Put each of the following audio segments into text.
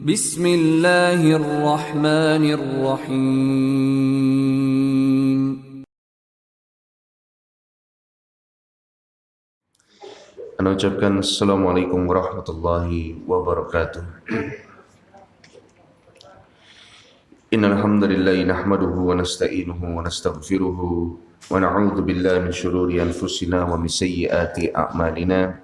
Bismillahirrahmanirrahim. Ana ucapkan Assalamualaikum warahmatullahi wabarakatuh. Innal hamdalillah nahmaduhu wa nasta'inuhu wa nastaghfiruhu wa na'udzu billahi min shururi anfusina wa min sayyiati a'malina.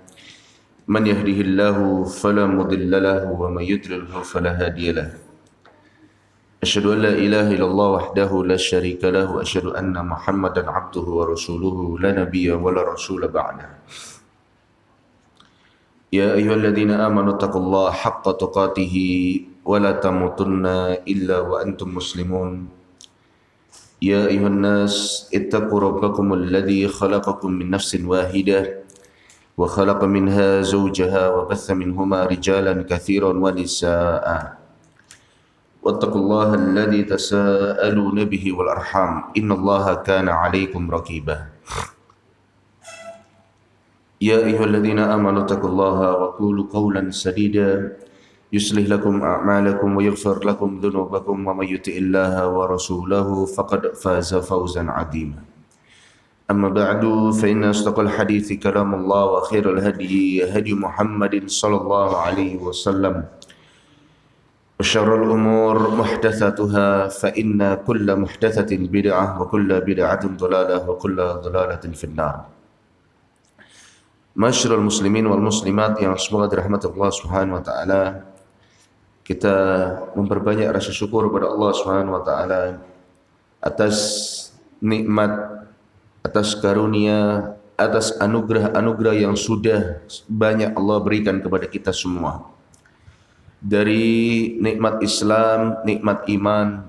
Man yahdihillahu fala mudilla lahu wa man yudlilhu fala hadiya lahu. Asyhadu an la ilaha illallah wahdahu la syarika lahu wa asyhadu anna Muhammadan 'abduhu wa rasuluhu la nabiyya wa la rasula ba'dahu. يا أيها الذين آمنوا اتقوا الله حق تقاته ولا تموتن إلا وأنتم مسلمون يا أيها الناس اتقوا ربكم الذي خلقكم من نفس واحدة وخلق منها زوجها وبث منهما رجالا كثيرا ونساء واتقوا الله الذي تساءلون به والأرحام إن الله كان عليكم رقيبا يا أيها الذين آمنوا اتقوا الله وقولوا قولا سديدا يصلح لكم أعمالكم ويغفر لكم ذنوبكم ومن يطع الله ورسوله فقد فاز فوزا عظيما أما بعد فإن أصدق الحديث كلام الله وخير الهدي هدي محمد صلى الله عليه وسلم وشر الأمور محدثاتها فإن كل محدثة بدعة وكل بدعة ضلالة وكل ضلالة في النار. Masyarul muslimin wal muslimat yang semoga dirahmati Allah Subhanahu wa taala. Kita memperbanyak rasa syukur kepada Allah Subhanahu wa taala atas nikmat, atas karunia, atas anugerah-anugerah yang sudah banyak Allah berikan kepada kita semua. Dari nikmat Islam, nikmat iman,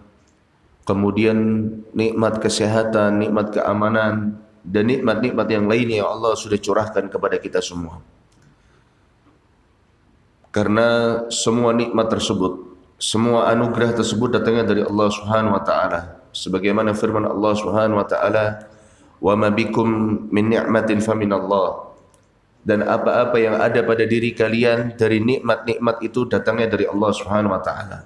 kemudian nikmat kesehatan, nikmat keamanan, dan nikmat-nikmat yang lainnya yang Allah sudah curahkan kepada kita semua. Karena semua nikmat tersebut, semua anugerah tersebut datangnya dari Allah Subhanahu wa taala. Sebagaimana firman Allah Subhanahu wa taala, "Wa ma bikum min ni'matin faminallah." Dan apa-apa yang ada pada diri kalian dari nikmat-nikmat itu datangnya dari Allah Subhanahu wa taala.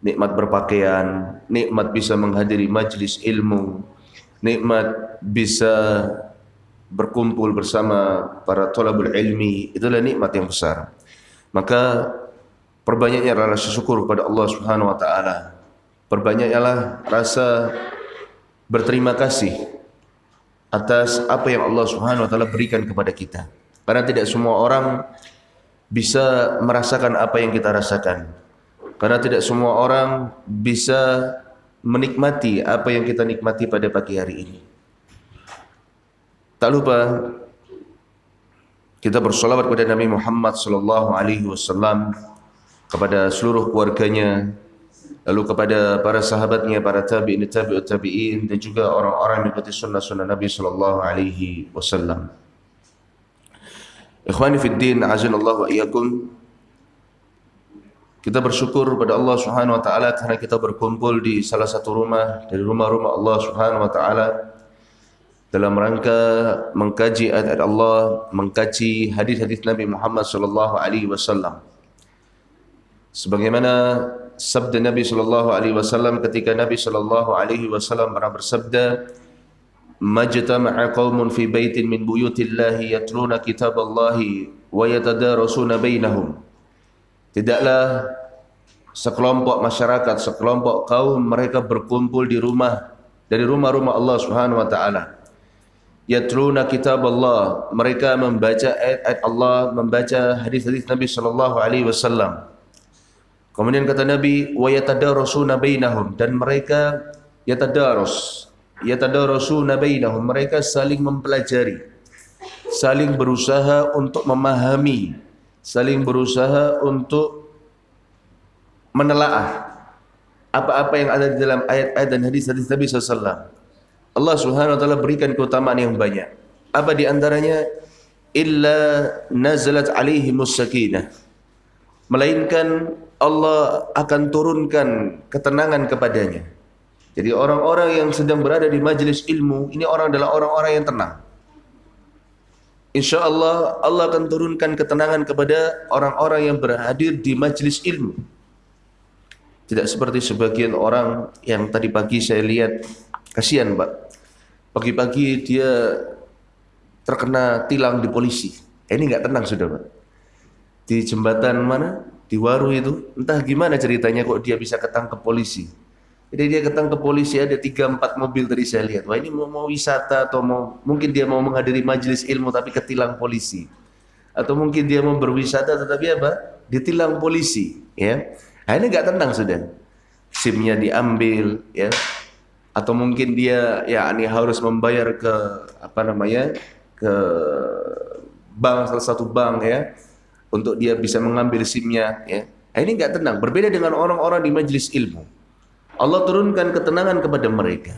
Nikmat berpakaian, nikmat bisa menghadiri majlis ilmu, nikmat bisa berkumpul bersama para thalabul ilmi, itulah nikmat yang besar. Maka perbanyaknya rasa syukur kepada Allah Subhanahu wa taala. Perbanyaklah rasa berterima kasih atas apa yang Allah Subhanahu wa taala berikan kepada kita. Karena tidak semua orang bisa merasakan apa yang kita rasakan. Karena tidak semua orang bisa menikmati apa yang kita nikmati pada pagi hari ini. Tak lupa kita bersolawat kepada Nabi Muhammad sallallahu alaihi wasallam, kepada seluruh keluarganya, lalu kepada para sahabatnya, para tabi'in, tabi'ut tabi'in, dan juga orang-orang yang mengikuti sunnah-sunnah Nabi sallallahu alaihi wasallam. Ikhwani fid din, a'azzanallahu wa iyyakum. Kita bersyukur kepada Allah Subhanahu wa taala karena kita berkumpul di salah satu rumah dari rumah-rumah Allah Subhanahu wa taala dalam rangka mengkaji ayat Allah, mengkaji hadis-hadis Nabi Muhammad sallallahu alaihi wasallam. Sebagaimana sabda Nabi sallallahu alaihi wasallam ketika Nabi sallallahu alaihi wasallam pernah bersabda, "Majtama'a qaumun fi baitin min buyutillahi yatluna kitaballahi wa yatadarasuna bainahum." Tidaklah sekelompok masyarakat, sekelompok kaum mereka berkumpul di rumah dari rumah-rumah Allah Subhanahu wa taala. Yatluna kitab Allah, mereka membaca ayat-ayat Allah, membaca hadis-hadis Nabi sallallahu alaihi wasallam. Kemudian kata Nabi, wa yatadarasuna bainahum, dan mereka yatadarasuna bainahum, mereka saling mempelajari, saling berusaha untuk memahami, saling berusaha untuk menelaah apa-apa yang ada di dalam ayat-ayat dan hadis-hadis Nabi SAW. Allah Subhanahu wa taala berikan keutamaan yang banyak. Apa di antaranya? Illa nazalat alaihimus sakinah. Melainkan Allah akan turunkan ketenangan kepadanya. Jadi orang-orang yang sedang berada di majlis ilmu, ini orang adalah orang-orang yang tenang. insya Allah Allah akan turunkan ketenangan kepada orang-orang yang berhadir di majlis ilmu. Tidak seperti sebagian orang yang tadi pagi saya lihat, kasihan Pak, pagi-pagi dia terkena tilang di polisi. Ini nggak tenang sudah Pak. Di jembatan mana? Di Waru itu, entah gimana ceritanya kok dia bisa ketangkep polisi. Jadi dia ketangkep polisi, ada 3-4 mobil tadi saya lihat. Wah ini mau wisata atau mungkin dia mau menghadiri majelis ilmu tapi ketilang polisi. Atau mungkin dia mau berwisata tetapi apa? Ditilang polisi, ya. Nah, ini nggak tenang sudah. SIM-nya diambil, ya. Atau mungkin dia ini harus membayar ke ke bank, salah satu bank, ya, untuk dia bisa mengambil SIM-nya, ya. Nah, ini nggak tenang. Berbeda dengan orang-orang di majelis ilmu. Allah turunkan ketenangan kepada mereka.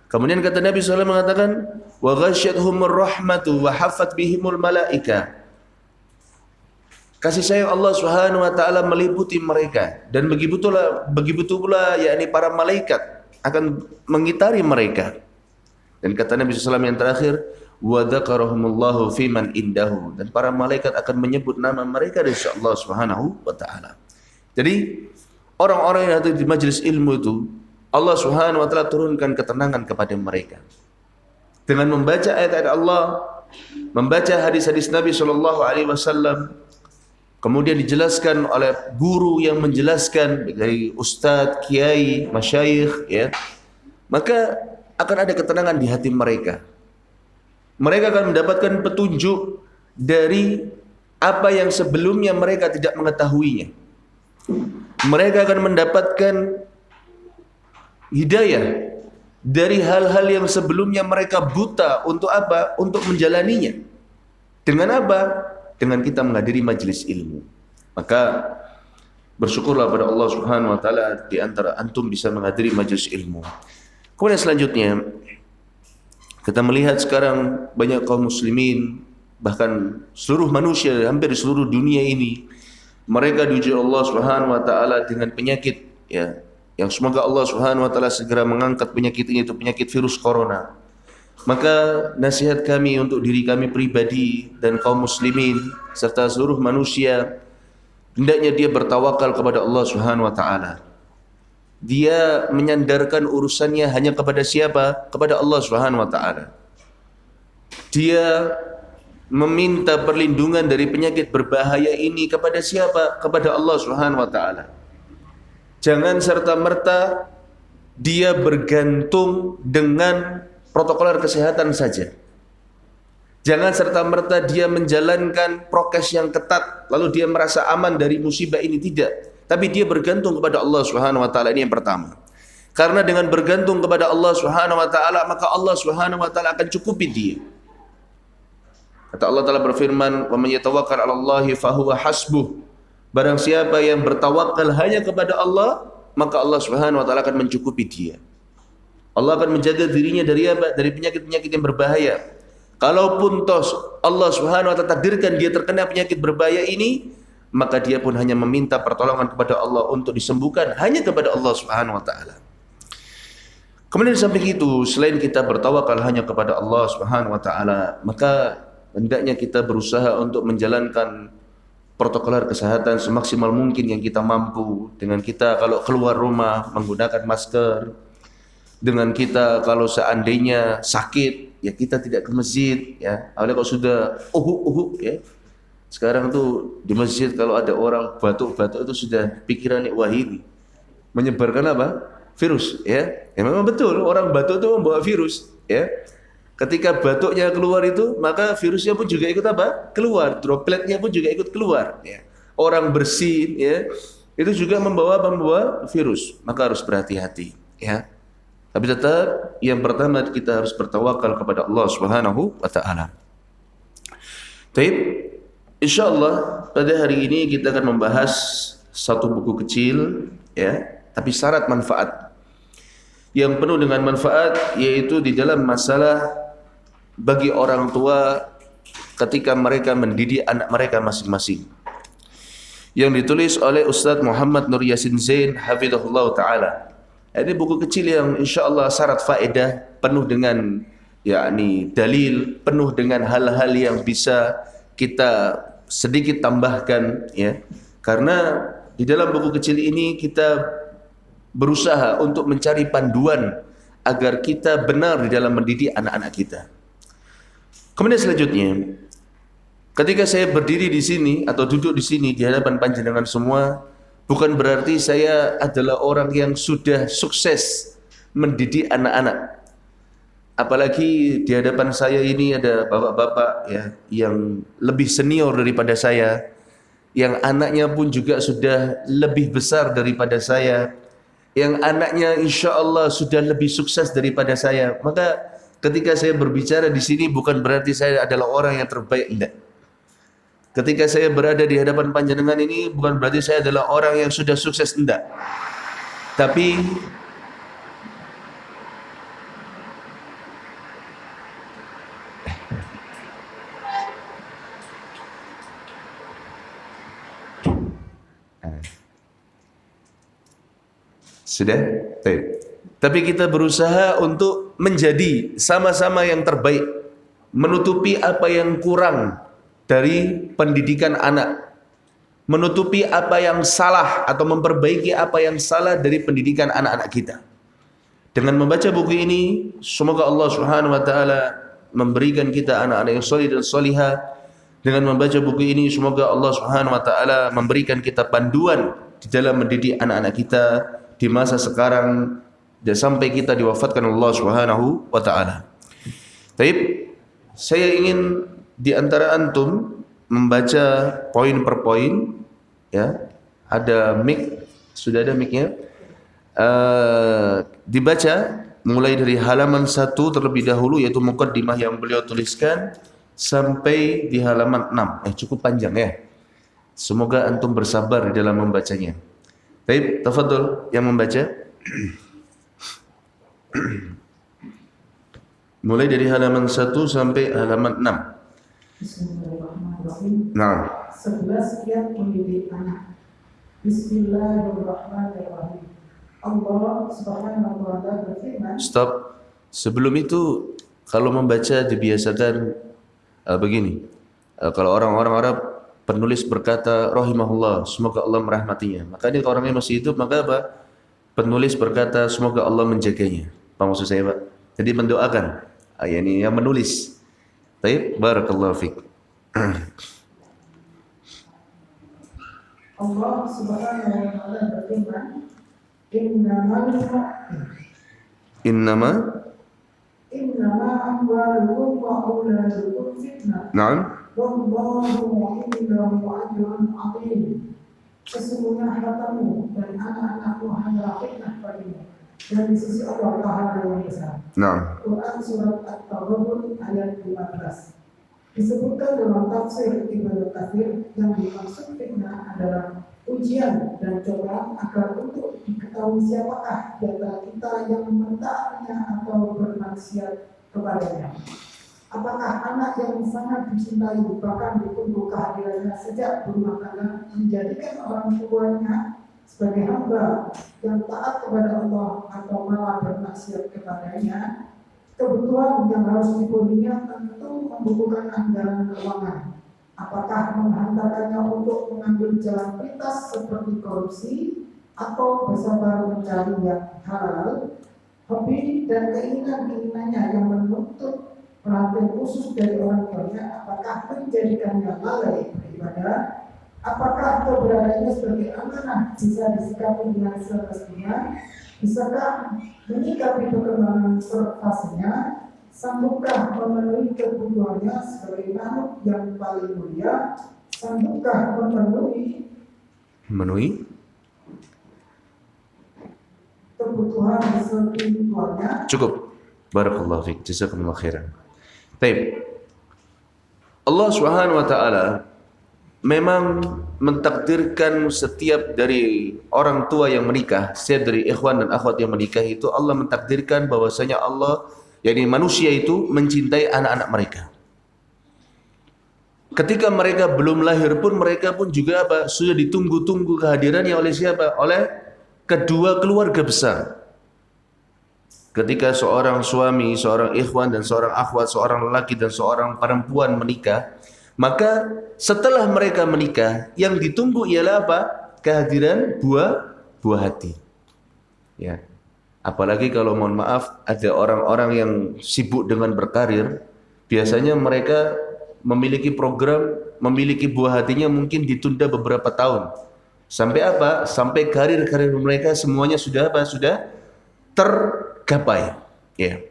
Kemudian kata Nabi SAW mengatakan, wa ghasyyathumur rahmatu wa haffat bihimul malaika. Kasih sayang Allah Subhanahu wa taala meliputi mereka dan begitu pula yakni para malaikat akan mengitari mereka. Dan kata Nabi SAW yang terakhir, wa dzakarahumullahu fiman indahu, dan para malaikat akan menyebut nama mereka dari Allah Subhanahu wa taala. Jadi orang-orang yang ada di majelis ilmu itu Allah Subhanahu wa taala turunkan ketenangan kepada mereka. Dengan membaca ayat-ayat Allah, membaca hadis-hadis Nabi sallallahu alaihi wasallam, kemudian dijelaskan oleh guru yang menjelaskan dari ustadz, kiai, masyayikh, ya. Maka akan ada ketenangan di hati mereka. Mereka akan mendapatkan petunjuk dari apa yang sebelumnya mereka tidak mengetahuinya. Mereka akan mendapatkan hidayah dari hal-hal yang sebelumnya mereka buta untuk apa? Untuk menjalaninya. Dengan apa? Dengan kita menghadiri majelis ilmu. Maka bersyukurlah pada Allah Subhanahu wa taala di antara antum bisa menghadiri majelis ilmu. Kemudian selanjutnya kita melihat sekarang banyak kaum muslimin, bahkan seluruh manusia hampir di seluruh dunia ini, mereka diuji Allah Subhanahu wa taala dengan penyakit, ya, yang semoga Allah Subhanahu wa taala segera mengangkat penyakit ini, itu penyakit virus corona. Maka nasihat kami untuk diri kami pribadi dan kaum muslimin serta seluruh manusia, hendaknya dia bertawakal kepada Allah Subhanahu wa taala. Dia menyandarkan urusannya hanya kepada siapa? Kepada Allah Subhanahu wa taala. Dia meminta perlindungan dari penyakit berbahaya ini kepada siapa? Kepada Allah Subhanahu wa taala. Jangan serta-merta dia bergantung dengan protokol kesehatan saja. Jangan serta-merta dia menjalankan prokes yang ketat lalu dia merasa aman dari musibah ini, tidak. Tapi dia bergantung kepada Allah Subhanahu wa taala, ini yang pertama. Karena dengan bergantung kepada Allah Subhanahu wa taala, maka Allah Subhanahu wa taala akan cukupi dia. Kata Allah Taala berfirman, "Wa may yatawakkal 'ala Allahi fahuwa hasbuh." Barang siapa yang bertawakal hanya kepada Allah, maka Allah Subhanahu wa taala akan mencukupi dia. Allah akan menjaga dirinya dari apa? Dari penyakit-penyakit yang berbahaya. Kalaupun toh Allah Subhanahu wa taala takdirkan dia terkena penyakit berbahaya ini, maka dia pun hanya meminta pertolongan kepada Allah untuk disembuhkan hanya kepada Allah Subhanahu wa taala. Kemudian sampai itu, selain kita bertawakal hanya kepada Allah Subhanahu wa taala, maka hendaknya kita berusaha untuk menjalankan protokol kesehatan semaksimal mungkin yang kita mampu. Dengan kita kalau keluar rumah menggunakan masker, dengan kita kalau seandainya sakit ya kita tidak ke masjid, ya. Apalagi kalau sudah ya. Sekarang tuh di masjid kalau ada orang batuk-batuk itu sudah pikirannya wah ini menyebarkan apa? Virus, ya. Ya memang betul, orang batuk itu membawa virus, ya. Ketika batuknya keluar itu, maka virusnya pun juga ikut apa? Keluar, dropletnya pun juga ikut keluar, ya. Orang bersin, ya, itu juga membawa virus, maka harus berhati-hati, ya. Tapi tetap yang pertama kita harus bertawakal kepada Allah Subhanahu wa taala. Baik. InsyaAllah pada hari ini kita akan membahas satu buku kecil, ya, tapi syarat manfaat yang penuh dengan manfaat, yaitu di dalam masalah bagi orang tua ketika mereka mendidik anak mereka masing-masing, yang ditulis oleh Ustadz Muhammad Nur Yasin Zain hafizahullah ta'ala. Ini buku kecil yang insyaAllah syarat faedah, penuh dengan yakni dalil, penuh dengan hal-hal yang bisa kita sedikit tambahkan, ya. Karena di dalam buku kecil ini kita berusaha untuk mencari panduan agar kita benar di dalam mendidik anak-anak kita. Kemudian selanjutnya, ketika saya berdiri di sini atau duduk di sini di hadapan panjenengan semua, bukan berarti saya adalah orang yang sudah sukses mendidik anak-anak. Apalagi di hadapan saya ini ada bapak-bapak, ya, yang lebih senior daripada saya, yang anaknya pun juga sudah lebih besar daripada saya, yang anaknya insya Allah sudah lebih sukses daripada saya. Maka ketika saya berbicara di sini bukan berarti saya adalah orang yang terbaik, tidak. Ketika saya berada di hadapan panjenengan ini bukan berarti saya adalah orang yang sudah sukses, tidak. Tapi sudah? Baik. Tapi kita berusaha untuk menjadi sama-sama yang terbaik, menutupi apa yang kurang dari pendidikan anak, menutupi apa yang salah atau memperbaiki apa yang salah dari pendidikan anak-anak kita. Dengan membaca buku ini, semoga Allah Subhanahu wa taala memberikan kita anak-anak yang saleh dan salihah. Dengan membaca buku ini, semoga Allah Subhanahu wa taala memberikan kita panduan di dalam mendidik anak-anak kita di masa sekarang dan sampai kita diwafatkan Allah Subhanahu wa taala. Baik, saya ingin di antara antum membaca poin per poin, ya. Ada mic, sudah ada mic-nya. Dibaca mulai dari halaman 1 terlebih dahulu, yaitu muqaddimah yang beliau tuliskan, sampai di halaman 6. Cukup panjang, ya. Semoga antum bersabar di dalam membacanya. Baik, tafadhol yang membaca. Mulai dari halaman 1 sampai halaman 6. Bismillahirrahmanirrahim. Nah, 11 kiat mendidik anak. Bismillahirrahmanirrahim. Allah Subhanahu wa taala berfirman. Stop. Sebelum itu kalau membaca dibiasakan begini. Kalau orang-orang Arab, penulis berkata rahimahullah, semoga Allah merahmatinya. Maka ini kalau orangnya masih hidup, maka apa? Penulis berkata semoga Allah menjaganya. Apa maksud saya, Pak? Jadi mendoakan. Ini yang menulis. Baik, barakallahu fiik. Allah Subhanahu wa taala berfirman, Innama amwalukum wa auladukum fitnah. Naam. Wallahu indahu ajrun 'azim. Sesungguhnya hartamu dan anak-anakmu hanyalah fitnah bagimu, dan di sisi Allah pahala yang besar. Naam. Quran surat At-Taghabun ayat 15. Disebutkan dalam tafsir Ibnu Katsir yang dimaksud fitnah adalah ujian dan cobaan agar untuk diketahui siapakah di antara kita yang mentaatinya atau bermaksiat kepadanya. Apakah anak yang sangat dicintai bahkan ditunggu kehadirannya sejak berumah tangga menjadikan orang tuanya sebagai hamba yang taat kepada Allah atau malah bermaksiat kepadanya? Kebutuhan yang harus dipenuhinya tentu membutuhkan anggaran keuangan. Apakah menghantarkannya untuk mengambil jalan pintas seperti korupsi atau bersabar mencari yang halal? Hobi dan keinginan-keinginannya yang menuntut perhatian khusus dari orang tuanya, apakah menjadikannya lalai beribadah? Apakah keberadaannya sebagai amanah bisa disikapi dengan semestinya? Bisakah menyikapi perkembangan fasenya? Sanggupkah memenuhi kebutuhannya sebagai makhluk yang paling mulia? Sanggupkah memenuhi kebutuhan spiritualnya? Cukup. Barakallahu fiik. Jazakumullah khairan. Baik. Allah Subhanahu wa taala memang mentakdirkan setiap dari orang tua yang menikah, setiap dari ikhwan dan akhwat yang menikah itu Allah mentakdirkan bahwasanya Allah, yakni manusia itu mencintai anak-anak mereka. Ketika mereka belum lahir pun mereka pun juga apa? Sudah ditunggu-tunggu kehadirannya oleh siapa? Oleh kedua keluarga besar. ketika seorang suami, seorang ikhwan dan seorang akhwat, seorang lelaki dan seorang perempuan menikah, maka setelah mereka menikah, yang ditunggu ialah apa? Kehadiran buah hati. Ya. Apalagi kalau mohon maaf ada orang-orang yang sibuk dengan berkarir, biasanya mereka memiliki program, memiliki buah hatinya mungkin ditunda beberapa tahun. Sampai apa? Sampai karir-karir mereka semuanya sudah apa? Sudah tergapai. Ya.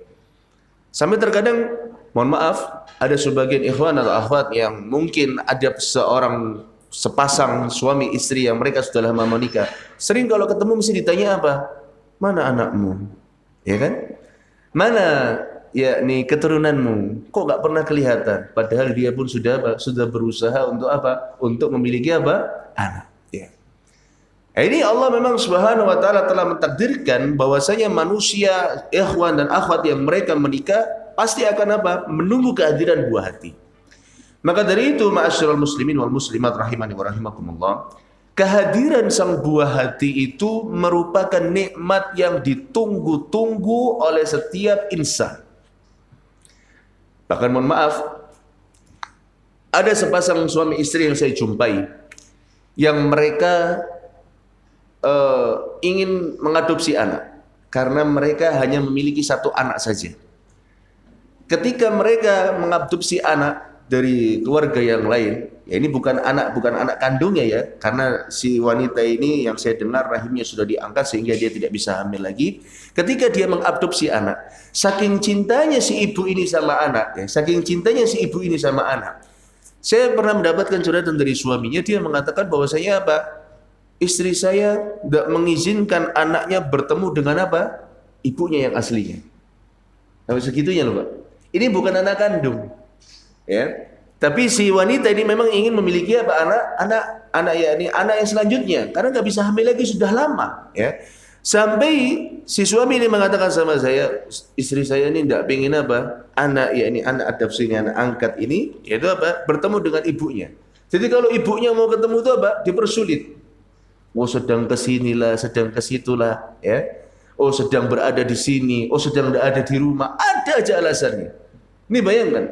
Sampai terkadang, mohon maaf, ada sebagian ikhwan atau akhwat yang mungkin ada sepasang suami istri yang mereka sudah lama menikah. Sering kalau ketemu mesti ditanya apa? Mana anakmu? Ya kan? Mana yakni keturunanmu? Kok nggak pernah kelihatan? Padahal dia pun sudah berusaha untuk apa? Untuk memiliki apa? Anak. Ya. Ini Allah memang Subhanahu wa taala telah mentakdirkan bahwasanya manusia, ikhwan dan akhwat yang mereka menikah pasti akan apa? Menunggu kehadiran buah hati. Maka dari itu, ma'asyiral muslimin wal muslimat rahimani wa rahimakumullah, kehadiran sang buah hati itu merupakan nikmat yang ditunggu-tunggu oleh setiap insan. Bahkan mohon maaf, ada sepasang suami istri yang saya jumpai yang mereka ingin mengadopsi anak karena mereka hanya memiliki satu anak saja. Ketika mereka mengadopsi anak dari keluarga yang lain, ya ini bukan anak kandungnya ya, karena si wanita ini yang saya dengar rahimnya sudah diangkat sehingga dia tidak bisa hamil lagi. Ketika dia mengadopsi anak, saking cintanya si ibu ini sama anak, ya, saking cintanya si ibu ini sama anak. Saya pernah mendapatkan curhatan dari suaminya, dia mengatakan bahwasanya apa? Istri saya tidak mengizinkan anaknya bertemu dengan apa? Ibunya yang aslinya. Sampai segitunya loh, Pak. Ini bukan anak kandung. Ya. Tapi si wanita ini memang ingin memiliki apa? Anak yang selanjutnya karena nggak bisa hamil lagi sudah lama, ya. Sampai si suami ini mengatakan sama saya, istri saya ini tidak pengen apa? Anak adopsinya, anak angkat ini yaitu apa? Bertemu dengan ibunya. Jadi kalau ibunya mau ketemu itu apa? Dipersulit. Oh sedang kesinilah, sedang kesitulah, ya. Oh sedang berada di sini, oh sedang berada di rumah, ada aja alasannya. Ini bayangkan,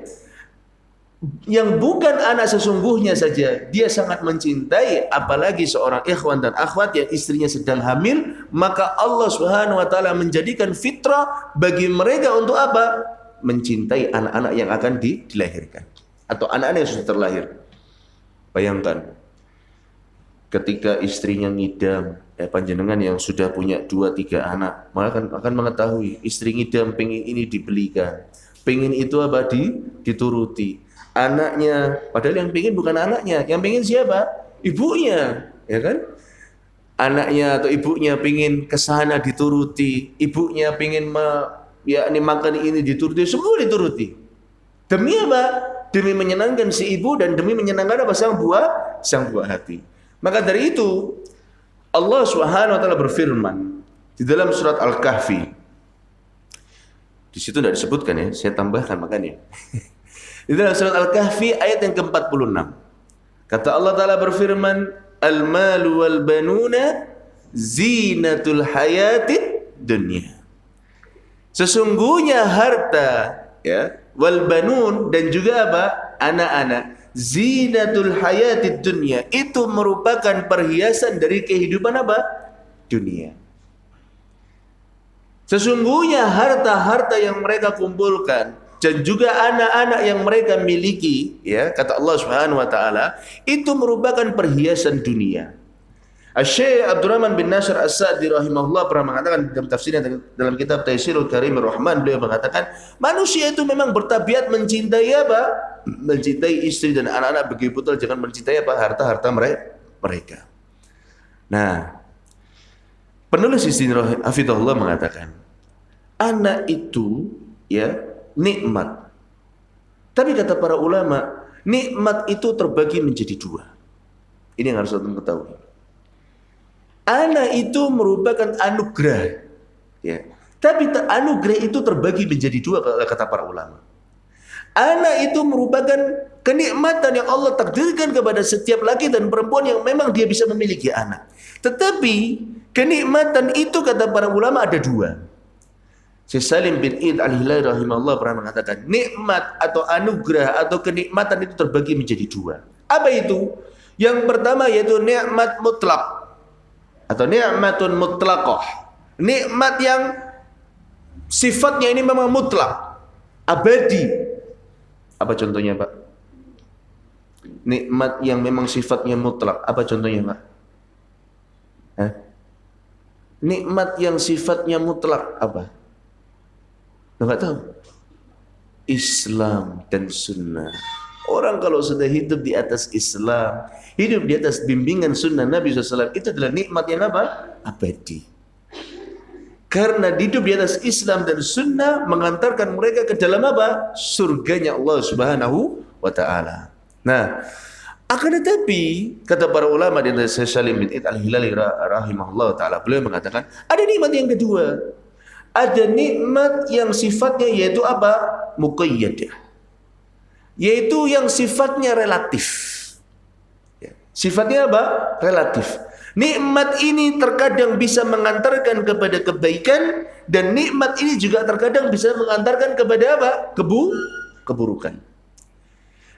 yang bukan anak sesungguhnya saja dia sangat mencintai, apalagi seorang ikhwan dan akhwat yang istrinya sedang hamil, maka Allah Subhanahu wa taala menjadikan fitrah bagi mereka untuk apa? Mencintai anak-anak yang akan dilahirkan atau anak-anak yang sudah terlahir. Bayangkan ketika istrinya ngidam, panjenengan yang sudah punya 2-3 anak, maka akan mengetahui istri ngidam pengen ini dibelikan, pengen itu apa dituruti. Anaknya, padahal yang pengen bukan anaknya, yang pengen siapa? Ibunya, ya kan? Anaknya atau ibunya pengen kesana dituruti, ibunya pengen makan ini dituruti, semua dituruti. Demi apa? Demi menyenangkan si ibu dan demi menyenangkan apa? Sang buah hati. Maka dari itu Allah Subhanahu wa taala berfirman di dalam surat Al-Kahfi. Di situ tidak disebutkan ya, saya tambahkan makanya. Di dalam surat Al-Kahfi ayat yang ke-46. Kata Allah taala berfirman, "Al-malu wal banuna zinatul hayatid dunya." Sesungguhnya harta, ya, wal banun dan juga apa? Anak-anak, zinatul hayatid dunya, itu merupakan perhiasan dari kehidupan apa? Dunia. Sesungguhnya harta-harta yang mereka kumpulkan dan juga anak-anak yang mereka miliki, ya, kata Allah Subhanahu wa taala, itu merupakan perhiasan dunia. Asy-Syaikh Abdurrahman bin Nasir As-Sa'di rahimahullah pernah mengatakan dalam tafsirnya dalam kitab Taisirul Karimir Rahman, beliau mengatakan manusia itu memang bertabiat mencintai apa? Mencintai istri dan anak-anak, begitu pula jangan mencintai apa? Harta-harta mereka. Nah, penulis Istinrah Hafizahullah mengatakan anak itu ya nikmat. Tapi kata para ulama, nikmat itu terbagi menjadi 2. Ini yang harus kita ketahui. Anak itu merupakan anugerah, ya. Tapi anugerah itu terbagi menjadi 2 kata para ulama. Anak itu merupakan kenikmatan yang Allah takdirkan kepada setiap laki dan perempuan yang memang dia bisa memiliki anak. Tetapi kenikmatan itu kata para ulama ada 2. Syekh Salim bin Id Al-Hilali rahimahullah pernah mengatakan, nikmat atau anugerah atau kenikmatan itu terbagi menjadi dua. Apa itu? Yang pertama yaitu nikmat mutlak atau nikmatun mutlaqah. Nikmat yang sifatnya ini memang mutlak, abadi. Apa contohnya, Pak? Nikmat yang memang sifatnya mutlak. Apa contohnya, Pak? Hah? Nikmat yang sifatnya mutlak apa? Enggak tahu. Islam dan sunnah. Orang kalau sudah hidup di atas Islam, hidup di atas bimbingan sunnah Nabi SAW, itu adalah nikmat yang apa? Abadi. Karena hidup di atas Islam dan sunnah mengantarkan mereka ke dalam apa? Surganya Allah Subhanahu wa Ta'ala. Nah, akan tetapi kata para ulama di antara Syekh Salim bin Id Al-Hilali rahimahullah taala, beliau mengatakan ada nikmat yang kedua. Ada nikmat yang sifatnya yaitu apa? Muqayyadah. Yaitu yang sifatnya relatif. Sifatnya apa? Relatif. Nikmat ini terkadang bisa mengantarkan kepada kebaikan dan nikmat ini juga terkadang bisa mengantarkan kepada apa? Keburukan.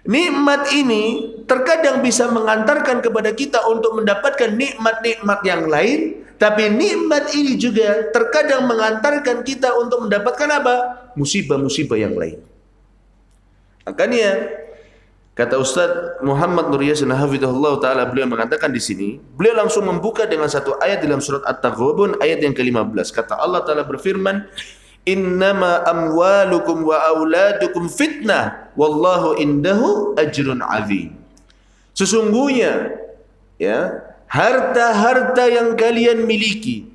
Nikmat ini terkadang bisa mengantarkan kepada kita untuk mendapatkan nikmat-nikmat yang lain, tapi nikmat ini juga terkadang mengantarkan kita untuk mendapatkan apa? Musibah-musibah yang lain. Makanya kata Ustaz Muhammad Nur Yasin hafizahullah taala, beliau mengatakan di sini, beliau langsung membuka dengan satu ayat dalam surat At-Taghabun ayat yang ke-15. Kata Allah taala berfirman, innama amwalukum wa auladukum fitnah wallahu indahu ajrun azim. Sesungguhnya ya, harta-harta yang kalian miliki,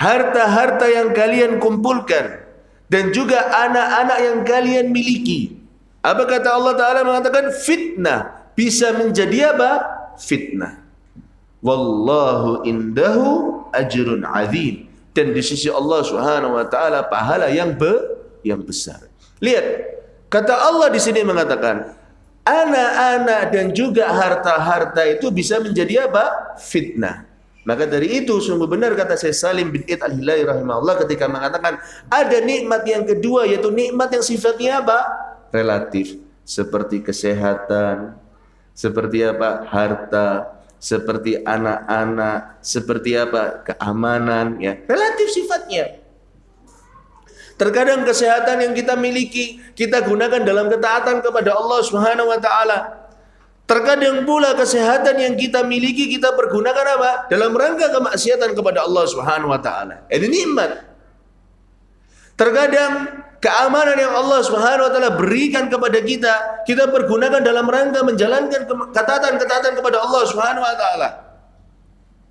harta-harta yang kalian kumpulkan dan juga anak-anak yang kalian miliki, apa kata Allah Ta'ala mengatakan? Fitnah. Bisa menjadi apa? Fitnah. Wallahu indahu ajrun azim. Dan di sisi Allah Subhanahu wa Ta'ala pahala yang besar. Lihat, kata Allah di sini mengatakan, anak-anak dan juga harta-harta itu bisa menjadi apa? Fitnah. Maka dari itu sungguh benar kata Syekh Salim bin Id Al-Hilali rahimahullah ketika mengatakan ada nikmat yang kedua yaitu nikmat yang sifatnya apa? Relatif, seperti kesehatan, seperti apa? Harta, seperti anak-anak, seperti apa? Keamanan, ya. Relatif sifatnya. Terkadang kesehatan yang kita miliki kita gunakan dalam ketaatan kepada Allah Subhanahu wa Ta'ala. Terkadang pula kesehatan yang kita miliki kita pergunakan apa? Dalam rangka kemaksiatan kepada Allah Subhanahu wa Ta'ala. Ini nikmat. Terkadang keamanan yang Allah Subhanahu wa Ta'ala berikan kepada kita, kita pergunakan dalam rangka menjalankan ketaatan-ketaatan kepada Allah Subhanahu wa Ta'ala.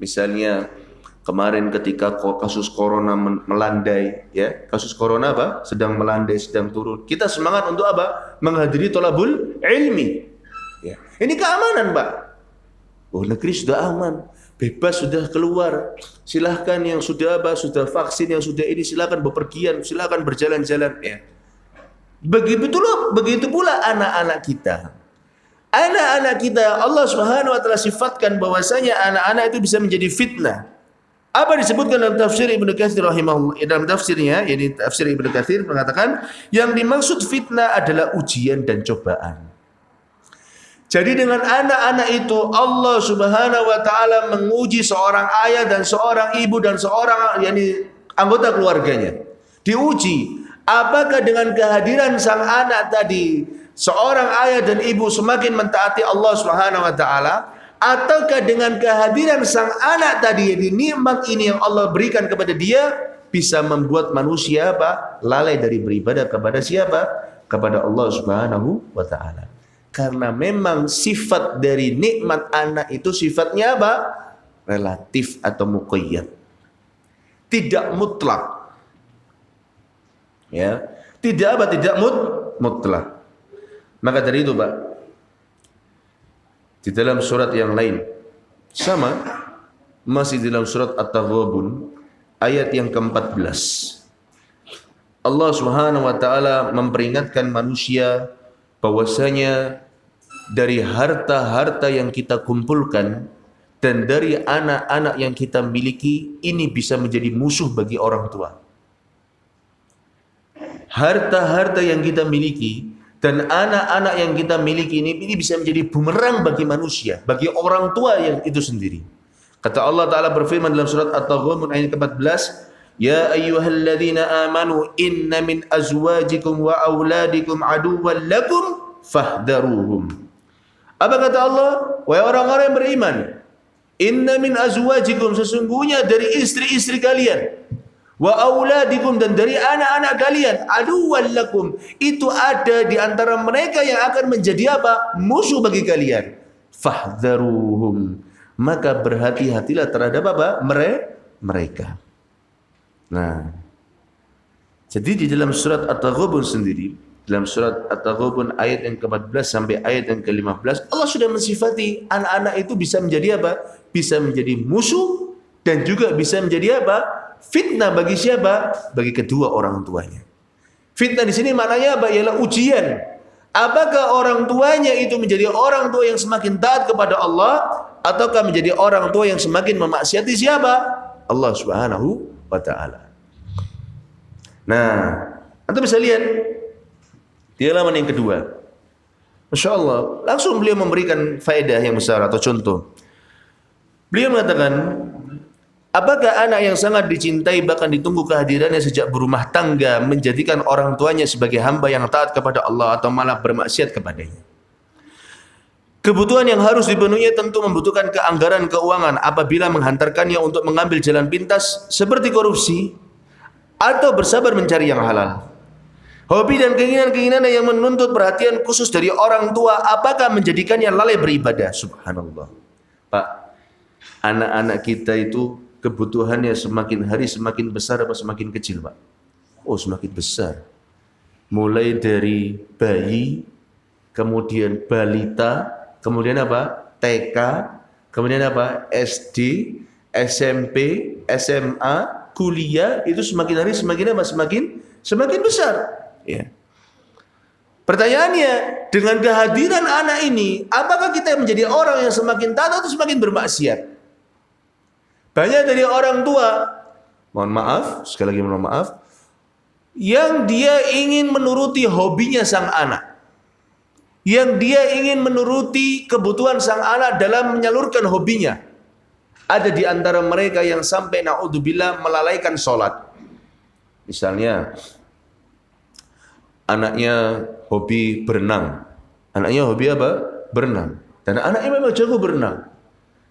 Misalnya kemarin ketika kasus corona melandai, ya, kasus corona apa? Sedang melandai, sedang turun. Kita semangat untuk apa? Menghadiri thalabul ilmi. Ya. Ini keamanan, Pak. Oh, negeri sudah aman, bebas sudah keluar. Silahkan yang sudah apa? Sudah vaksin, yang sudah ini silahkan bepergian, silahkan berjalan-jalan. Ya. Begitu pula anak-anak kita. Anak-anak kita Allah Subhanahu wa Ta'ala sifatkan bahwasanya anak-anak itu bisa menjadi fitnah. Apa disebutkan dalam tafsir Ibnu Katsir rahimahullah, dalam tafsirnya, yakni tafsir Ibnu Katsir mengatakan yang dimaksud fitnah adalah ujian dan cobaan. Jadi dengan anak-anak itu Allah Subhanahu wa Ta'ala menguji seorang ayah dan seorang ibu dan seorang yakni anggota keluarganya. Diuji apakah dengan kehadiran sang anak tadi seorang ayah dan ibu semakin mentaati Allah Subhanahu wa Ta'ala, ataukah dengan kehadiran sang anak tadi, jadi nikmat ini yang Allah berikan kepada dia bisa membuat manusia apa? Lalai dari beribadah kepada siapa? Kepada Allah Subhanahu wa Ta'ala. Karena memang sifat dari nikmat anak itu sifatnya apa? Relatif atau muqayyad. Tidak mutlak. Ya, tidak apa? Tidak mutlak. Maka dari itu, Pak, di dalam surat yang lain sama, masih di dalam surat At-Taghabun ayat yang ke-14, Allah Subhanahu wa Ta'ala memperingatkan manusia bahwasanya dari harta-harta yang kita kumpulkan dan dari anak-anak yang kita miliki ini bisa menjadi musuh bagi orang tua. harta-harta yang kita miliki dan anak-anak yang kita miliki ini bisa menjadi bumerang bagi manusia, bagi orang tua yang itu sendiri. Kata Allah Ta'ala berfirman dalam surat At-Taghabun ayat ke-14, Ya ayyuhalladzina amanu inna min azwajikum wa auladikum aduwwan lakum fahdharuhum. Apa kata Allah? Wahai orang-orang yang beriman, inna min azwajikum, sesungguhnya dari istri-istri kalian, wa auladikum, dan dari anak-anak kalian, aduwwan lakum, itu ada di antara mereka yang akan menjadi apa? Musuh bagi kalian. Fahdharuhum, maka berhati-hatilah terhadap apa? Mereka. Nah, jadi di dalam surat At-Taghabun sendiri, dalam surat At-Taghabun ayat yang ke-14 sampai ayat yang ke-15, Allah sudah mensifati anak-anak itu bisa menjadi apa? Bisa menjadi musuh dan juga bisa menjadi apa? Fitnah bagi siapa? Bagi kedua orang tuanya. Fitnah di sini maknanya apa? Ialah ujian. Apakah orang tuanya itu menjadi orang tua yang semakin taat kepada Allah, ataukah menjadi orang tua yang semakin memaksiati siapa? Allah Subhanahu wa ta'ala. Nah, Anda bisa lihat di halaman yang kedua. Masya Allah, langsung beliau memberikan faedah yang besar atau contoh. Beliau mengatakan, apakah anak yang sangat dicintai bahkan ditunggu kehadirannya sejak berumah tangga menjadikan orang tuanya sebagai hamba yang taat kepada Allah atau malah bermaksiat kepadanya? Kebutuhan yang harus dipenuhi tentu membutuhkan keanggaran keuangan apabila menghantarkannya untuk mengambil jalan pintas seperti korupsi atau bersabar mencari yang halal. Hobi dan keinginan-keinginan yang menuntut perhatian khusus dari orang tua apakah menjadikannya lalai beribadah? Subhanallah. Pak, anak-anak kita itu kebutuhannya semakin hari semakin besar apa semakin kecil, Pak? Oh, semakin besar. Mulai dari bayi, kemudian balita, kemudian apa? TK, kemudian apa? SD, SMP, SMA, kuliah, itu semakin hari semakin apa? Semakin besar. Ya. Pertanyaannya, dengan kehadiran anak ini, apakah kita menjadi orang yang semakin taat atau semakin bermaksiat? Banyak dari orang tua, mohon maaf, sekali lagi mohon maaf, yang dia ingin menuruti hobinya sang anak, yang dia ingin menuruti kebutuhan sang anak dalam menyalurkan hobinya. Ada di antara mereka yang sampai na'udzubillah melalaikan sholat. Misalnya, anaknya hobi berenang. Anaknya hobi apa? Berenang. Dan anaknya memang jago berenang.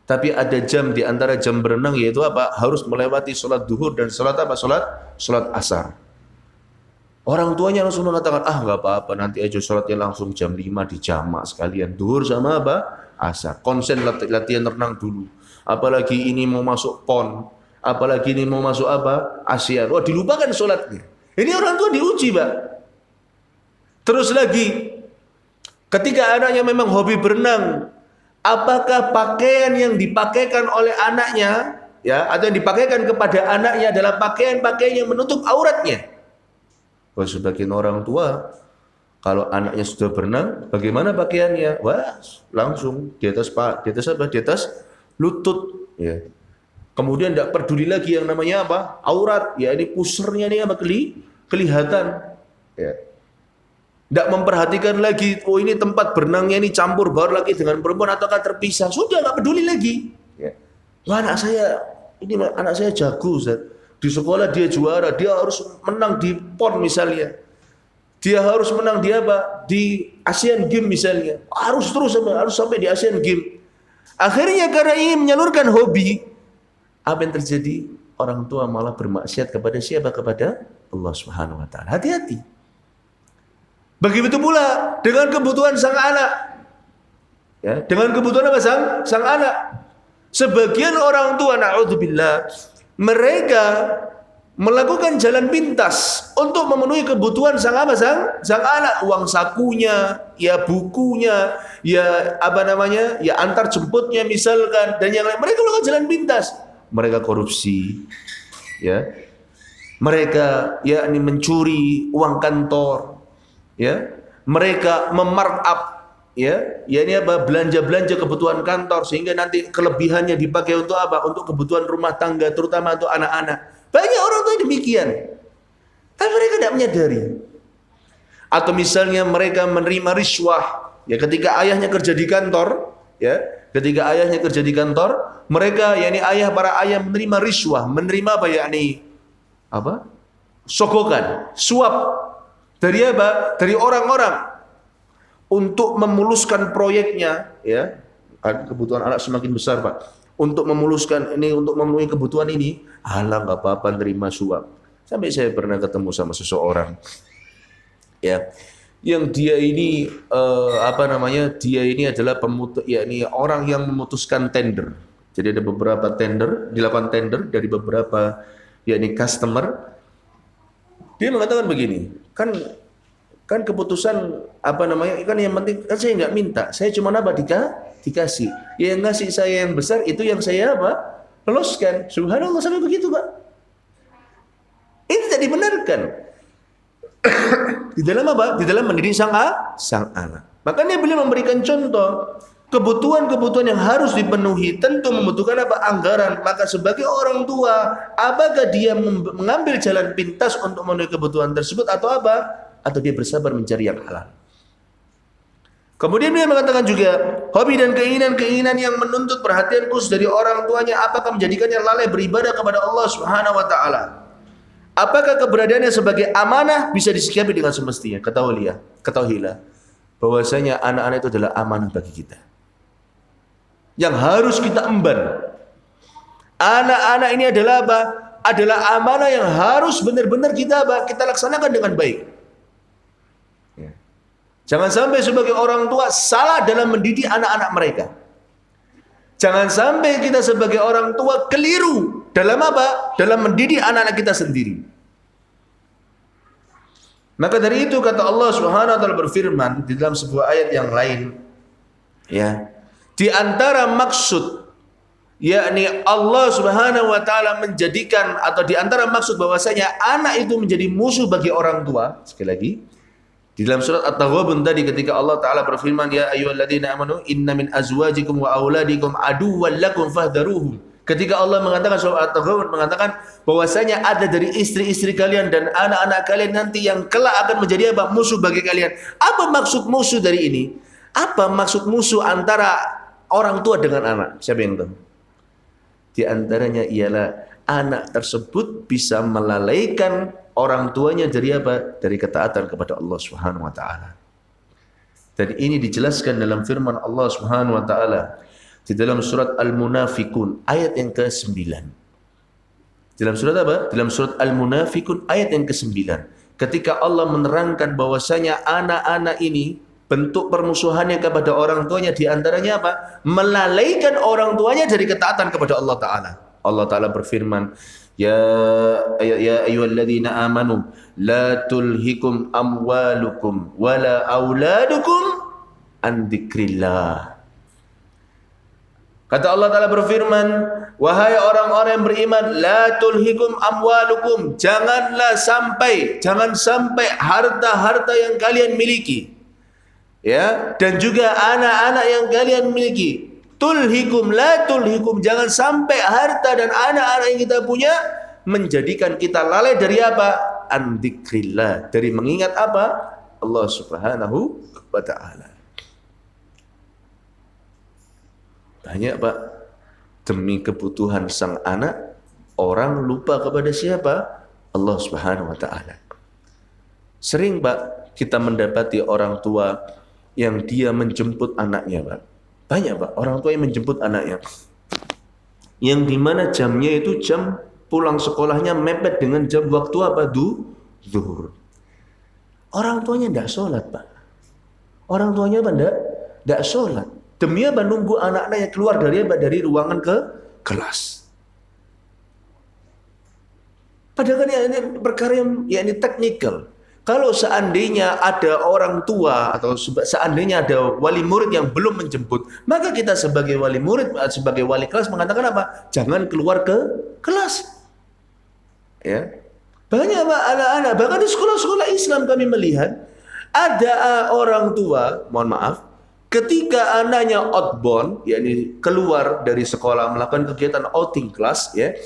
Tapi ada jam di antara jam berenang, yaitu apa? Harus melewati sholat duhur dan sholat apa? Sholat asar. Orang tuanya langsung mengatakan, nggak apa-apa, nanti aja sholatnya langsung jam 5 di jamak sekalian. Duhur sama apa? Asar. Konsen latihan renang dulu. Apalagi ini mau masuk PON. Apalagi ini mau masuk apa? ASEAN. Wah, dilupakan sholatnya. Ini orang tua diuji, Pak. Terus lagi, ketika anaknya memang hobi berenang, apakah pakaian yang dipakaikan oleh anaknya, ya, atau yang dipakaikan kepada anaknya adalah pakaian-pakaian yang menutup auratnya? Kalau sebagian orang tua, kalau anaknya sudah berenang, bagaimana pakaiannya? Wah, langsung di atas apa? Di atas lutut. Ya. Kemudian tidak peduli lagi yang namanya apa? Aurat. Ya, ini pusernya ini apa? Kelihatan. Ya. Tidak memperhatikan lagi, oh ini tempat berenangnya ini campur baur lagi dengan perempuan ataukah terpisah. Sudah nggak peduli lagi. Ya. Wah, anak saya jago, Ustaz. Di sekolah dia juara, dia harus menang di PON misalnya. Dia harus menang di apa? Di Asian Games misalnya. Harus sampai di Asian Games. Akhirnya karena ingin menyalurkan hobi, apa yang terjadi? Orang tua malah bermaksiat kepada siapa? Kepada Allah Subhanahu wa taala. Hati-hati. Begitu pula dengan kebutuhan sang anak. Ya, dengan kebutuhan apa sang anak? Sebagian orang tua, na'udzubillah, mereka melakukan jalan pintas untuk memenuhi kebutuhan sang anak, uang sakunya, ya bukunya, ya ya antar jemputnya misalkan, dan yang lain. Mereka melakukan jalan pintas, mereka korupsi, ya, mereka yakni mencuri uang kantor, ya, mereka memarkup, ya ini apa, belanja kebutuhan kantor sehingga nanti kelebihannya dipakai untuk apa? Untuk kebutuhan rumah tangga, terutama untuk anak-anak. Banyak orang tua demikian, tapi mereka tidak menyadari Atau misalnya mereka menerima riswah, ya ketika ayahnya kerja di kantor, ya, ketika ayahnya kerja di kantor, mereka yakni para ayah menerima riswah, menerima apa yakni apa? Sogokan, suap dari apa? Dari orang-orang untuk memuluskan proyeknya, ya. Kebutuhan anak semakin besar, Pak. Untuk memuluskan ini, untuk memenuhi kebutuhan ini, alah nggak apa-apa nerima suap. Sampai saya pernah ketemu sama seseorang, ya, yang dia ini dia ini adalah yakni orang yang memutuskan tender. Jadi ada beberapa tender, dilakukan tender dari beberapa yakni customer. Dia mengatakan begini, kan keputusan kan yang penting kan saya nggak minta, saya cuma dikasih. Ya, yang ngasih saya yang besar itu yang saya loloskan. Subhanallah, sampai begitu, Pak. Ini tidak dibenarkan. Di dalam apa? Di dalam mendidik sang anak. Makanya beliau memberikan contoh kebutuhan-kebutuhan yang harus dipenuhi tentu membutuhkan apa? Anggaran. Maka sebagai orang tua, apakah dia mengambil jalan pintas untuk memenuhi kebutuhan tersebut atau apa? Atau dia bersabar mencari yang halal. Kemudian dia mengatakan juga, hobi dan keinginan-keinginan yang menuntut perhatian khusus dari orang tuanya, apakah menjadikannya lalai beribadah kepada Allah Subhanahu wa taala? Apakah keberadaannya sebagai amanah bisa disikapi dengan semestinya? Ketahuilah bahwasanya anak-anak itu adalah amanah bagi kita, yang harus kita emban. Anak-anak ini adalah apa? Adalah amanah yang harus benar-benar kita laksanakan dengan baik. Jangan sampai sebagai orang tua salah dalam mendidik anak-anak mereka. Jangan sampai kita sebagai orang tua keliru dalam apa? Dalam mendidik anak-anak kita sendiri. Maka dari itu kata Allah Subhanahu wa taala berfirman di dalam sebuah ayat yang lain, ya. Di antara maksud yakni Allah Subhanahu wa taala menjadikan, atau di antara maksud bahwasanya anak itu menjadi musuh bagi orang tua, sekali lagi di dalam surat At-Taghabun tadi ketika Allah taala berfirman, ya ayyuhalladzina amanu inna min azwajikum wa auladikum aduwwan lakum fahdharuhum. Ketika Allah mengatakan, surat At-Taghabun mengatakan bahwasanya ada dari istri-istri kalian dan anak-anak kalian nanti yang kelak akan menjadi apa? Musuh bagi kalian. Apa maksud musuh dari ini? Apa maksud musuh antara orang tua dengan anak? Siapa yang tahu? Di antaranya ialah anak tersebut bisa melalaikan orang tuanya dari apa? Dari ketaatan kepada Allah Subhanahu wa taala. Dan ini dijelaskan dalam firman Allah Subhanahu wa taala di dalam surat Al-Munafiqun ayat yang ke-9. Dalam surat apa? Dalam surat Al-Munafiqun ayat yang ke-9. Ketika Allah menerangkan bahwasanya anak-anak ini bentuk permusuhannya kepada orang tuanya di antaranya apa? Melalaikan orang tuanya dari ketaatan kepada Allah taala. Allah taala berfirman, ya ayyuhalladzina amanu la tulhikum amwalukum wala auladukum an dzikrillah. Kata Allah taala berfirman, wahai orang-orang yang beriman, la tulhikum amwalukum, jangan sampai harta-harta yang kalian miliki, ya, dan juga anak-anak yang kalian miliki. Tulhikum, la tulhikum, jangan sampai harta dan anak-anak yang kita punya menjadikan kita lalai dari apa? An dzikrillah, dari mengingat apa? Allah Subhanahu wa taala. Banyak, Pak, demi kebutuhan sang anak orang lupa kepada siapa? Allah Subhanahu wa taala. Sering, Pak, kita mendapati orang tua yang dia menjemput anaknya, Pak. Banyak, Pak, orang tua yang menjemput anaknya, yang dimana jamnya itu jam pulang sekolahnya mepet dengan jam waktu apa? Zuhur. Orang tuanya tidak sholat, Pak. Orang tuanya apa? Tidak sholat. Demi apa? Nunggu anak-anaknya keluar dari ruangan ke kelas. Padahal kan ini perkara yang ini teknikal. Kalau seandainya ada orang tua atau seandainya ada wali murid yang belum menjemput, maka kita sebagai wali murid, sebagai wali kelas mengatakan apa? Jangan keluar ke kelas. Ya. Banyak, Pak, anak-anak, bahkan di sekolah-sekolah Islam kami melihat ada orang tua, mohon maaf, ketika anaknya outbound, yakni keluar dari sekolah melakukan kegiatan outing class, ya,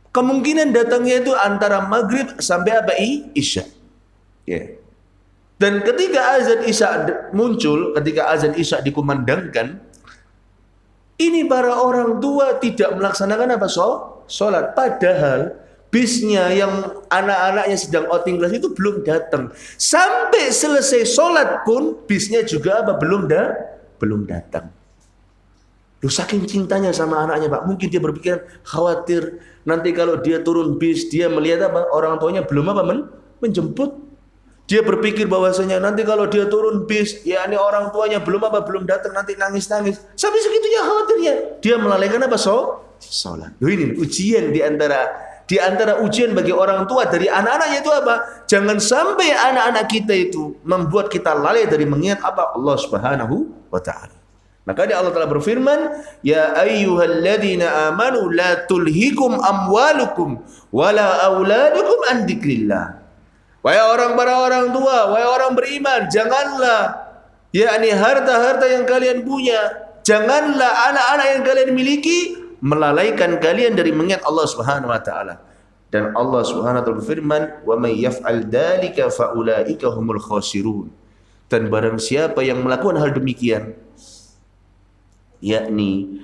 kemungkinan datangnya itu antara maghrib sampai apa? Isya. Ya. Dan ketika azan Isya muncul, ketika azan Isya dikumandangkan, ini para orang tua tidak melaksanakan apa? Sholat. Padahal bisnya yang anak-anaknya sedang outing kelas itu belum datang. Sampai selesai sholat pun bisnya juga apa? Belum datang. Loh, saking cintanya sama anaknya, Pak. Mungkin dia berpikiran khawatir nanti kalau dia turun bis, dia melihat apa? Orang tuanya belum apa? Menjemput. Dia berpikir bahwasanya nanti kalau dia turun bis, ya ini orang tuanya belum datang, nanti nangis-nangis. Sampai segitunya khawatirnya. Dia melalaikan apa? Sholat. Loh, ini ujian di antara ujian bagi orang tua dari anak-anaknya itu apa? Jangan sampai anak-anak kita itu membuat kita lalai dari mengingat apa? Allah Subhanahu wa taala. Maka Allah telah berfirman, ya ayyuhalladzina amanu la tulhikum amwalukum wala auladukum an dzikrillah. Wahai para orang tua, wahai orang beriman, janganlah yakni harta-harta yang kalian punya, janganlah anak-anak yang kalian miliki melalaikan kalian dari mengingat Allah Subhanahu wa taala. Dan Allah Subhanahu wa taala berfirman, "Wa may yaf'al dzalika fa ulaika humul khasirun." Dan barang siapa yang melakukan hal demikian, yakni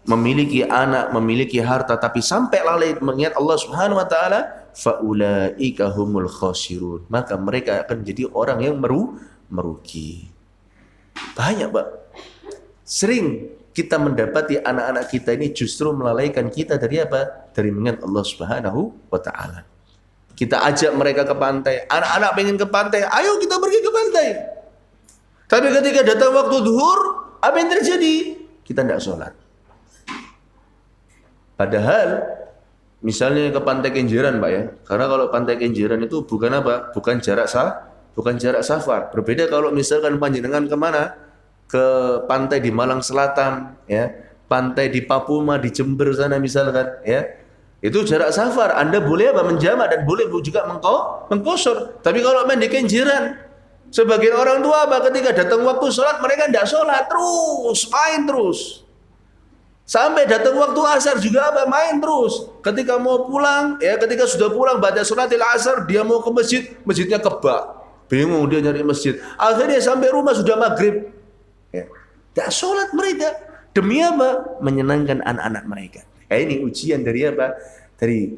memiliki anak, memiliki harta tapi sampai lalai mengingat Allah Subhanahu wa taala, faulaika humul khasirun, maka mereka akan jadi orang yang merugi. Banyak, Pak. Sering kita mendapati anak-anak kita ini justru melalaikan kita dari apa? Dari mengingat Allah Subhanahu wa taala. Kita ajak mereka ke pantai, anak-anak pengen ke pantai, ayo kita pergi ke pantai. Tapi ketika datang waktu zuhur, apa yang terjadi? Kita tidak sholat. Padahal misalnya ke Pantai Kenjeran, Pak ya. Karena kalau Pantai Kenjeran itu bukan apa? Bukan jarak safar. Berbeda kalau misalkan panjenengan kemana? Ke pantai di Malang Selatan, ya. Pantai di Papua, di Jember sana misalkan, ya. Itu jarak safar. Anda boleh apa? Menjamak dan boleh juga mengkosor. Tapi kalau main di Kenjeran, sebagian orang tua apa? Ketika datang waktu sholat mereka tidak sholat, main terus. Sampai datang waktu asar juga apa? Main terus. Ketika mau pulang, ya ketika sudah pulang baca sholatil asar, dia mau ke masjid, masjidnya kebak. Bingung dia nyari masjid. Akhirnya sampai rumah sudah maghrib. Ya. Tidak sholat mereka. Demi apa? Menyenangkan anak-anak mereka. Ini ujian dari apa? Dari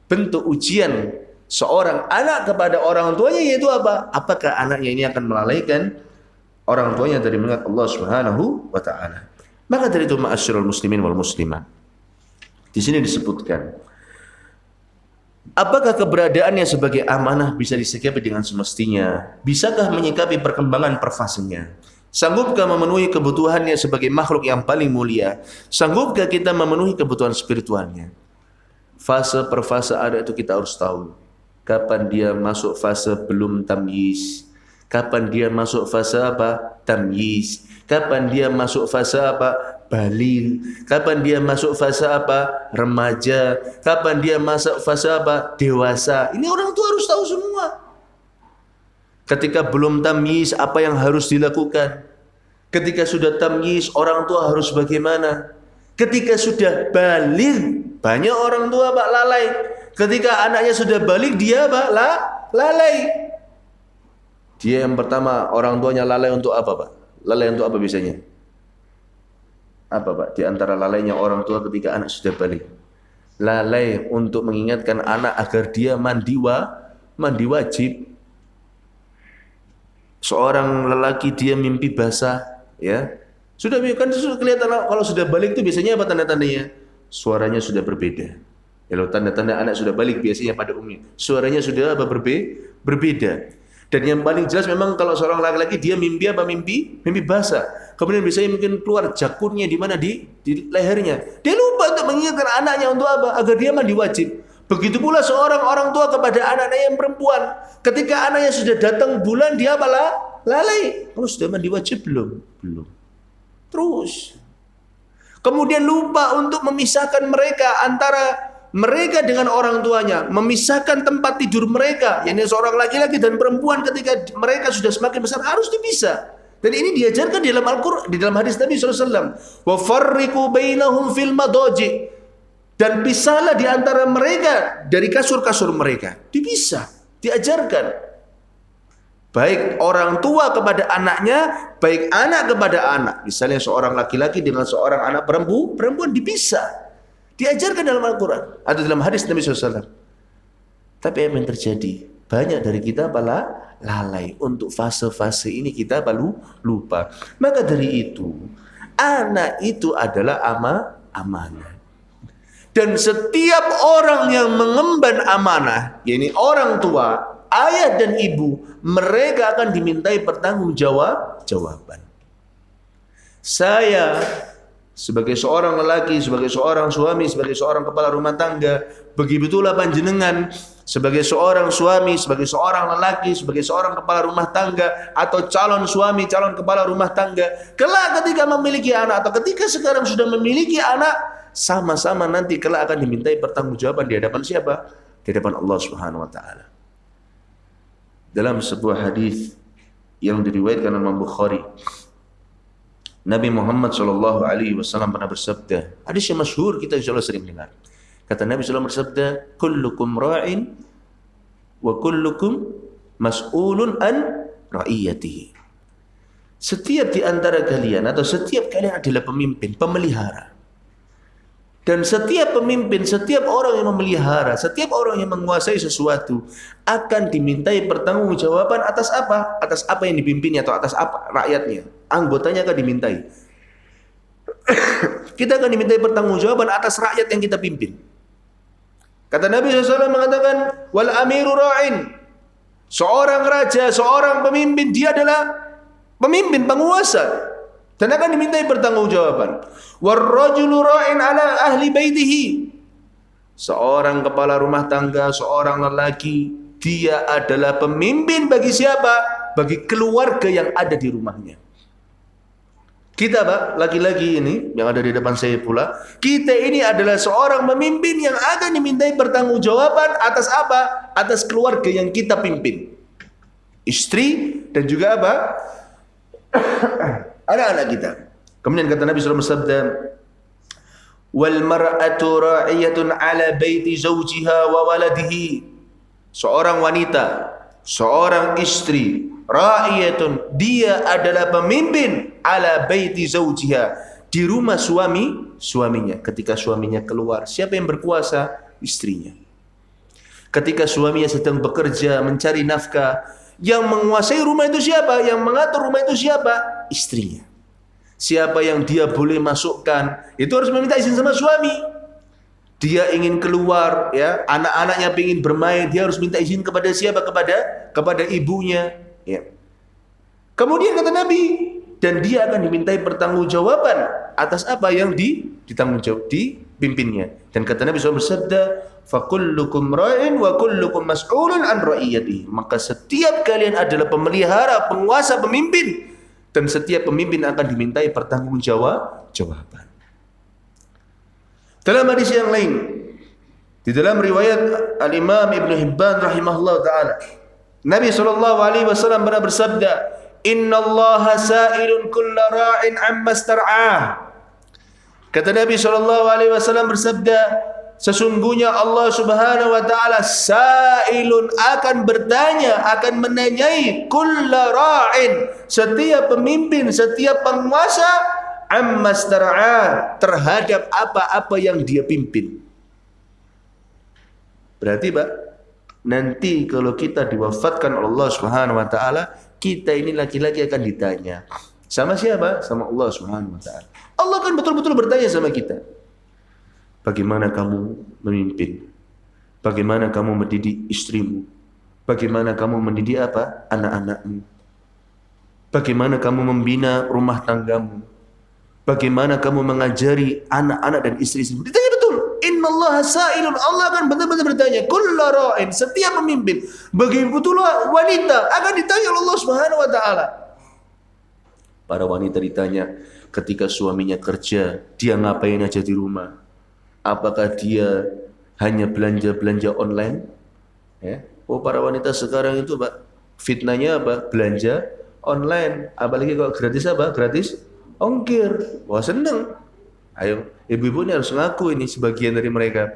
bentuk ujian seorang anak kepada orang tuanya, yaitu apa? Apakah anaknya ini akan melalaikan orang tuanya dari mengingat Allah Subhanahu wa taala? Maka dari itu ma'asyiral muslimin wal muslimat, di sini disebutkan, apakah keberadaannya sebagai amanah bisa disikapi dengan semestinya? Bisakah menyikapi perkembangan per fasenya? Sanggupkah memenuhi kebutuhannya sebagai makhluk yang paling mulia? Sanggupkah kita memenuhi kebutuhan spiritualnya? Fase per fase ada itu kita harus tahu. Kapan dia masuk fase belum tamyiz? Kapan dia masuk fase apa? Tamyiz. Kapan dia masuk fase apa? Baligh. Kapan dia masuk fase apa? Remaja. Kapan dia masuk fase apa? Dewasa. Ini orang tua harus tahu semua. Ketika belum tamyiz, apa yang harus dilakukan? Ketika sudah tamyiz, orang tua harus bagaimana? Ketika sudah baligh, banyak orang tua Pak lalai. Ketika anaknya sudah baligh, dia Pak lalai. Dia yang pertama, orang tuanya lalai untuk apa Pak? Lalai untuk apa biasanya? Apa Pak? Di antara lalainya orang tua ketika anak sudah balik. Lalai untuk mengingatkan anak agar dia mandi wajib. Seorang lelaki dia mimpi basah, ya. Sudah kelihatan kalau sudah balik itu biasanya apa tanda-tandanya? Suaranya sudah berbeda. Kalau tanda-tanda anak sudah balik biasanya pada umumnya suaranya sudah apa berbeda. Dan yang paling jelas memang kalau seorang laki-laki dia mimpi apa? Mimpi basah. Kemudian biasanya mungkin keluar jakunnya di mana di lehernya. Dia lupa untuk mengingatkan anaknya untuk apa? Agar dia mandi wajib. Begitu pula seorang orang tua kepada anaknya yang perempuan. Ketika anaknya sudah datang bulan dia apa? Lalai. Kamu sudah mandi wajib belum? Belum. Terus. Kemudian lupa untuk memisahkan mereka antara mereka dengan orang tuanya, memisahkan tempat tidur mereka, yakni seorang laki-laki dan perempuan ketika mereka sudah semakin besar harus dipisah. Dan ini diajarkan di dalam Al-Qur'an, di dalam hadis Nabi SAW. Wa farriqu bainahum fil madaji. Dan pisahlah di antara mereka dari kasur-kasur mereka. Dipisah, diajarkan. Baik orang tua kepada anaknya, baik anak kepada anak. Misalnya seorang laki-laki dengan seorang anak perempuan dipisah. Diajarkan dalam Al-Quran atau dalam hadis Nabi SAW. Tapi apa yang terjadi? Banyak dari kita lalai. Untuk fase-fase ini kita lupa. Maka dari itu, anak itu adalah amanah. Dan setiap orang yang mengemban amanah, yakni orang tua, ayah dan ibu, mereka akan dimintai pertanggungjawaban. Saya sebagai seorang lelaki, sebagai seorang suami, sebagai seorang kepala rumah tangga, begitulah panjenengan sebagai seorang suami, sebagai seorang lelaki, sebagai seorang kepala rumah tangga atau calon suami, calon kepala rumah tangga. Kelak ketika memiliki anak atau ketika sekarang sudah memiliki anak, sama-sama nanti kelak akan dimintai pertanggungjawaban di hadapan siapa? Di hadapan Allah Subhanahu wa taala. Dalam sebuah hadis yang diriwayatkan oleh Imam Bukhari, Nabi Muhammad sallallahu alaihi wasallam pernah bersabda, hadis yang masyhur kita insyaallah sering dengar. Kata Nabi sallallahu alaihi wasallam bersabda, kullukum ra'in wa kullukum mas'ulun an ra'iyatihi. Setiap di antara kalian atau setiap kalian adalah pemimpin, pemelihara. Dan setiap pemimpin, setiap orang yang memelihara, setiap orang yang menguasai sesuatu akan dimintai pertanggungjawaban atas apa? Atas apa yang dipimpinnya atau atas apa rakyatnya. Anggotanya akan dimintai. Kita akan dimintai pertanggungjawaban atas rakyat yang kita pimpin. Kata Nabi SAW mengatakan, wal amiru ra'in. Seorang raja, seorang pemimpin, dia adalah pemimpin, penguasa. Dan akan dimintai pertanggungjawaban. Warrajulu ra'in ala ahli baitihi. Seorang kepala rumah tangga, seorang lelaki, dia adalah pemimpin bagi siapa? Bagi keluarga yang ada di rumahnya. Kita Pak, laki-laki ini yang ada di depan saya pula, kita ini adalah seorang pemimpin yang akan dimintai pertanggungjawaban atas apa? Atas keluarga yang kita pimpin. Istri dan juga apa? Anak-anak kita. Kemudian kata Nabi SAW bersabda, wal mar'atu ra'iyatun ala baiti zawjiha wa waladihi. Seorang wanita, seorang istri, ra'iyatun, dia adalah pemimpin ala baiti zawjiha, di rumah suaminya. Ketika suaminya keluar, siapa yang berkuasa? Istrinya. Ketika suaminya sedang bekerja mencari nafkah, yang menguasai rumah itu siapa? Yang mengatur rumah itu siapa? Istrinya. Siapa yang dia boleh masukkan, itu harus meminta izin sama suami. Dia ingin keluar, ya, anak-anaknya ingin bermain, dia harus minta izin kepada siapa? Kepada ibunya. Ya. Kemudian kata Nabi, dan dia akan dimintai pertanggungjawaban atas apa yang ditanggungjawab dipimpinnya. Dan kata Nabi SAW bersabda, fakullukum ra'in wa kullukum mas'ulun an ra'iyatihi. Maka setiap kalian adalah pemelihara, penguasa, pemimpin. Dan setiap pemimpin akan dimintai pertanggungjawaban. Dalam hadis yang lain, di dalam riwayat Al-Imam Ibn Hibban rahimahullah ta'ala, Nabi SAW pernah bersabda, inna allaha sa'ilun kulla ra'in amma star'ah. Kata Nabi SAW bersabda, sesungguhnya Allah Subhanahu wa taala sa'ilun, akan bertanya, akan menanyai kulla ra'in, setiap pemimpin, setiap penguasa, amma star'a, terhadap apa-apa yang dia pimpin. Berarti Pak, nanti kalau kita diwafatkan oleh Allah Subhanahu wa taala, kita ini laki-laki akan ditanya. Sama siapa? Sama Allah Subhanahu wa taala. Allah kan betul-betul bertanya sama kita. Bagaimana kamu memimpin? Bagaimana kamu mendidik istrimu? Bagaimana kamu mendidik apa? Anak-anakmu? Bagaimana kamu membina rumah tanggamu? Bagaimana kamu mengajari anak-anak dan istri-istrimu? Ditanya betul. Innallaha sa'ilun, Allah akan benar-benar bertanya. Kullu ra'in, setiap pemimpin, begitu wanita akan ditanya oleh Allah Subhanahu wa taala. Para wanita ditanya ketika suaminya kerja, dia ngapain aja di rumah? Apakah dia hanya belanja online? Ya. Oh, para wanita sekarang itu Pak, fitnahnya apa? Belanja online. Apalagi kalau gratis apa? Gratis ongkir. Wah, seneng. Ayo, ibu-ibu ini harus ngaku, ini sebagian dari mereka.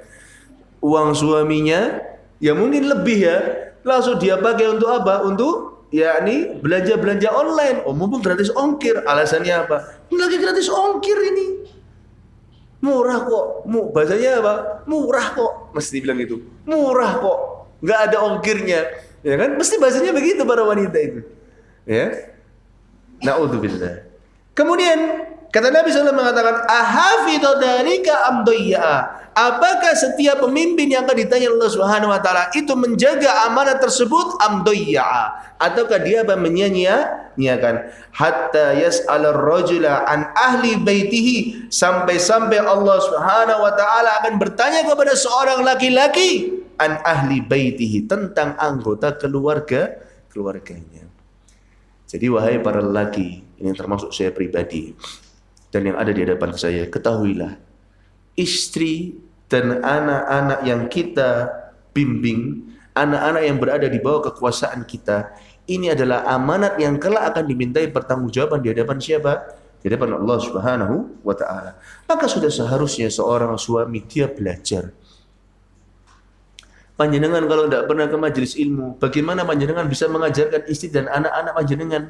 Uang suaminya, ya mungkin lebih ya, langsung dia pakai untuk apa? Untuk yakni belanja online. Oh, mumpung gratis ongkir. Alasannya apa? Ini lagi gratis ongkir ini. Murah kok. Bahasanya apa? Murah kok. Mesti bilang gitu. Murah kok. Nggak ada ongkirnya. Ya kan? Mesti bahasanya begitu para wanita itu. Ya. Na'udzubillah. Kemudian kata Nabi SAW mengatakan, ahafidhu dzalika am dayya'a? Apakah setiap pemimpin yang akan ditanya Allah Subhanahu wa taala itu menjaga amanah tersebut am dayya'a? Ataukah dia menyia-nyiakan? Hatta yas'ala ar-rajula an ahli baitihi, sampai-sampai Allah Subhanahu wa taala akan bertanya kepada seorang laki-laki an ahli baitihi, tentang anggota keluarganya. Jadi wahai para lelaki, ini termasuk saya pribadi dan yang ada di hadapan saya, ketahuilah, istri dan anak-anak yang kita bimbing, anak-anak yang berada di bawah kekuasaan kita, ini adalah amanat yang kelak akan dimintai pertanggungjawaban di hadapan siapa? Di hadapan Allah Subhanahu wa taala. Maka sudah seharusnya seorang suami dia belajar. Panjenengan kalau tidak pernah ke majelis ilmu, bagaimana panjenengan bisa mengajarkan istri dan anak-anak panjenengan?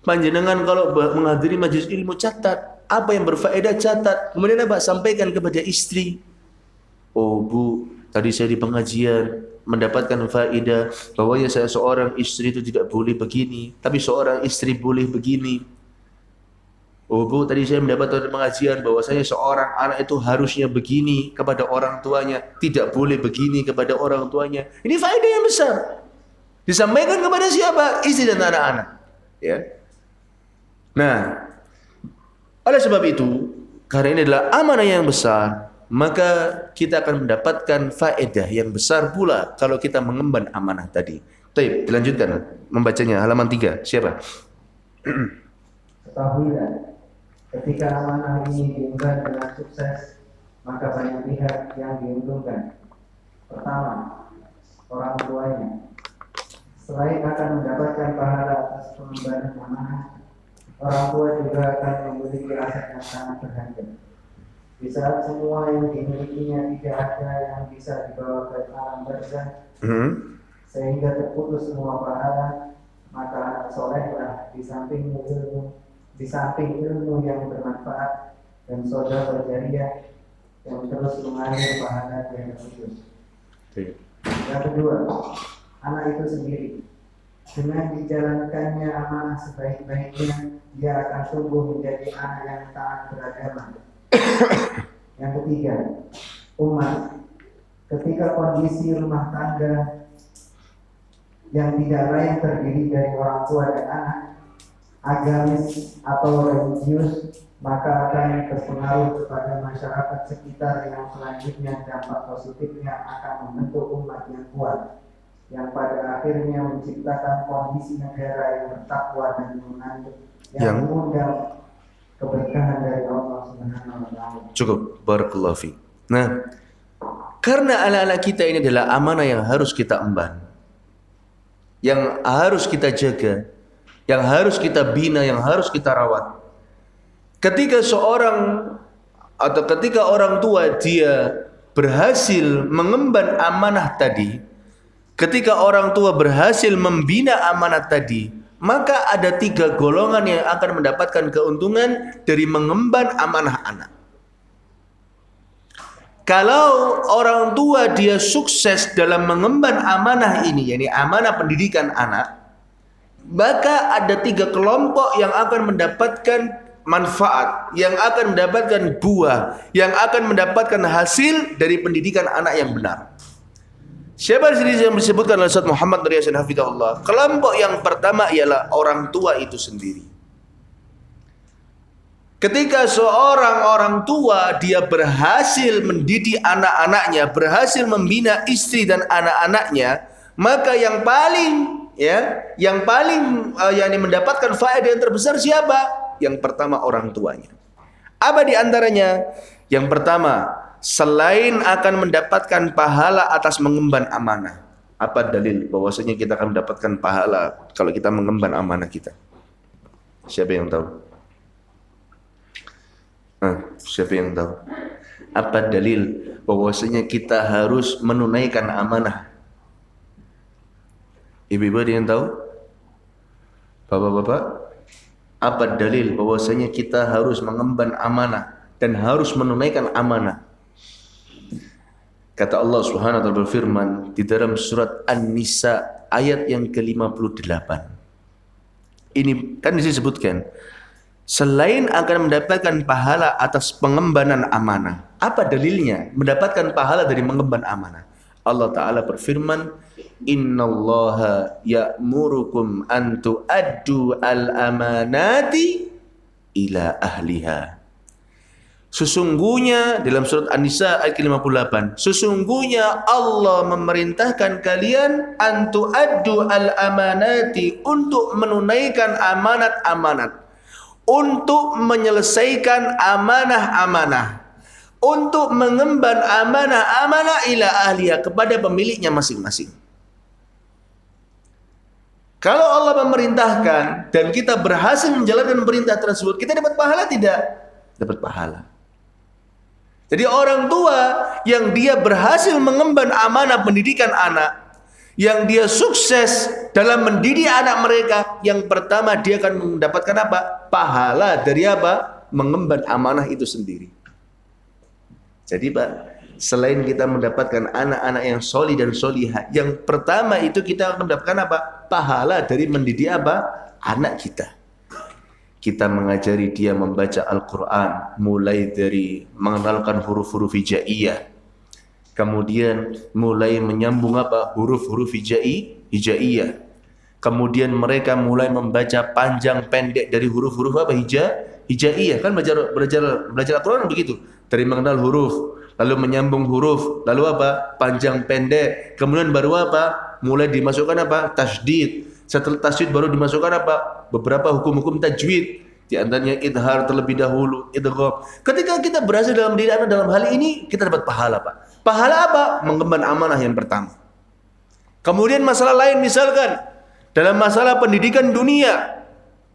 Panjenengan kalau menghadiri majelis ilmu, catat apa yang berfaedah, catat. Kemudian apa? Sampaikan kepada istri. Oh bu, tadi saya di pengajian mendapatkan faedah bahwa ya saya seorang istri itu tidak boleh begini, tapi seorang istri boleh begini. Oh bu, tadi saya mendapatkan pengajian bahwa saya seorang anak itu harusnya begini kepada orang tuanya, tidak boleh begini kepada orang tuanya. Ini faedah yang besar. Disampaikan kepada siapa? Istri dan anak-anak. Ya. Nah, oleh sebab itu, karena ini adalah amanah yang besar, maka kita akan mendapatkan faedah yang besar pula kalau kita mengemban amanah tadi. Baik, dilanjutkan membacanya halaman 3. Siapa? Ketahuilah, ketika amanah ini diemban dengan sukses, maka banyak pihak yang diuntungkan. Pertama, orang tuanya. Selain akan mendapatkan pahala atas pengembangan amanah, orang tua juga akan memiliki aset yang sangat berharga. Di saat semua yang dimilikinya tidak ada yang bisa dibawa ke alam barzah, sehingga terputus semua pahala, maka anak solehlah di samping ilmu yang bermanfaat dan sodaqah jariah yang terus mengalir pahala yang terputus. Yang kedua, anak itu sendiri. Dengan dijalankannya amanah sebaik-baiknya, dia akan tumbuh menjadi anak yang taat beragama. Yang ketiga, umat. Ketika kondisi rumah tangga yang tidak lain terdiri dari orang tua dan anak, agamis atau religius, maka akan berpengaruh kepada masyarakat sekitar yang selanjutnya dampak positifnya akan membentuk umat yang kuat, yang pada akhirnya menciptakan kondisi negara yang bertakwa dan menganut yang mengundang keberkahan dari Allah Subhanahu wa taala. Cukup, barakallahu fi. Nah, karena anak-anak kita ini adalah amanah yang harus kita emban, yang harus kita jaga, yang harus kita bina, yang harus kita rawat. Ketika ketika orang tua dia berhasil mengemban amanah tadi, ketika orang tua berhasil membina amanah tadi, maka ada 3 golongan yang akan mendapatkan keuntungan dari mengemban amanah anak. Kalau orang tua dia sukses dalam mengemban amanah ini, yakni amanah pendidikan anak, maka ada 3 kelompok yang akan mendapatkan manfaat, yang akan mendapatkan buah, yang akan mendapatkan hasil dari pendidikan anak yang benar. Siapa di sini yang disebutkan oleh Ustaz Muhammad Nur Yasin Hafizahullah? Kelompok yang pertama ialah orang tua itu sendiri. Ketika seorang orang tua dia berhasil mendidik anak-anaknya, berhasil membina istri dan anak-anaknya, maka yang paling yang mendapatkan faedah yang terbesar siapa? Yang pertama orang tuanya. Apa di antaranya? Yang pertama, selain akan mendapatkan pahala atas mengemban amanah. Apa dalil bahwasanya kita akan mendapatkan pahala kalau kita mengemban amanah kita? Siapa yang tahu? Siapa yang tahu? Apa dalil bahwasanya kita harus menunaikan amanah? Ibu-ibu ada yang tahu? Bapak-bapak? Apa dalil bahwasanya kita harus mengemban amanah dan harus menunaikan amanah? Kata Allah Subhanahu wa taala berfirman di dalam surat An-Nisa ayat yang ke-58. Ini kan disebutkan selain akan mendapatkan pahala atas pengembanan amanah. Apa dalilnya mendapatkan pahala dari mengemban amanah? Allah Ta'ala berfirman, Innallaha ya'murukum an tu'addu al-amanati ila ahliha. Sesungguhnya dalam surat An-Nisa ayat ke-58, sesungguhnya Allah memerintahkan kalian an tu'addu al-amanati, untuk menunaikan amanat-amanat, untuk menyelesaikan amanah-amanah, untuk mengemban amanah-amanah ila ahliya, kepada pemiliknya masing-masing. Kalau Allah memerintahkan dan kita berhasil menjalankan perintah tersebut, kita dapat pahala tidak? Dapat pahala. Jadi orang tua yang dia berhasil mengemban amanah pendidikan anak, yang dia sukses dalam mendidik anak mereka, yang pertama dia akan mendapatkan apa? Pahala dari apa? Mengemban amanah itu sendiri. Jadi Pak, selain kita mendapatkan anak-anak yang solih dan solihah, yang pertama itu kita akan mendapatkan apa? Pahala dari mendidik apa? Anak kita. Kita mengajari dia membaca Al-Quran, mulai dari mengenalkan huruf-huruf hijaiyah, kemudian mulai menyambung apa? Huruf-huruf hijaiyah. Kemudian mereka mulai membaca panjang pendek dari huruf-huruf apa? Hijaiyah. Kan belajar Al-Quran begitu. Dari mengenal huruf, lalu menyambung huruf, lalu apa? Panjang pendek. Kemudian baru apa? Mulai dimasukkan apa? Tasydid. Setelah tasydid baru dimasukkan apa? Beberapa hukum-hukum tajwid. Di antaranya idhar terlebih dahulu, idgham. Ketika kita berhasil dalam diri anak dalam hal ini, kita dapat pahala, Pak. Pahala apa? Mengemban amanah yang pertama. Kemudian masalah lain, misalkan dalam masalah pendidikan dunia,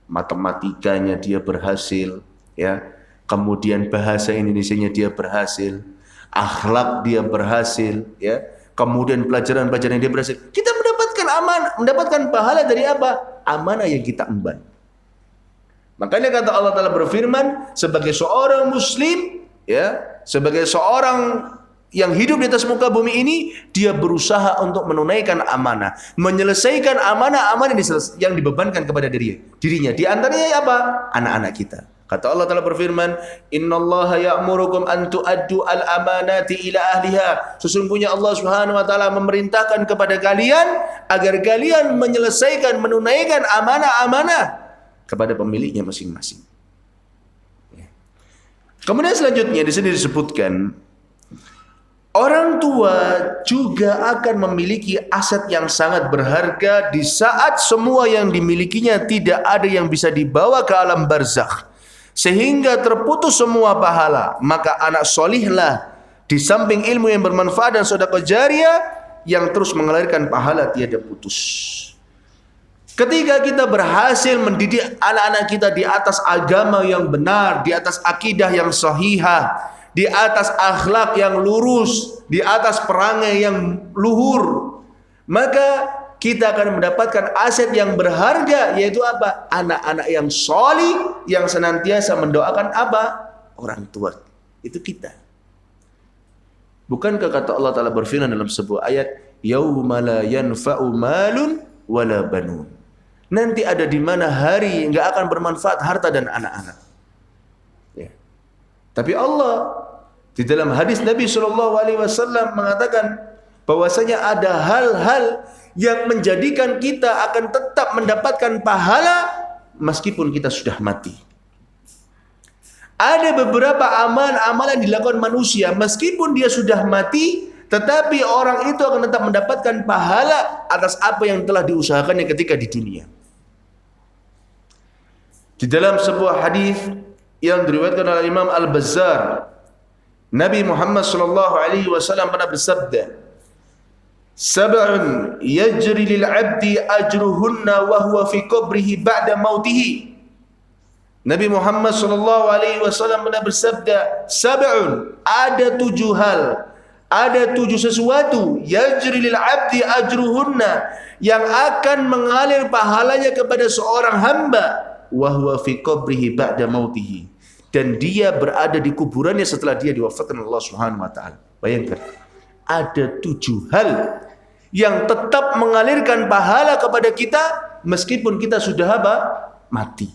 matematikanya dia berhasil, ya. Kemudian bahasa Indonesianya dia berhasil, akhlak dia berhasil, ya. Kemudian pelajaran-pelajaran yang dia berhasil. Kita mendapatkan amanah, mendapatkan pahala dari apa? Amanah yang kita emban. Makanya kata Allah Ta'ala berfirman, sebagai seorang muslim, ya, sebagai seorang yang hidup di atas muka bumi ini, dia berusaha untuk menunaikan amanah, menyelesaikan amanah-amanah yang dibebankan kepada dirinya. Di antaranya apa? Anak-anak kita. Kata Allah Ta'ala berfirman, Innallaha ya'murukum an tu'addu al-amanati ila ahliha. Sesungguhnya Allah Subhanahu wa Ta'ala memerintahkan kepada kalian agar kalian menyelesaikan, menunaikan amanah-amanah kepada pemiliknya masing-masing. Kemudian selanjutnya di sini disebutkan, orang tua juga akan memiliki aset yang sangat berharga di saat semua yang dimilikinya tidak ada yang bisa dibawa ke alam barzakh, sehingga terputus semua pahala. Maka anak solihlah di samping ilmu yang bermanfaat dan sedekah jariyah yang terus mengalirkan pahala tiada putus. Ketika kita berhasil mendidik anak-anak kita di atas agama yang benar, di atas akidah yang sahihah, di atas akhlak yang lurus, di atas perangai yang luhur, maka kita akan mendapatkan aset yang berharga, yaitu apa? Anak-anak yang solih, yang senantiasa mendoakan apa? Orang tua. Itu kita. Bukankah kata Allah Ta'ala berfirman dalam sebuah ayat, Yauma la yanfa'u malun wala banun. Nanti ada di mana hari enggak akan bermanfaat harta dan anak-anak. Ya. Tapi Allah di dalam hadis Nabi SAW mengatakan bahwasanya ada hal-hal yang menjadikan kita akan tetap mendapatkan pahala meskipun kita sudah mati. Ada beberapa amalan-amalan yang dilakukan manusia meskipun dia sudah mati, tetapi orang itu akan tetap mendapatkan pahala atas apa yang telah diusahakannya ketika di dunia. Di dalam sebuah hadis yang diriwayatkan oleh Imam Al-Bazzar, Nabi Muhammad SAW pernah bersabda, Sab'un yajri lil 'abdi ajruhunna wa huwa fi qabrihi ba'da mautihi. Nabi Muhammad SAW pernah bersabda, Sab'un, ada 7 hal, ada 7 sesuatu yajri lil abdi ajruhunna yang akan mengalir pahalanya kepada seorang hamba wa huwa fi qabrihi ba'da mautihi, dan dia berada di kuburannya setelah dia diwafatkan Allah Subhanahu wa taala. Bayangkan, ada 7 hal yang tetap mengalirkan pahala kepada kita meskipun kita sudah mati.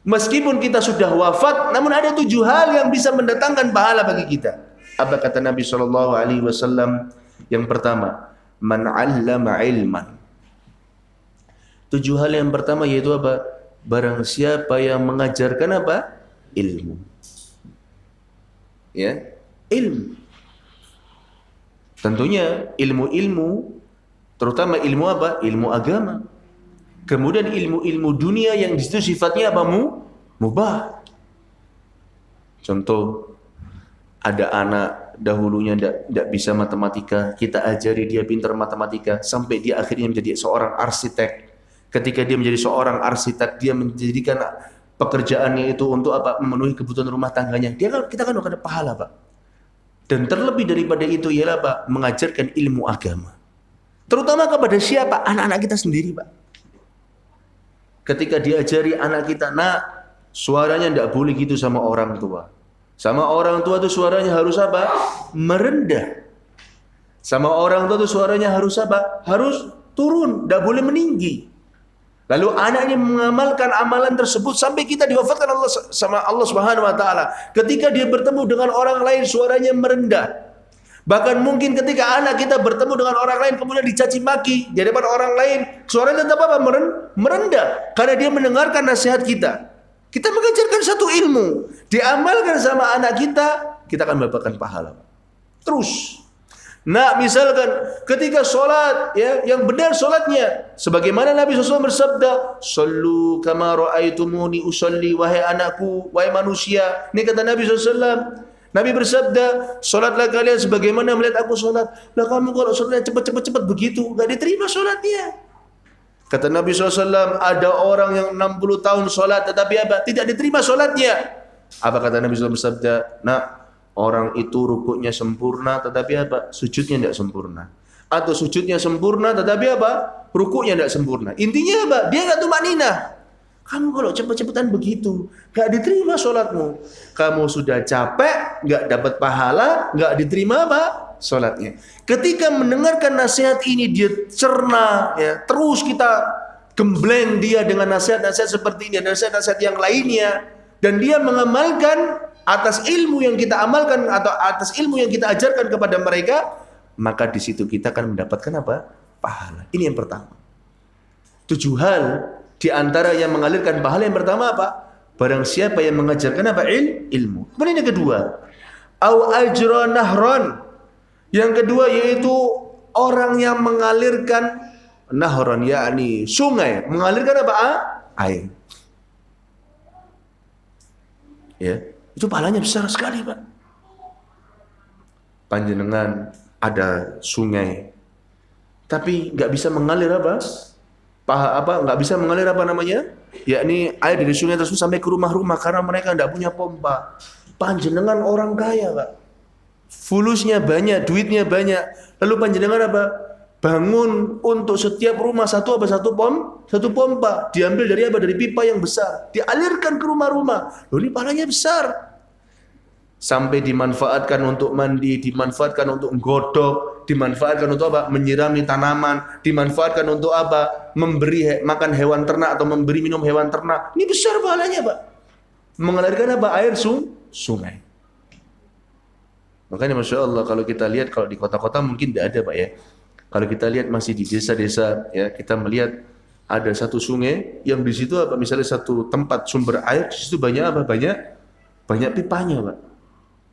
Meskipun kita sudah wafat, namun ada 7 hal yang bisa mendatangkan pahala bagi kita. Apa kata Nabi SAW? Yang pertama, man 'allama ilman. 7 hal yang pertama yaitu apa? Barang siapa yang mengajarkan apa? Ilmu. Ya, ilmu. Tentunya ilmu-ilmu, terutama ilmu apa? Ilmu agama. Kemudian ilmu-ilmu dunia yang disitu sifatnya apa? Mubah. Contoh, ada anak dahulunya tidak bisa matematika, kita ajari dia pintar matematika sampai dia akhirnya menjadi seorang arsitek. Ketika dia menjadi seorang arsitek, dia menjadikan pekerjaannya itu untuk apa? Memenuhi kebutuhan rumah tangganya. Kita kan akan ada pahala, Pak. Dan terlebih daripada itu ialah Pak, mengajarkan ilmu agama. Terutama kepada siapa? Anak-anak kita sendiri, Pak. Ketika diajari anak kita, nak, suaranya tidak boleh gitu sama orang tua. Sama orang tua itu suaranya harus apa? Merendah. Sama orang tua itu suaranya harus apa? Harus turun, tidak boleh meninggi. Lalu anaknya mengamalkan amalan tersebut sampai kita diwafatkan Allah sama Allah Subhanahu wa taala. Ketika dia bertemu dengan orang lain suaranya merendah. Bahkan mungkin ketika anak kita bertemu dengan orang lain kemudian dicaci maki di hadapan orang lain, suaranya tetap apa? Merendah karena dia mendengarkan nasihat kita. Kita mengajarkan satu ilmu, diamalkan sama anak kita akan mendapatkan pahala. Terus. Nah, misalkan ketika sholat, ya, yang benar sholatnya sebagaimana Nabi SAW bersabda, "Shallu kama ra'aitumuni usolli," wahai anakku, wahai manusia. Ini kata Nabi SAW. Nabi bersabda, "Sholatlah kalian sebagaimana melihat aku sholat." Lah kamu kalau sholatnya cepat begitu, nggak diterima sholatnya. Kata Nabi SAW, ada orang yang 60 tahun sholat tetapi apa? Tidak diterima sholatnya. Apa kata Nabi SAW bersabda? Nah, orang itu rukuknya sempurna tetapi apa? Sujudnya tidak sempurna. Atau sujudnya sempurna tetapi apa? Rukuknya tidak sempurna. Intinya apa? Dia nggak tumakninah. Kamu kalau cepat-cepatan begitu, nggak diterima sholatmu. Kamu sudah capek, nggak dapat pahala, nggak diterima apa? Sholatnya. Ketika mendengarkan nasihat ini dia cerna, ya, terus kita gembleng dia dengan nasihat-nasihat seperti ini, nasihat-nasihat yang lainnya, dan dia mengamalkan atas ilmu yang kita amalkan atau atas ilmu yang kita ajarkan kepada mereka, maka di situ kita akan mendapatkan apa? Pahala. Ini yang pertama. 7 hal di antara yang mengalirkan pahala. Yang pertama apa? Barang siapa yang mengajarkan apa? Ilmu. Kemudian yang kedua, au ajra nahron. Yang kedua yaitu orang yang mengalirkan nahron, yakni sungai, mengalirkan apa? Air. Ya, itu pahalanya besar sekali, Pak. Panjenengan ada sungai, tapi nggak bisa mengalir apa? Nggak bisa mengalir apa namanya? Yakni air dari sungai tersebut sampai ke rumah-rumah karena mereka nggak punya pompa. Panjenengan orang kaya, Pak. Fulusnya banyak, duitnya banyak. Lalu panjenengan apa? Bangun untuk setiap rumah satu pompa. Diambil dari apa? Dari pipa yang besar. Dialirkan ke rumah-rumah. Loh, ini pahalanya besar. Sampai dimanfaatkan untuk mandi, dimanfaatkan untuk godok, dimanfaatkan untuk apa? Menyirami tanaman, dimanfaatkan untuk apa? Memberi makan hewan ternak atau memberi minum hewan ternak. Ini besar pahalanya, Pak. Mengalirkan apa? Air sungai. Makanya Masya Allah kalau kita lihat, kalau di kota-kota mungkin tidak ada, Pak, ya. Kalau kita lihat masih di desa-desa, ya, kita melihat ada satu sungai yang di situ apa? Misalnya satu tempat sumber air, di situ banyak apa? Banyak pipanya, Pak.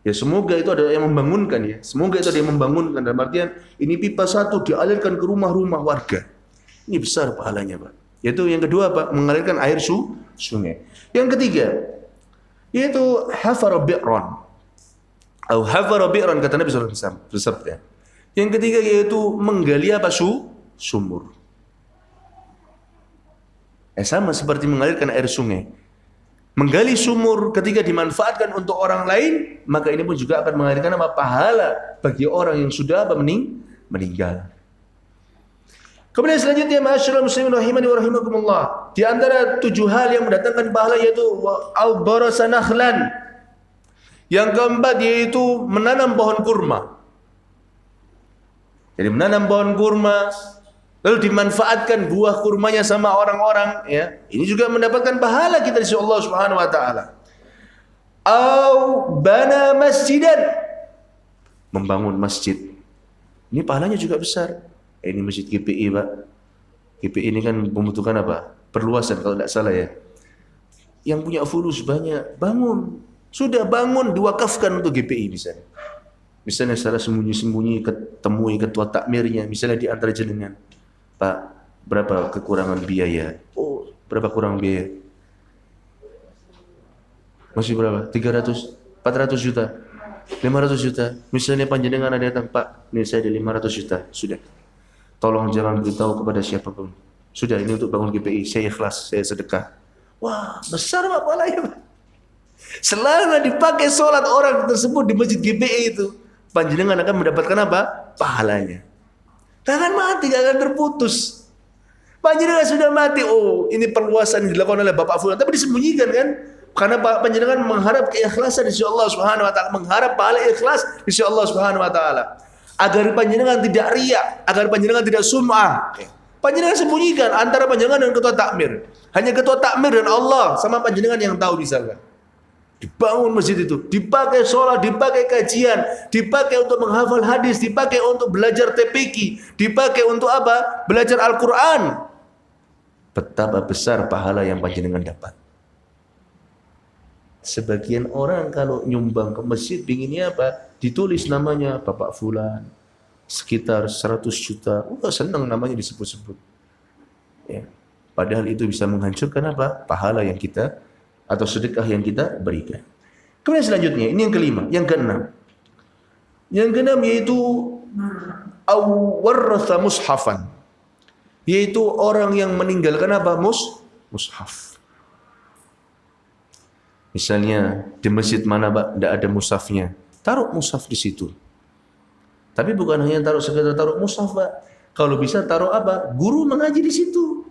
Ya semoga itu ada yang membangunkan, ya. Semoga itu ada yang membangunkan. Dalam artian ini pipa satu dialirkan ke rumah-rumah warga. Ini besar pahalanya, Pak. Yaitu yang kedua, Pak, mengalirkan air sungai. Yang ketiga yaitu hafara bi'ran. Au hafara bi'ran, kata Nabi sallallahu alaihi wasallam bersabda. Yang ketiga yaitu menggali apa? Sumur. Sama seperti mengalirkan air sungai. Menggali sumur ketika dimanfaatkan untuk orang lain, maka ini pun juga akan menghadirkan apa? Pahala bagi orang yang sudah meninggal. Kemudian selanjutnya, ma'asyiral muslimin rahimani wa rahimakumullah, di antara 7 hal yang mendatangkan pahala yaitu al-barasa nakhlan. Yang keempat yaitu menanam pohon kurma. Jadi menanam pohon kurma lalu dimanfaatkan buah kurmanya sama orang-orang, ya. Ini juga mendapatkan pahala kita di sisi Allah Subhanahu wa taala. Au bana masjidan, membangun masjid. Ini pahalanya juga besar. Ini masjid GPI, Pak. GPI ini kan membutuhkan apa? Perluasan kalau tidak salah ya. Yang punya fulus banyak, bangun. Sudah bangun diwakafkan untuk GPI misalnya. Misalnya secara sembunyi-sembunyi ketemui ketua takmirnya, misalnya di antara jenengan. Pak, berapa kekurangan biaya? Oh, berapa kurang biaya? Masih berapa? 300, 400 juta, 500 juta. Misalnya panjenengan ada datang, Pak, ini saya ada 500 juta, sudah. Tolong jangan beritahu kepada siapapun. Sudah, ini untuk bangun GPI, saya ikhlas, saya sedekah. Wah, besar Pak pahalanya, Pak. Selama dipakai sholat orang tersebut di masjid GPI itu, panjenengan akan mendapatkan apa? Pahalanya. Tangan mati, gak akan terputus. Panjenengan sudah mati, oh ini perluasan yang dilakukan oleh Bapak Fulan, tapi disembunyikan kan? Karena panjenengan mengharap keikhlasan di sisi Allah Subhanahu wa taala, mengharap pahala ikhlas di sisi Allah Subhanahu wa taala. Agar panjenengan tidak riya, agar panjenengan tidak sum'ah. Panjenengan sembunyikan antara panjenengan dan ketua takmir. Hanya ketua takmir dan Allah sama panjenengan yang tahu misalkan. Dibangun masjid itu, dipakai sholat, dipakai kajian, dipakai untuk menghafal hadis, dipakai untuk belajar TPQ, dipakai untuk apa? Belajar Al-Quran. Betapa besar pahala yang panjenengan dapat. Sebagian orang kalau nyumbang ke masjid pinginnya apa? Ditulis namanya Bapak Fulan, sekitar 100 juta. Senang namanya disebut-sebut. Ya. Padahal itu bisa menghancurkan apa? Pahala yang kita atau sedekah yang kita berikan. Kemudian selanjutnya, ini yang kelima, yang keenam. Yang keenam yaitu awarratha mushafan. Yaitu orang yang meninggalkan apa? Mushaf. Misalnya di masjid mana, Pak, tidak ada mushafnya. Taruh mushaf di situ. Tapi bukan hanya taruh sekedar taruh mushaf, Pak. Kalau bisa taruh apa? Guru mengaji di situ.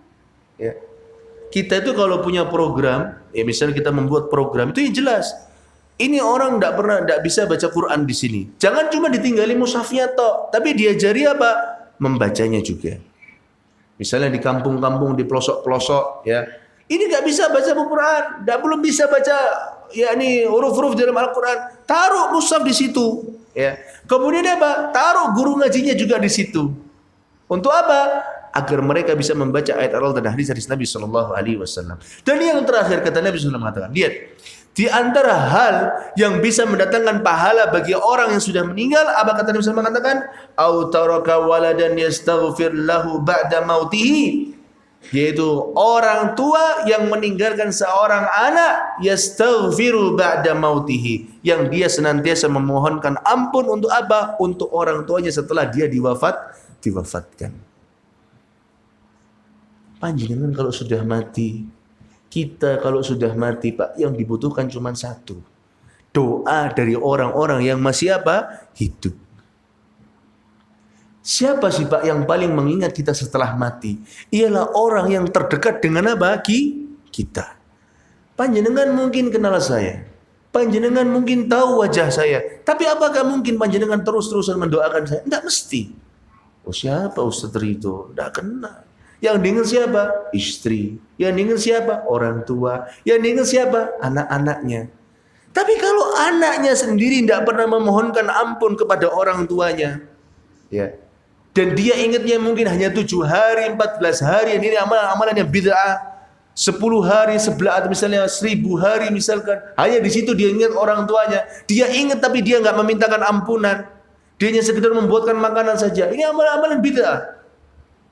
Ya. Kita itu kalau punya program, ya misalnya kita membuat program itu yang jelas. Ini orang tidak bisa baca Quran di sini. Jangan cuma ditinggali mushafnya toh, tapi diajari apa? Membacanya juga. Misalnya di kampung-kampung, di pelosok-pelosok, ya. Ini nggak bisa baca Quran, belum bisa baca yakni huruf-huruf dalam Al-Quran. Taruh mushaf di situ, ya. Kemudian apa? Taruh guru ngajinya juga di situ. Untuk apa? Agar mereka bisa membaca ayat Allah dan hadis Nabi Sallallahu Alaihi Wasallam. Dan yang terakhir kata Nabi SAW mengatakan, lihat, di antara hal yang bisa mendatangkan pahala bagi orang yang sudah meninggal, apa kata Nabi SAW mengatakan? Au taraka waladan yastaghfir lahu ba'da mautihi, yaitu orang tua yang meninggalkan seorang anak yastaghfiru ba'da mautihi, yang dia senantiasa memohonkan ampun untuk apa? Untuk orang tuanya setelah dia diwafatkan. Panjenengan kalau sudah mati, kita kalau sudah mati, Pak, yang dibutuhkan cuma satu. Doa dari orang-orang yang masih apa? Hidup. Siapa sih, Pak, yang paling mengingat kita setelah mati? Ialah orang yang terdekat dengan apa? Kita. Panjenengan mungkin kenal saya. Panjenengan mungkin tahu wajah saya. Tapi apakah mungkin panjenengan terus-terusan mendoakan saya? Tidak mesti. Oh, siapa Ustaz Ridho? Tidak kenal. Yang diingat siapa? Istri. Yang diingat siapa? Orang tua. Yang diingat siapa? Anak-anaknya. Tapi kalau anaknya sendiri tidak pernah memohonkan ampun kepada orang tuanya, ya, dan dia ingatnya mungkin hanya 7 hari, 14 hari, ini amalan-amalan yang bid'ah, 10 hari, 11 atau misalnya 1000 hari misalkan, hanya di situ dia ingat orang tuanya. Dia ingat tapi dia nggak memintakan ampunan. Dia hanya sekedar membuatkan makanan saja. Ini amalan-amalan bid'ah.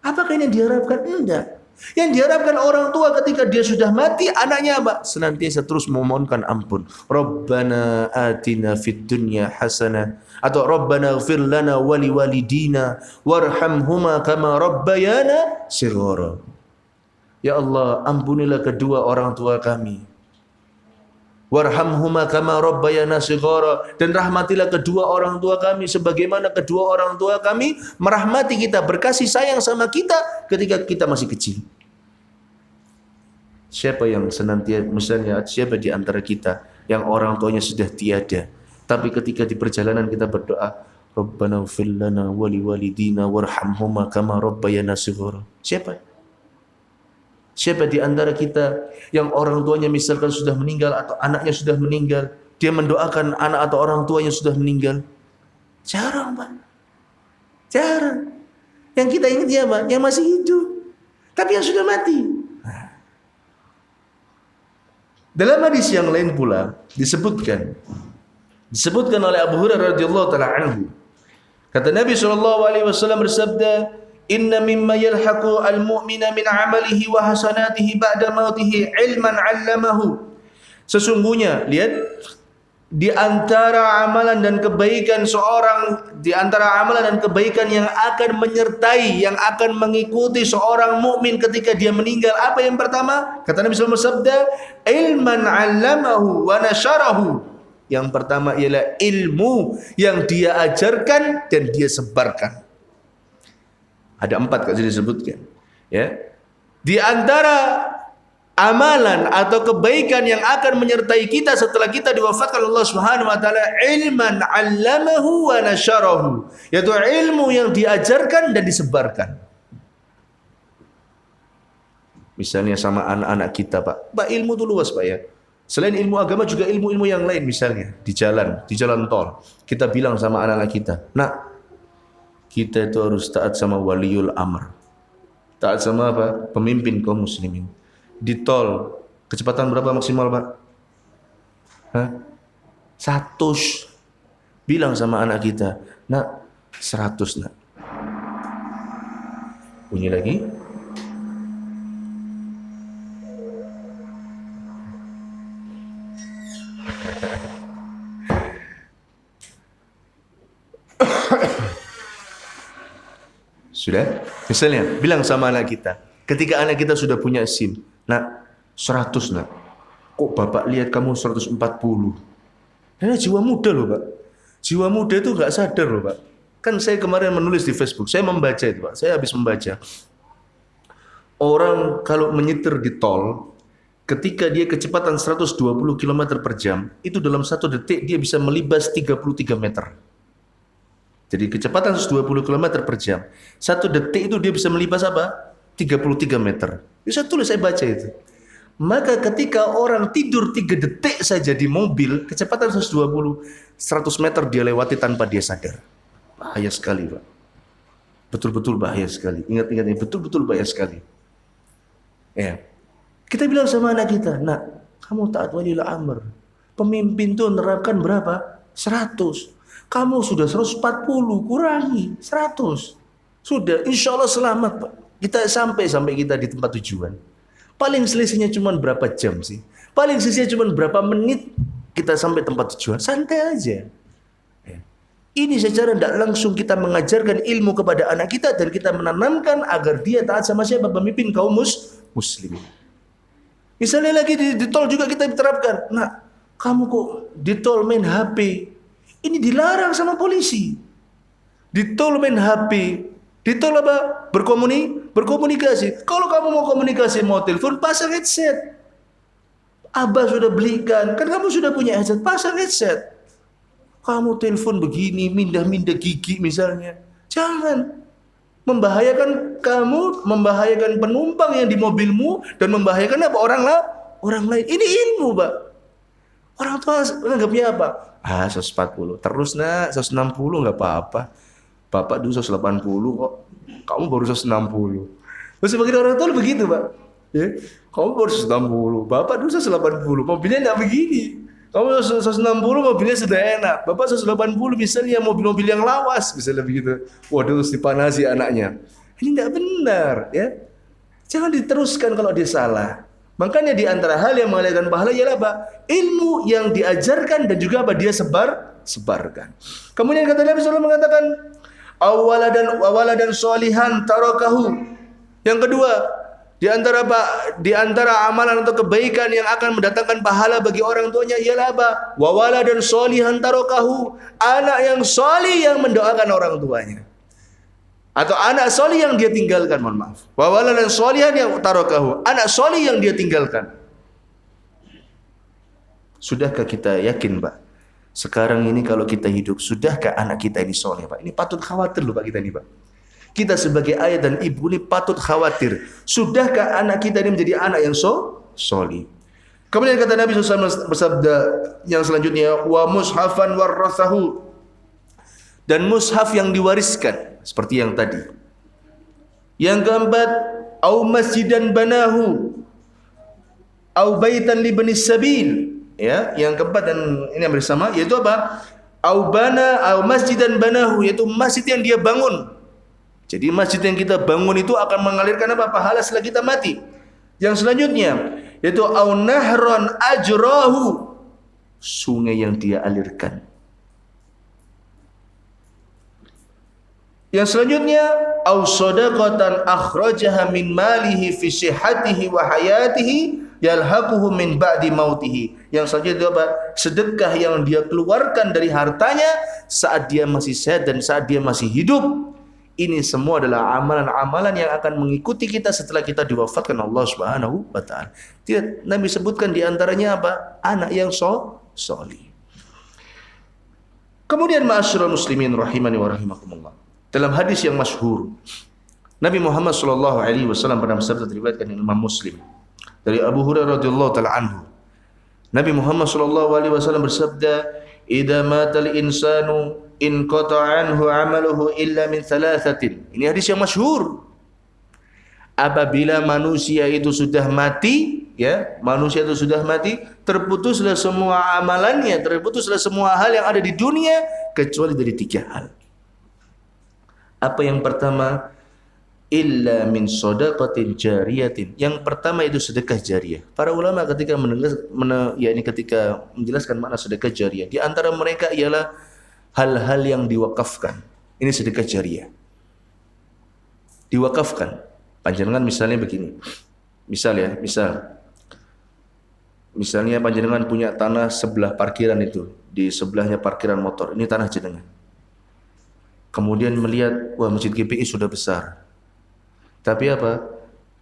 Apakah ini yang diharapkan? Enggak. Yang diharapkan orang tua ketika dia sudah mati, anaknya apa? Senantiasa terus memohonkan ampun. Rabbana atina fid dunya hasanah, atau Rabbana ighfir lana wa liwalidina warhamhuma kama rabbayana shighara. Ya Allah, ampunilah kedua orang tua kami. warhamhuma kama rabbayana shighara, dan rahmatilah kedua orang tua kami sebagaimana kedua orang tua kami merahmati kita, berkasih sayang sama kita ketika kita masih kecil. Siapa yang senantiasa, misalnya siapa di antara kita yang orang tuanya sudah tiada, tapi ketika di perjalanan kita berdoa, Rabbana ighfir lana wa liwalidina warhamhuma kama rabbayana shighara. Siapa di antara kita yang orang tuanya misalkan sudah meninggal atau anaknya sudah meninggal, dia mendoakan anak atau orang tuanya sudah meninggal? Jarang, Pak. Jarang. Yang kita ingat siapa? Yang masih hidup, tapi yang sudah mati. Dalam hadis yang lain pula disebutkan oleh Abu Hurairah radhiyallahu taala anhu. Kata Nabi SAW bersabda, "Inna mimma yalhaqu al-mu'mina min 'amalihi wa hasanatihi ba'da mautihi ilman 'allamahu." Sesungguhnya, lihat, di antara amalan dan kebaikan yang akan menyertai, yang akan mengikuti seorang mukmin ketika dia meninggal, apa yang pertama? Kata Nabi SAW bersabda, "Ilman 'allamahu wa nasharahu." Yang pertama ialah ilmu yang dia ajarkan dan dia sebarkan. Ada 4 kalau disebutkan. Ya. Di antara amalan atau kebaikan yang akan menyertai kita setelah kita diwafatkan Allah Subhanahu wa taala, ilman 'allamahu wa nasharahu, yaitu ilmu yang diajarkan dan disebarkan. Misalnya sama anak-anak kita, Pak. Pak, ilmu itu luas, Pak, ya. Selain ilmu agama juga ilmu-ilmu yang lain, misalnya di jalan tol. Kita bilang sama anak-anak kita, "Nak, kita itu harus taat sama waliul amr." Taat sama apa? Pemimpin kaum muslimin. Di tol, kecepatan berapa maksimal, Pak? 100. Bilang sama anak kita, "Nak, 100, nak." Bunyi lagi. Sudah? Misalnya, bilang sama anak kita, ketika anak kita sudah punya SIM, "Nak, 100, nak. Kok bapak lihat kamu 140? Karena jiwa muda loh, Pak. Jiwa muda itu nggak sadar loh, Pak. Kan saya kemarin menulis di Facebook, saya membaca itu, Pak. Saya habis membaca. Orang kalau menyetir di tol, ketika dia kecepatan 120 km per jam, itu dalam 1 detik dia bisa melibas 33 meter. Jadi kecepatan 120 km per jam. 1 detik itu dia bisa melibas apa? 33 meter. Bisa tulis, saya baca itu. Maka ketika orang tidur 3 detik saja di mobil, kecepatan 100 meter dia lewati tanpa dia sadar. Bahaya sekali, Pak. Betul-betul bahaya sekali. Ingat-ingat ini, betul-betul bahaya sekali. Ya. Kita bilang sama anak kita, "Nak, kamu taat waliul amr. Pemimpin tuh nerapkan berapa? 100. Kamu sudah 140, kurangi 100. Sudah, insya Allah selamat, Pak. Kita sampai kita di tempat tujuan. Paling selisihnya cuma berapa jam sih? Paling selisihnya cuma berapa menit kita sampai tempat tujuan. Santai aja." Ya. Ini secara tidak langsung kita mengajarkan ilmu kepada anak kita dan kita menanamkan agar dia taat sama siapa? Pemimpin kaum muslimin. Misalnya lagi di tol juga kita terapkan. "Nah, kamu kok di tol main HP?" Ini dilarang sama polisi. Di tol main HP. Di tol apa? Berkomunikasi. Kalau kamu mau komunikasi, mau telepon, pasang headset. Abah sudah belikan. Kan kamu sudah punya headset, pasang headset. Kamu telepon begini, mindah-mindah gigi misalnya. Jangan. Membahayakan kamu, membahayakan penumpang yang di mobilmu, dan membahayakan apa? Orang lain. Ini ilmu, Pak. Orang tua menganggapnya apa? 140. Terus, nak, 160 nggak apa-apa. Bapak dulu 180 kok. Kamu baru 160. Terus sebagai orang tua begitu, Pak. Ya, kamu baru 160. Bapak dulu 180. Mobilnya nggak begini. Kamu 160, mobilnya sudah enak. Bapak 180 misalnya mobil-mobil yang lawas, misalnya begitu. Waduh, terus dipanasi anaknya. Ini nggak benar, ya. Jangan diteruskan kalau dia salah. Makanya di antara hal yang mengalirkan pahala ialah apa? Ilmu yang diajarkan dan juga apa? Dia sebarkan. Kemudian kata Nabi SAW mengatakan, awaladan sholihan tarakahu. Yang kedua, Di antara amalan atau kebaikan yang akan mendatangkan pahala bagi orang tuanya ialah apa? Wa waladan sholihan tarakahu, anak yang solih yang mendoakan orang tuanya. Atau anak solih yang dia tinggalkan, mohon maaf. Wa waladan sholihan yang tarakahu, anak solih yang dia tinggalkan. Sudahkah kita yakin, Pak? Sekarang ini kalau kita hidup, sudahkah anak kita ini soleh, Pak? Ini patut khawatir loh Pak kita ini, Pak. Kita sebagai ayah dan ibu ini patut khawatir. Sudahkah anak kita ini menjadi anak yang solih? Kemudian kata Nabi SAW bersabda yang selanjutnya, wa mushafan warrathahu, dan mushaf yang diwariskan seperti yang tadi. Yang keempat, au masjidan banahu, au baitan libni sabil. Ya, yang keempat dan ini yang bersama yaitu apa? Au masjidan banahu, yaitu masjid yang dia bangun. Jadi masjid yang kita bangun itu akan mengalirkan apa? Pahala setelah kita mati. Yang selanjutnya yaitu au nahron ajrahu, sungai yang dia alirkan. Yang selanjutnya au shadaqatan akhrajaha min malihi fi sihhatihi wa hayatihi yalhaquhu min ba'di mautihi. Yang selanjutnya itu apa? Sedekah yang dia keluarkan dari hartanya saat dia masih sehat dan saat dia masih hidup. Ini semua adalah amalan-amalan yang akan mengikuti kita setelah kita diwafatkan Allah Subhanahu wa taala. Tidak, Nabi sebutkan di antaranya apa? Anak yang solih. Kemudian ma'asyiral muslimin rahimani wa rahimakumullah. Dalam hadis yang masyhur, Nabi Muhammad sallallahu alaihi wasallam pernah bersabda, diriwayatkan Imam Muslim dari Abu Hurairah radhiyallahu taala anhu. Nabi Muhammad sallallahu alaihi wasallam bersabda, "Idza matal insanu in qata'a anhu 'amaluhu illa min thalathatin." Ini hadis yang masyhur. Apabila manusia itu sudah mati, ya, manusia itu sudah mati, terputuslah semua amalannya, terputuslah semua hal yang ada di dunia kecuali dari 3 hal. Apa yang pertama? Illa min shadaqatin jariyatin. Yang pertama itu sedekah jariyah. Para ulama ketika ketika menjelaskan makna sedekah jariyah, di antara mereka ialah hal-hal yang diwakafkan. Ini sedekah jariyah. Diwakafkan. Panjenengan misalnya begini. Misalnya panjenengan punya tanah sebelah parkiran itu, di sebelahnya parkiran motor. Ini tanah jenengan. Kemudian melihat, wah, masjid GPI sudah besar. Tapi apa?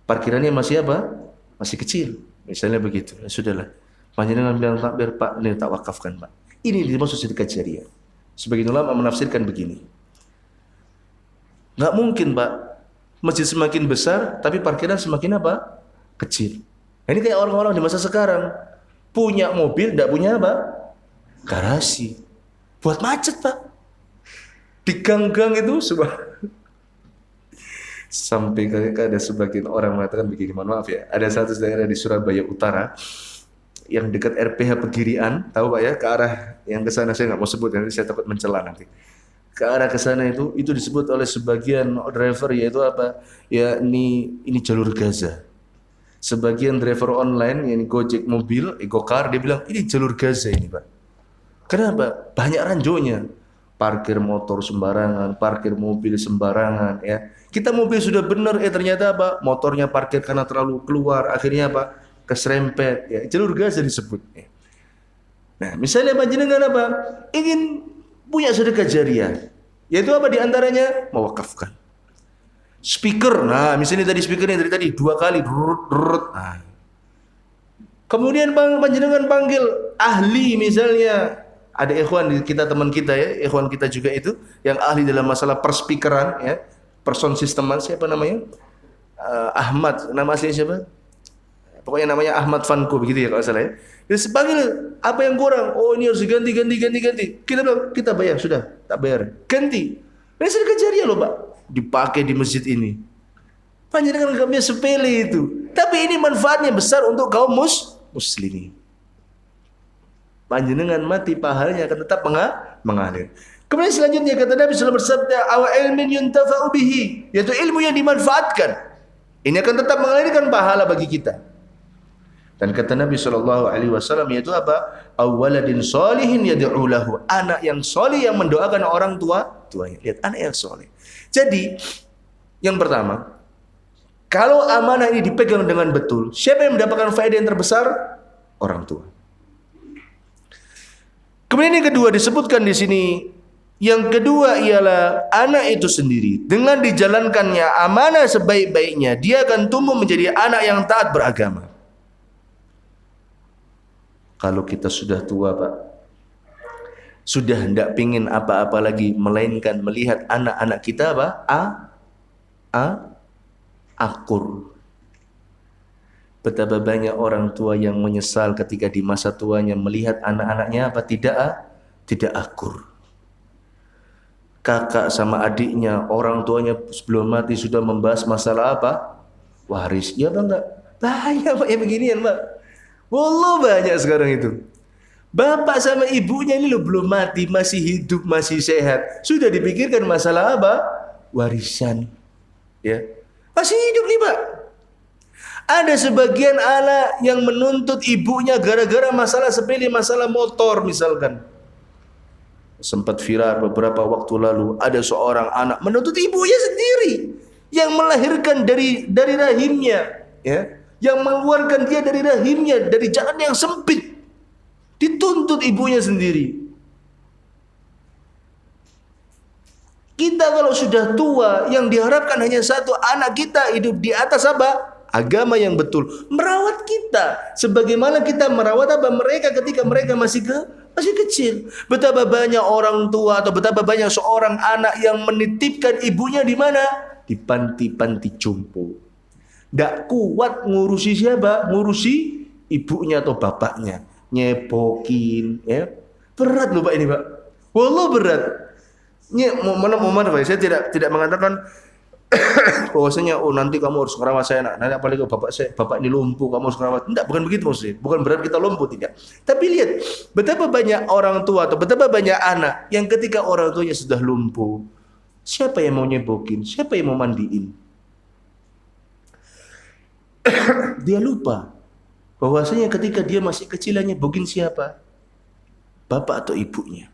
Parkirannya masih apa? Masih kecil. Misalnya begitu. Ya sudahlah. Panjenengan bilang, Pak, ini tak wakafkan, Pak. Ini dimaksud sedekah jariyah. Sebagian ulama menafsirkan begini. Nggak mungkin, Pak, masjid semakin besar tapi parkiran semakin apa? Kecil. Nah, ini kayak orang-orang di masa sekarang. Punya mobil, nggak punya apa? Garasi. Buat macet, Pak. Di gang-gang itu sampai ada sebagian orang mengatakan begini, mohon maaf ya, ada satu daerah di Surabaya Utara yang dekat RPH Pegirian, tahu Pak ya, ke arah yang ke sana saya nggak mau sebut, nanti saya takut mencela nanti. Ke arah ke sana itu disebut oleh sebagian driver yaitu apa? Ya ini jalur Gaza. Sebagian driver online yang Gojek mobil, Gokar, dia bilang ini jalur Gaza ini, Pak. Kenapa? Banyak ranjonya. Parkir motor sembarangan, parkir mobil sembarangan, ya. Kita mobil sudah benar, ternyata apa? Motornya parkir karena terlalu keluar, akhirnya apa? Keserempet, ya. Jalur Gaza disebut. Ya. Nah, misalnya panjenengan apa? Ingin punya sedekah jariyah, yaitu apa? Di antaranya mewakafkan. Speaker, nah misalnya tadi speakernya dari tadi 2 kali, nah. Kemudian panjenengan panggil ahli misalnya. Ada ikhwan kita, teman kita ya, ikhwan kita juga itu yang ahli dalam masalah perspikeran ya, person systeman, siapa namanya? Ahmad, nama aslinya siapa? Pokoknya namanya Ahmad Fanko begitu ya kalau salah ya. Dia panggil, apa yang kurang? Oh, ini harus ganti. Kita bilang, kita bayar, sudah, tak bayar. Ganti. Ini sedekah jariyah loh, Pak. Dipakai di masjid ini. Panjenengan enggak sepele itu. Tapi ini manfaatnya besar untuk kaum muslimin. Panjenengan mati, pahalanya akan tetap mengalir. Kemudian selanjutnya kata Nabi SAW bersabda, aw ilmin yuntafa'u bihi, yaitu ilmu yang dimanfaatkan. Ini akan tetap mengalirkan pahala bagi kita. Dan kata Nabi SAW yaitu apa? Aw waladin sholihin yad'u lahu, anak yang soleh yang mendoakan orang tuanya. Lihat, anak yang soleh. Jadi yang pertama, Kalau amanah ini dipegang dengan betul, siapa yang mendapatkan faedah yang terbesar? Orang tua. Kemudian yang kedua disebutkan di sini, yang kedua ialah anak itu sendiri. Dengan dijalankannya amanah sebaik-baiknya, dia akan tumbuh menjadi anak yang taat beragama. Kalau kita sudah tua, Pak, sudah tidak pingin apa-apa lagi, melainkan melihat anak-anak kita akur. Betapa banyak orang tua yang menyesal ketika di masa tuanya melihat anak-anaknya tidak akur. Kakak sama adiknya, orang tuanya sebelum mati sudah membahas masalah waris. Ya Pak, enggak? Banyak Pak yang beginian Pak. Wallah banyak sekarang itu. Bapak sama ibunya ini loh belum mati, masih hidup, masih sehat. Sudah dipikirkan masalah warisan. Ya. Masih hidup nih Pak. Ada sebagian anak yang menuntut ibunya gara-gara masalah sepele, masalah motor misalkan. Sempat viral beberapa waktu lalu, ada seorang anak menuntut ibunya sendiri yang melahirkan dari rahimnya, ya, yang mengeluarkan dia dari rahimnya dari jalan yang sempit. Dituntut ibunya sendiri. Kita kalau sudah tua, yang diharapkan hanya satu, anak kita hidup di atas agama yang betul, merawat kita sebagaimana kita merawat mereka ketika mereka masih kecil. Betapa banyak orang tua atau betapa banyak seorang anak yang menitipkan ibunya di mana? Di panti-panti jompo. Tidak kuat ngurusi siapa? Ngurusi ibunya atau bapaknya. Nyepokin, ya. Berat loh Pak ini Pak. Wallah berat. Mohon Pak, saya tidak mengatakan bahwasanya nanti kamu harus merawat saya nak. Nanti apalagi bapak ini lumpuh, kamu harus merawat. Tidak, bukan begitu maksudnya. Bukan berarti kita lumpuh, tidak. Tapi lihat betapa banyak orang tua atau betapa banyak anak yang ketika orang tuanya sudah lumpuh, siapa yang mau nyebokin? Siapa yang mau mandiin? Dia lupa bahwasanya ketika dia masih kecil nyebokin siapa? Bapak atau ibunya.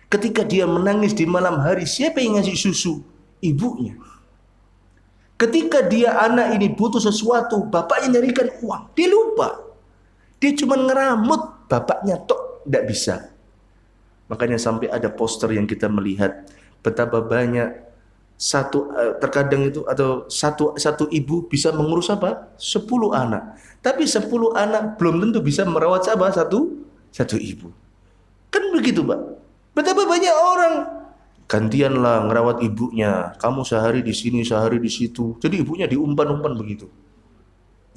Ketika dia menangis di malam hari, siapa yang ngasih susu? Ibunya. Ketika dia anak ini butuh sesuatu, bapaknya nyarikan uang, dia lupa. Dia cuma ngeramut, bapaknya tok tidak bisa. Makanya sampai ada poster yang kita melihat betapa banyak terkadang itu atau satu ibu bisa mengurus 10 anak. Tapi 10 anak belum tentu bisa merawat satu ibu. Kan begitu, Pak. Betapa banyak orang gantianlah ngerawat ibunya. Kamu sehari di sini, sehari di situ. Jadi ibunya diumpan-umpan begitu.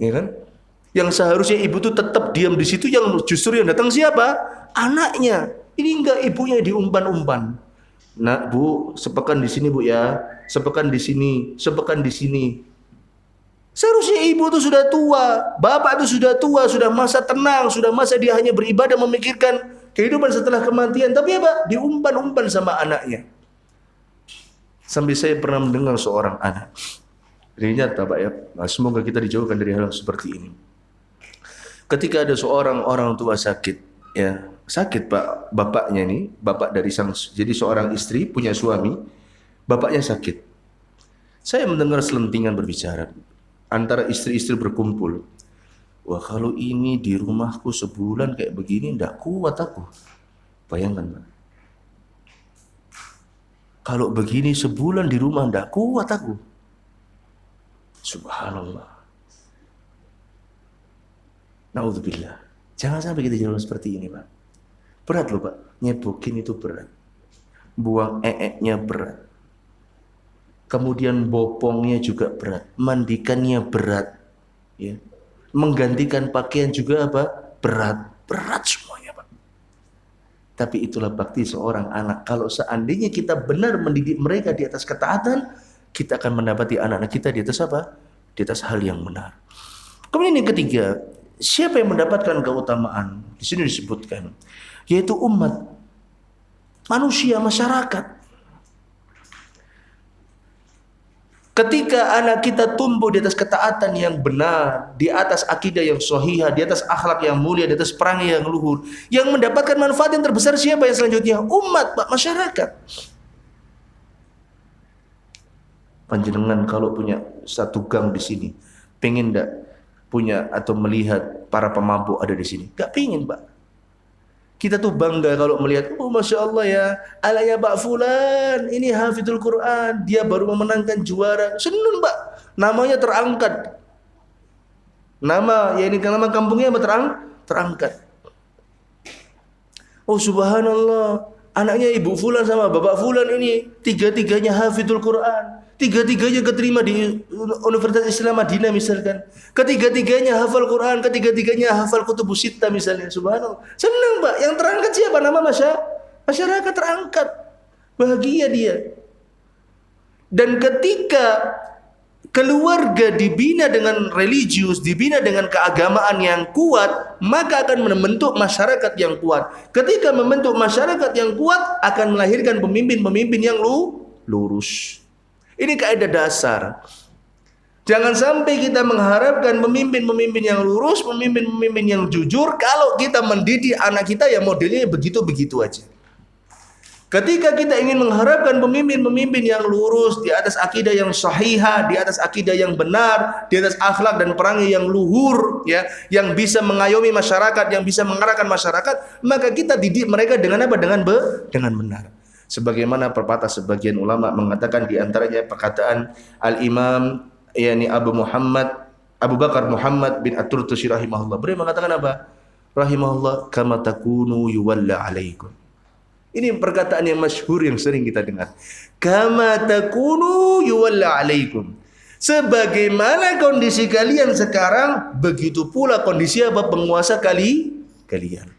Ya kan? Yang seharusnya ibu tuh tetap diam di situ, yang justru yang datang siapa? Anaknya. Ini enggak, ibunya diumpan-umpan. Nak, Bu, sepekan di sini, Bu ya. Sepekan di sini, sepekan di sini. Seharusnya ibu tuh sudah tua, bapak tuh sudah tua, sudah masa tenang, sudah masa dia hanya beribadah memikirkan kehidupan setelah kematian. Tapi apa? Diumpan-umpan sama anaknya. Sampai saya pernah mendengar seorang anak. Ini nyata Pak ya. Nah, semoga kita dijauhkan dari hal seperti ini. Ketika ada seorang orang tua sakit, ya sakit Pak, bapaknya ini, bapak dari jadi seorang istri punya suami, bapaknya sakit. Saya mendengar selentingan berbicara antara istri-istri berkumpul. Wah, kalau ini di rumahku sebulan kayak begini, ndak kuat aku. Bayangkan Pak. Kalau begini sebulan di rumah ndak kuat aku. Subhanallah. Naudzubillah. Jangan sampai kita jalan seperti ini, Pak. Berat loh, Pak. Nyebokin itu berat. Buang nya berat. Kemudian bopongnya juga berat. Mandikannya berat. Ya. Menggantikan pakaian juga apa? Berat. Berat semuanya, Pak. Tapi itulah bakti seorang anak. Kalau seandainya kita benar mendidik mereka di atas ketaatan, kita akan mendapati anak-anak kita di atas apa? Di atas hal yang benar. Kemudian yang ketiga, siapa yang mendapatkan keutamaan? Di sini disebutkan, yaitu umat, manusia, masyarakat. Ketika anak kita tumbuh di atas ketaatan yang benar, di atas akidah yang sahihah, di atas akhlak yang mulia, di atas perangai yang luhur, yang mendapatkan manfaat yang terbesar siapa yang selanjutnya? Umat, Pak, masyarakat. Panjenengan kalau punya satu gang di sini, pengen ndak punya atau melihat para pemabuk ada di sini? Gak pengen, Pak. Kita tuh bangga kalau melihat, oh Masya Allah ya, ala ya Pak Fulan, ini hafidul Quran, dia baru memenangkan juara. Senang, Pak. Namanya terangkat. Nama, ya ini nama kampungnya apa terangkat. Oh subhanallah, anaknya Ibu Fulan sama Bapak Fulan ini tiga-tiganya hafidul Quran. Tiga-tiganya keterima di Universitas Islam Madinah misalkan. Ketiga-tiganya hafal Quran, ketiga-tiganya hafal Kutubus Sittah misalnya. Subhanallah. Senang, Pak. Yang terangkat siapa? Nama masyarakat terangkat. Bahagia dia. Dan ketika keluarga dibina dengan religius, dibina dengan keagamaan yang kuat, maka akan membentuk masyarakat yang kuat. Ketika membentuk masyarakat yang kuat, akan melahirkan pemimpin-pemimpin yang lurus. Ini kaidah dasar. Jangan sampai kita mengharapkan pemimpin-pemimpin yang lurus, pemimpin-pemimpin yang jujur, kalau kita mendidik anak kita ya modelnya begitu-begitu aja. Ketika kita ingin mengharapkan pemimpin-pemimpin yang lurus, di atas akidah yang sahihah, di atas akidah yang benar, di atas akhlak dan perangai yang luhur, ya, yang bisa mengayomi masyarakat, yang bisa mengarahkan masyarakat, maka kita didik mereka dengan apa? Dengan benar. Sebagaimana pepatah sebagian ulama mengatakan, di antaranya perkataan Al-Imam yakni Abu Bakar Muhammad bin At-Turtusi rahimahullah. Beliau mengatakan apa? Rahimahullah, kama takunu yuwalla alaikum. Ini perkataan yang masyhur yang sering kita dengar. Kama takunu yuwalla alaikum. Sebagaimana kondisi kalian sekarang, begitu pula kondisi apa? Penguasa kalian.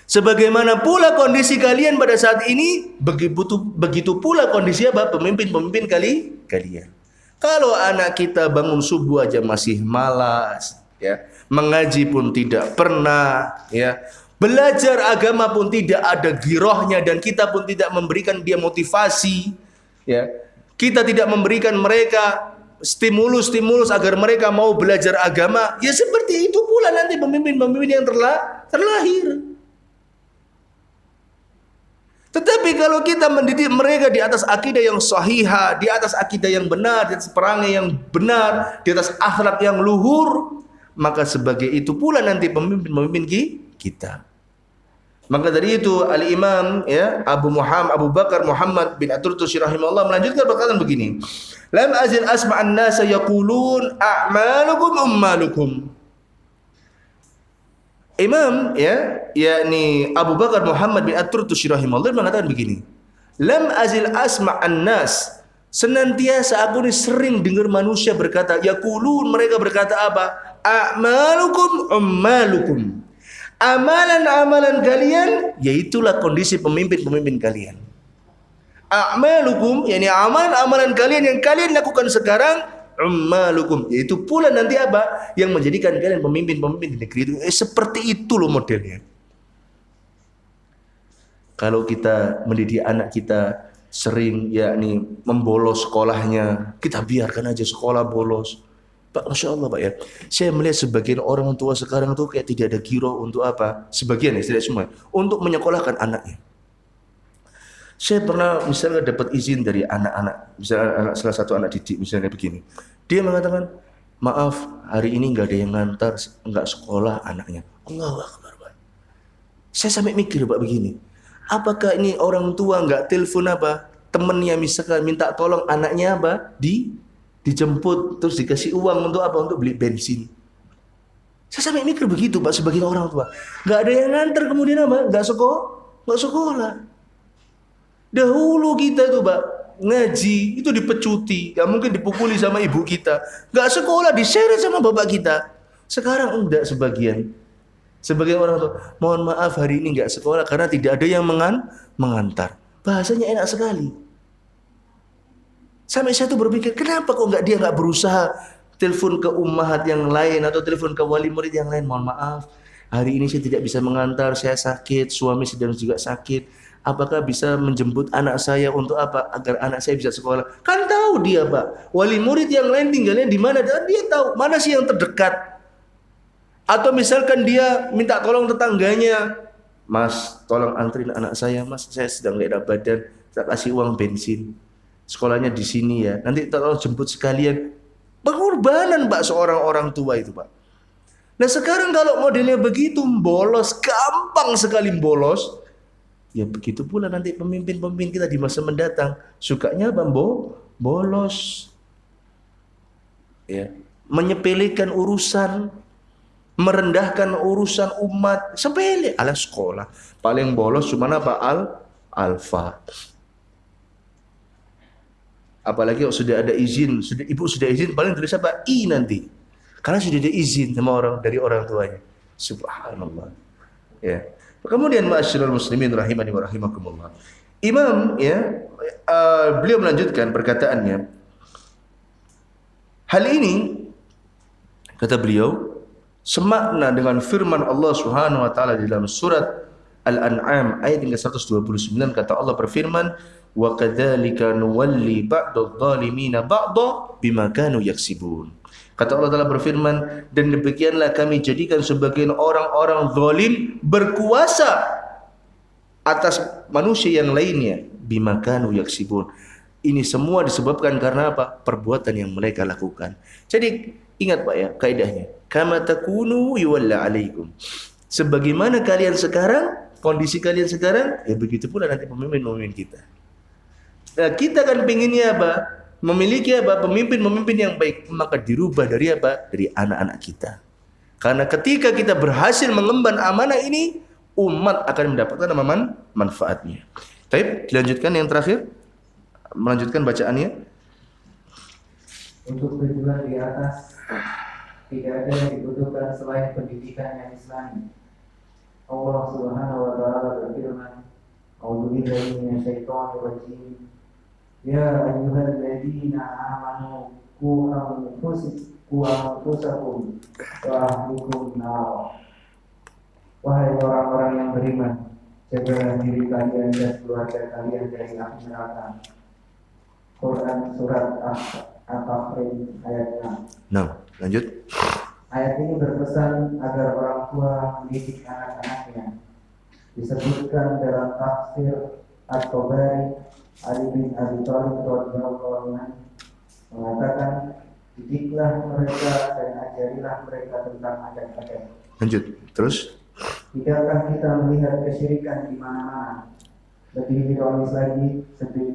Sebagaimana pula kondisi kalian pada saat ini, begitu pula kondisi apa? Pemimpin-pemimpin kalian. Kalau anak kita bangun subuh aja masih malas, ya, mengaji pun tidak pernah, ya, belajar agama pun tidak ada girohnya, dan kita pun tidak memberikan dia motivasi, ya, kita tidak memberikan mereka stimulus agar mereka mau belajar agama, ya seperti itu pula nanti pemimpin-pemimpin yang terlahir. Tetapi kalau kita mendidik mereka di atas akidah yang sahihah, di atas akidah yang benar, di atas perangai yang benar, di atas akhlak yang luhur, maka sebagai itu pula nanti pemimpin-pemimpin kita. Maka dari itu Al-Imam, ya, Abu Bakar Muhammad bin At-Turtusi rahimahullah melanjutkan perkataan begini. Lam azil asma'an nasa yaqulun a'malukum ummalukum. Imam, ya, yakni Abu Bakar Muhammad bin At-Turtusi rahimahullah mengatakan begini. Lam azil asma'an nas, senantiasa aku ini sering dengar manusia berkata, yaqulun, mereka berkata apa? A'malukum ummalukum. Amalan-amalan kalian, yaitulah kondisi pemimpin-pemimpin kalian. A'malukum, yakni amalan-amalan kalian yang kalian lakukan sekarang, ummalukum, yaitu pula nanti apa? Yang menjadikan kalian pemimpin-pemimpin di negeri itu. Seperti itu loh modelnya. Kalau kita mendidik anak kita sering yakni membolos sekolahnya, kita biarkan aja sekolah bolos. Pak, Masya Allah Pak ya, saya melihat sebagian orang tua sekarang tuh kayak tidak ada giroh untuk apa? Sebagian ya, tidak semua, untuk menyekolahkan anaknya. Saya pernah misalnya dapat izin dari anak-anak, misalnya salah satu anak didik misalnya begini. Dia mengatakan, maaf hari ini nggak ada yang ngantar, nggak sekolah anaknya. Allahu Akbar Pak. Saya sampai mikir Pak begini, apakah ini orang tua nggak telepon apa? Temennya misalkan minta tolong anaknya apa? Dijemput terus dikasih uang untuk apa? Untuk beli bensin. Saya sampai mikir begitu Pak, sebagai orang tua. Nggak ada yang ngantar kemudian apa? Nggak sekolah. Dahulu kita itu Pak, ngaji itu dipecuti, ya mungkin dipukuli sama ibu kita. Nggak sekolah, diseret sama bapak kita. Sekarang enggak sebagian orang tua, mohon maaf hari ini nggak sekolah karena tidak ada yang mengantar. Bahasanya enak sekali. Sampai saya tuh berpikir, kenapa kok dia nggak berusaha telepon ke ummahat yang lain atau telepon ke wali murid yang lain, mohon maaf hari ini saya tidak bisa mengantar, saya sakit, suami sedang juga sakit. Apakah bisa menjemput anak saya untuk apa? Agar anak saya bisa sekolah. Kan tahu dia Pak, wali murid yang lain tinggalnya di mana, dan dia tahu mana sih yang terdekat. Atau misalkan dia minta tolong tetangganya, Mas tolong anterin anak saya Mas, saya sedang gak enak badan, saya kasih uang bensin. sekolahnya di sini ya. Nanti tolong jemput sekalian. Pengorbanan Pak seorang orang tua itu Pak. Nah sekarang kalau modelnya begitu bolos, gampang sekali bolos. Ya begitu pula nanti pemimpin-pemimpin kita di masa mendatang. Sukanya apa? Bolos. Ya, menyepelekan urusan, merendahkan urusan umat, sepele ala sekolah. Paling bolos cuma apa? Alfa. Apalagi kalau sudah ada izin, ibu sudah izin, paling tulis apa? I nanti. Karena sudah ada izin sama dari orang tuanya. Subhanallah. Ya. Kemudian ma'asyiral muslimin rahimani wa rahimakumullah. Imam ya, beliau melanjutkan perkataannya. Hal ini kata beliau semakna dengan firman Allah Subhanahu wa taala di dalam surat Al-An'am ayat yang ke-129, kata Allah berfirman, wa kadzalika nuwalli ba'dadh-dhalimina ba'dha bima kanu yaksibun. Kata Allah Taala berfirman, dan demikianlah kami jadikan sebagian orang-orang zalim berkuasa atas manusia yang lainnya bima kanu yaksibun. Ini semua disebabkan karena apa? Perbuatan yang mereka lakukan. Jadi ingat Pak ya, kaidahnya, kama takunu yuwalla alaikum. Sebagaimana kalian sekarang, kondisi kalian sekarang, ya begitu pula nanti pemimpin-pemimpin kita. Nah, kita kan pinginnya apa? Memiliki apa? Pemimpin-pemimpin yang baik, maka dirubah dari apa? Dari anak-anak kita. Karena ketika kita berhasil mengemban amanah ini, umat akan mendapatkan manfaatnya. Baik, dilanjutkan yang terakhir. Melanjutkan bacaannya. Untuk tujuan di atas tidak ada yang dibutuhkan selain pendidikan yang Islami. Allah Subhanahu wa taala berfirman, "A'udzu billahi minasyaitonir rajim. Ya ayyuhalladzina amanu qu anfusakum wa ahlikum nar." Wahai orang-orang yang beriman, jagalah diri kalian dan keluarga kalian dari api neraka. Quran surat Al-Tahrim ayat 6. Nah, lanjut. Ayat ini berpesan agar orang tua mendidik anak-anaknya. Disebutkan dalam tafsir At-Tabari, Ali bin Abi Thalib radhiyallahu anhu mengatakan, didiklah mereka dan ajarilah mereka tentang adat-adat. Lanjut, terus. Tidakkah kita melihat kesyirikan di mana-mana? Lebih ironis lagi,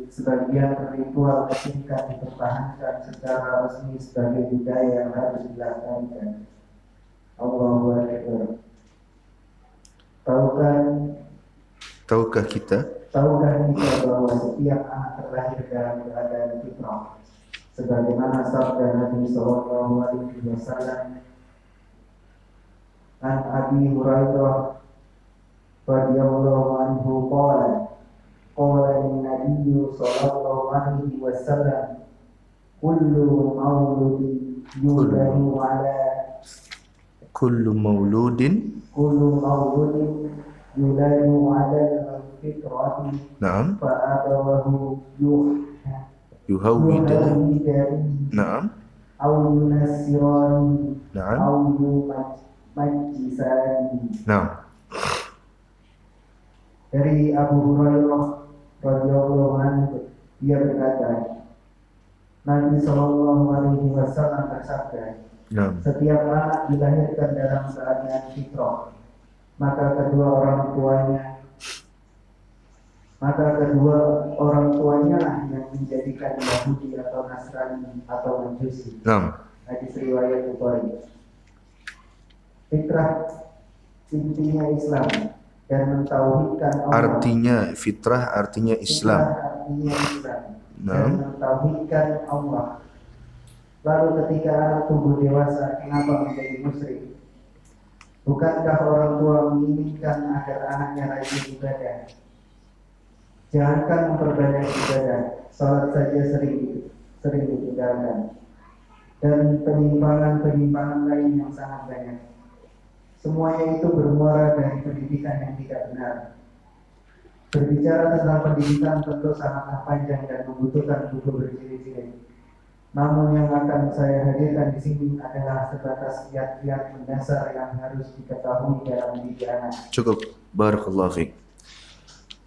sebagian ritual kesyirikan dipertahankan secara resmi sebagai budaya yang harus dilestarikan. Allahu Akbar. Tahukah kita bahwa setiap anak terlahir dalam keadaan fitrah, sebagaimana sabda Nabi Sallallahu Alaihi Wasallam, an Abi Hurairah radhiyallahu anhu qala an-nabiy sallallahu alaihi wasallam kullu mauludin yuladu ala yuladu ala al-fitrati Naam. fa abawahu Yuhawwidani. Naam. aw yunassirani Naam. aw yumajjisani. Naam. Dari Abu Hurairah radhiyallahu anhu, dia berkata, Nabi Sallallahu Alaihi Wasallam bersabda, Naam. setiap anak dilahirkan dalam keadaan fitrah, maka kedua orang tuanya lah yang menjadikan Yahudi atau Nasrani atau Majusi. Naam. Hadis riwayat Bukhari. Fitrah intinya Islam dan mentauhidkan Allah. Fitrah artinya Islam. Dan mentauhidkan Allah. Lalu ketika anak tumbuh dewasa, kenapa menjadi musyrik? Bukankah orang tua menginginkan agar anaknya rajin ibadah? Jangankan memperbanyak ibadah, salat saja sering ditinggalkan, dan penyimpangan lain yang sangat banyak. Semuanya itu bermuara dari pendidikan yang tidak benar. Berbicara tentang pendidikan tentu sangatlah panjang dan membutuhkan buku berjilid-jilid. Namun yang akan saya hadirkan di sini adalah sebatas kiat-kiat mendasar yang harus diketahui dalam mendidik anak. Cukup. Barakallahu fiik.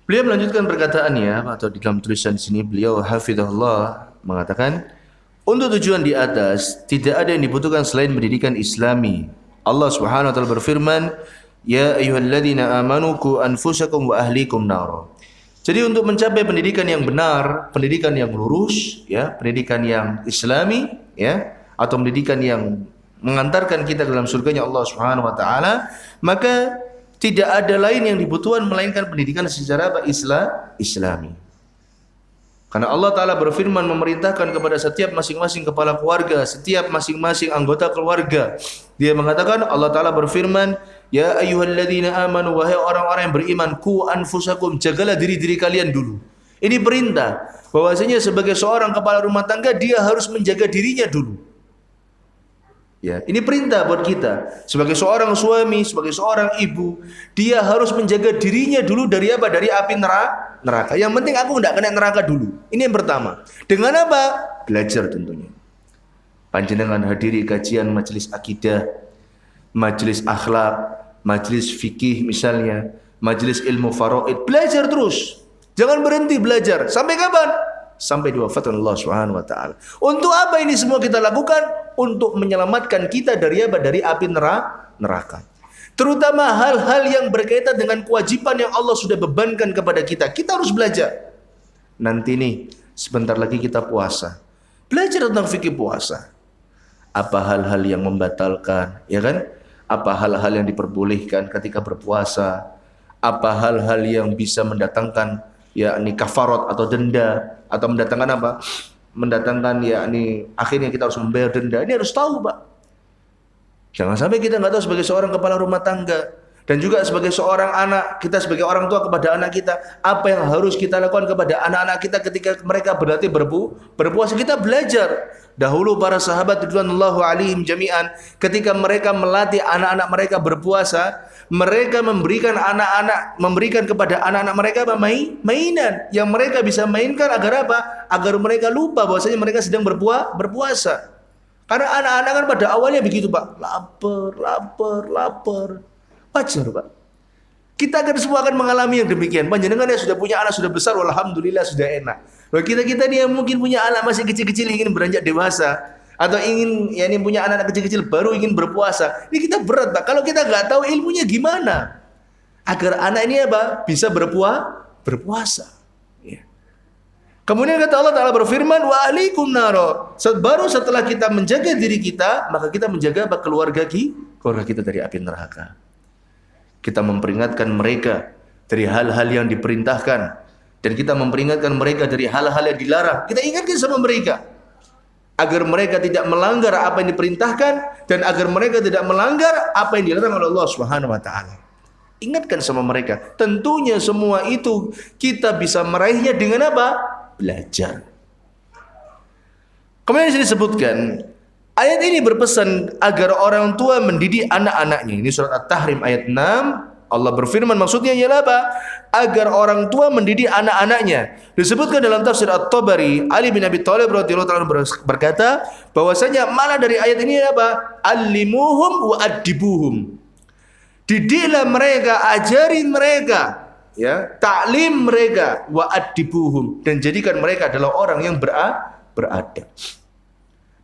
Beliau melanjutkan perkataannya atau di dalam tulisan di sini beliau hafizahullah mengatakan, untuk tujuan di atas tidak ada yang dibutuhkan selain pendidikan Islami. Allah Subhanahu wa taala berfirman, "Ya ayyuhalladzina amanu qu anfusakum wa ahlikum nar." Jadi untuk mencapai pendidikan yang benar, pendidikan yang lurus, ya, pendidikan yang Islami, ya, atau pendidikan yang mengantarkan kita ke dalam surganya Allah Subhanahu wa taala, maka tidak ada lain yang dibutuhkan melainkan pendidikan secara Islami. Karena Allah Ta'ala berfirman memerintahkan kepada setiap masing-masing kepala keluarga, setiap masing-masing anggota keluarga. Dia mengatakan, Allah Ta'ala berfirman, Ya ayyuhalladzina amanu, wahai orang-orang yang beriman, ku anfusakum, jagalah diri-diri kalian dulu. Ini perintah, bahwasanya sebagai seorang kepala rumah tangga, dia harus menjaga dirinya dulu. Ya, ini perintah buat kita. Sebagai seorang suami, sebagai seorang ibu, dia harus menjaga dirinya dulu dari apa? Dari api neraka. Yang penting aku tidak kena neraka dulu. Ini yang pertama. Dengan apa? Belajar tentunya. Panjenengan hadiri kajian majelis akidah, majelis akhlak, majelis fikih misalnya, majelis ilmu faraid. Belajar terus. Jangan berhenti belajar. Sampai kapan? Sampai diwafatkan Allah Subhanahu wa taala. Untuk apa ini semua kita lakukan? Untuk menyelamatkan kita dari apa? Dari api neraka. Terutama hal-hal yang berkaitan dengan kewajiban yang Allah sudah bebankan kepada kita. Kita harus belajar. Nanti nih, sebentar lagi kita puasa. Belajar tentang fikih puasa. Apa hal-hal yang membatalkan, ya kan? Apa hal-hal yang diperbolehkan ketika berpuasa? Apa hal-hal yang bisa mendatangkan yakni kafarat atau denda, atau mendatangkan apa? Mendatangkan yakni akhirnya kita harus membayar denda. Ini harus tahu, Pak. Jangan sampai kita nggak tahu sebagai seorang kepala rumah tangga dan juga sebagai seorang anak, kita sebagai orang tua kepada anak kita, apa yang harus kita lakukan kepada anak-anak kita ketika mereka berarti berpuasa. Kita belajar. Dahulu para sahabat radhiyallahu alaihim jami'an, ketika mereka melatih anak-anak mereka berpuasa, mereka memberikan kepada anak-anak mereka apa? Mainan yang mereka bisa mainkan agar apa? Agar mereka lupa bahwasanya mereka sedang berpuasa. Karena anak-anak kan pada awalnya begitu, Pak. Lapar. Wajar, Pak. Kita akan semua akan mengalami yang demikian. Panjenengan yang sudah punya anak sudah besar, alhamdulillah sudah enak. Loh, kita nih yang mungkin punya anak masih kecil-kecil ingin beranjak dewasa, atau ingin punya anak-anak kecil-kecil baru ingin berpuasa. Ini kita berat, Pak. Kalau kita nggak tahu ilmunya gimana agar anak ini apa? Bisa berpuasa. Ya. Kemudian kata Allah Ta'ala berfirman, wa alaikum naro. Baru setelah kita menjaga diri kita, maka kita menjaga apa? Keluarga kita dari api neraka. Kita memperingatkan mereka dari hal-hal yang diperintahkan, dan kita memperingatkan mereka dari hal-hal yang dilarang. Kita ingatkan sama mereka agar mereka tidak melanggar apa yang diperintahkan dan agar mereka tidak melanggar apa yang dilarang oleh Allah Subhanahu wa taala. Ingatkan sama mereka. Tentunya semua itu kita bisa meraihnya dengan apa? Belajar. Kemudian disebutkan, ayat ini berpesan agar orang tua mendidik anak-anaknya. Ini surat At-Tahrim ayat 6. Allah berfirman maksudnya ialah apa? Agar orang tua mendidik anak-anaknya. Disebutkan dalam tafsir At-Tabari, Ali bin Abi Thalib radhiyallahu ta'ala berkata bahwasanya malah dari ayat ini apa? Allimuhum wa addibuhum. Didiklah mereka, ajarin mereka, ya, taklim mereka, wa addibuhum, dan jadikan mereka adalah orang yang beradab.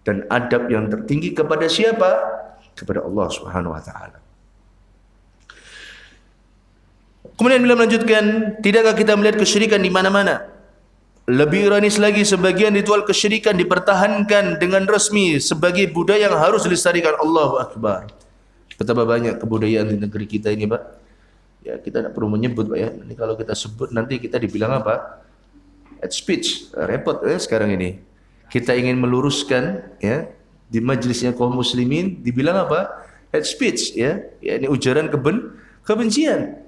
Dan adab yang tertinggi kepada siapa? Kepada Allah Subhanahu wa taala. Kemudian beliau melanjutkan, tidakkah kita melihat kesyirikan di mana-mana? Lebih ironis lagi, sebagian ritual kesyirikan dipertahankan dengan resmi sebagai budaya yang harus dilestarikan. Allahu Akbar. Betapa banyak kebudayaan di negeri kita ini, Pak. Ya, kita tidak perlu menyebut, Pak, ya. Ini kalau kita sebut nanti kita dibilang apa? Hate speech. Repot ya sekarang ini. Kita ingin meluruskan, ya, di majelisnya kaum muslimin dibilang apa? Hate speech, ya. Ya, ini ujaran kebencian.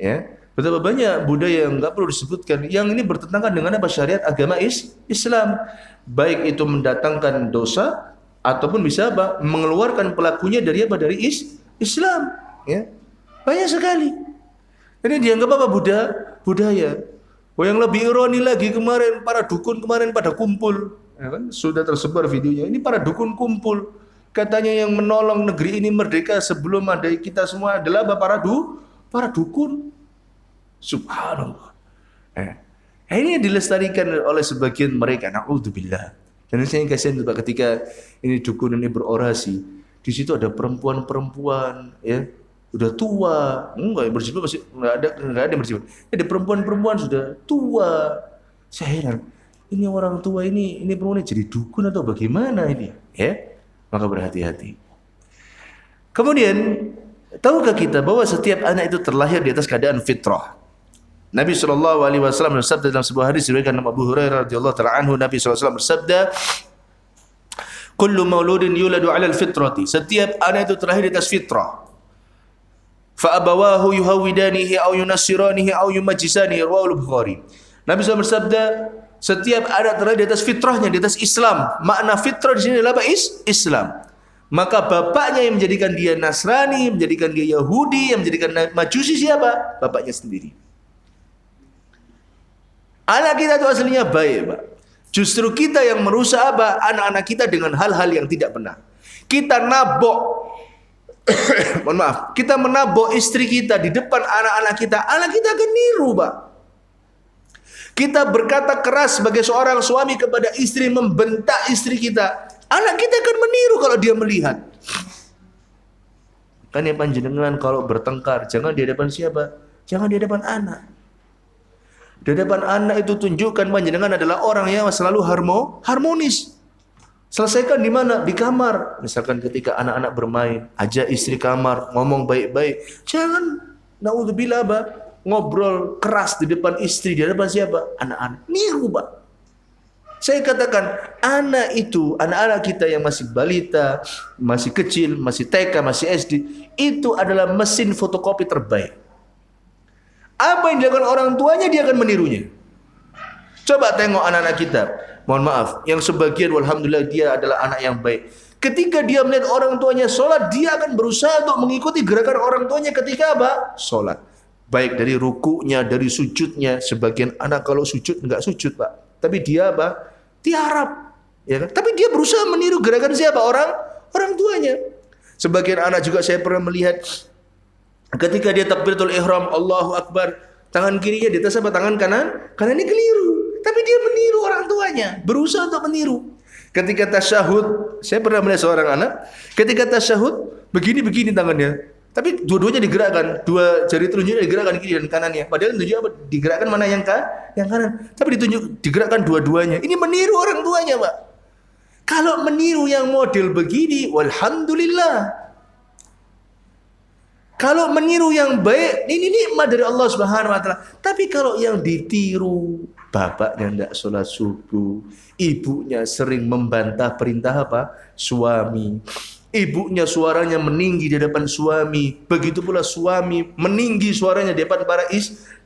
Ya, betapa banyak budaya yang nggak perlu disebutkan yang ini bertentangan dengan apa? Syariat agama Islam. Baik itu mendatangkan dosa ataupun bisa apa? Mengeluarkan pelakunya dari apa? Dari Islam. Ya, banyak sekali. Ini dianggap apa? Budaya. Oh, yang lebih ironi lagi, kemarin para dukun kemarin pada kumpul. Ya kan? Sudah tersebar videonya. Ini para dukun kumpul. Katanya yang menolong negeri ini merdeka sebelum ada kita semua adalah para dukun. Subhanallah. Ini yang dilestarikan oleh sebagian mereka. Na'udzubillah. Dan saya kasihan Pak ketika ini dukun ini berorasi, di situ ada perempuan-perempuan ya, udah tua, enggak yang berjilbab masih enggak ada yang berjilbab. Ada perempuan-perempuan sudah tua. Saya heran, ini orang tua ini perempuan ini jadi dukun atau bagaimana ini? Ya, maka berhati-hati. Kemudian, tahukah kita bahwa setiap anak itu terlahir di atas keadaan fitrah? Nabi SAW bersabda dalam sebuah hadis diriwayatkan oleh Abu Hurairah radhiyallahu ta'ala anhu, Nabi SAW bersabda, "Kullu mauludin yuladu 'alal fitrati." Setiap anak itu terlahir di atas fitrah. Fa abawahu yuhawidanihi aw yunassiranihi aw yumajjisanihi, rawahu Bukhari. Nabi SAW bersabda, setiap anak terlahir di atas fitrahnya, di atas Islam. Makna fitrah di sini adalah apa? Islam. Maka bapaknya yang menjadikan dia Nasrani, menjadikan dia Yahudi, yang menjadikan Majusi siapa? Bapaknya sendiri. Anak kita itu aslinya baik, Pak. Justru kita yang merusak apa? Anak-anak kita dengan hal-hal yang tidak benar. Kita nabok, mohon maaf, kita menabok istri kita di depan anak-anak kita akan niru, Pak. Kita berkata keras sebagai seorang suami kepada istri, membentak istri kita, anak kita akan meniru kalau dia melihat. Kan ya panjenengan kalau bertengkar, jangan di hadapan siapa? Jangan di hadapan anak. Di hadapan anak itu tunjukkan panjenengan adalah orang yang selalu harmonis. Selesaikan di mana? Di kamar. Misalkan ketika anak-anak bermain, ajak istri kamar, ngomong baik-baik. Jangan naudzubillah, Pak, ngobrol keras di depan istri, di hadapan siapa? Anak-anak. Niru, Pak. Saya katakan, anak-anak kita yang masih balita, masih kecil, masih TK, masih SD, itu adalah mesin fotokopi terbaik. Apa yang dilakukan orang tuanya, dia akan menirunya. Coba tengok anak-anak kita. Mohon maaf, yang sebagian walhamdulillah dia adalah anak yang baik. Ketika dia melihat orang tuanya sholat, dia akan berusaha untuk mengikuti gerakan orang tuanya ketika apa? Sholat. Baik dari rukunya, dari sujudnya. Sebagian anak kalau sujud enggak sujud, Pak. Tapi dia apa? Tiarap. Ya kan? Tapi dia berusaha meniru gerakan siapa? Orang tuanya. Sebagian anak juga saya pernah melihat ketika dia takbiratul ihram, Allahu Akbar, tangan kirinya di atas apa? Tangan kanan? Karena ini keliru. Tapi dia meniru orang tuanya, berusaha untuk meniru. Ketika tasyahud, saya pernah melihat seorang anak, ketika tasyahud, begini-begini tangannya. Tapi dua-duanya digerakkan, dua jari telunjuknya digerakkan kiri dan kanannya. Padahal tunjuk apa? Digerakkan mana yang kanan. Tapi digerakkan dua-duanya. Ini meniru orang tuanya, Pak. Kalau meniru yang model begini, walhamdulillah. Kalau meniru yang baik, ini nikmat dari Allah Subhanahu wa taala. Tapi kalau yang ditiru, bapaknya tidak sholat subuh, ibunya sering membantah perintah apa? Suami. Ibunya suaranya meninggi di hadapan suami, begitu pula suami meninggi suaranya di hadapan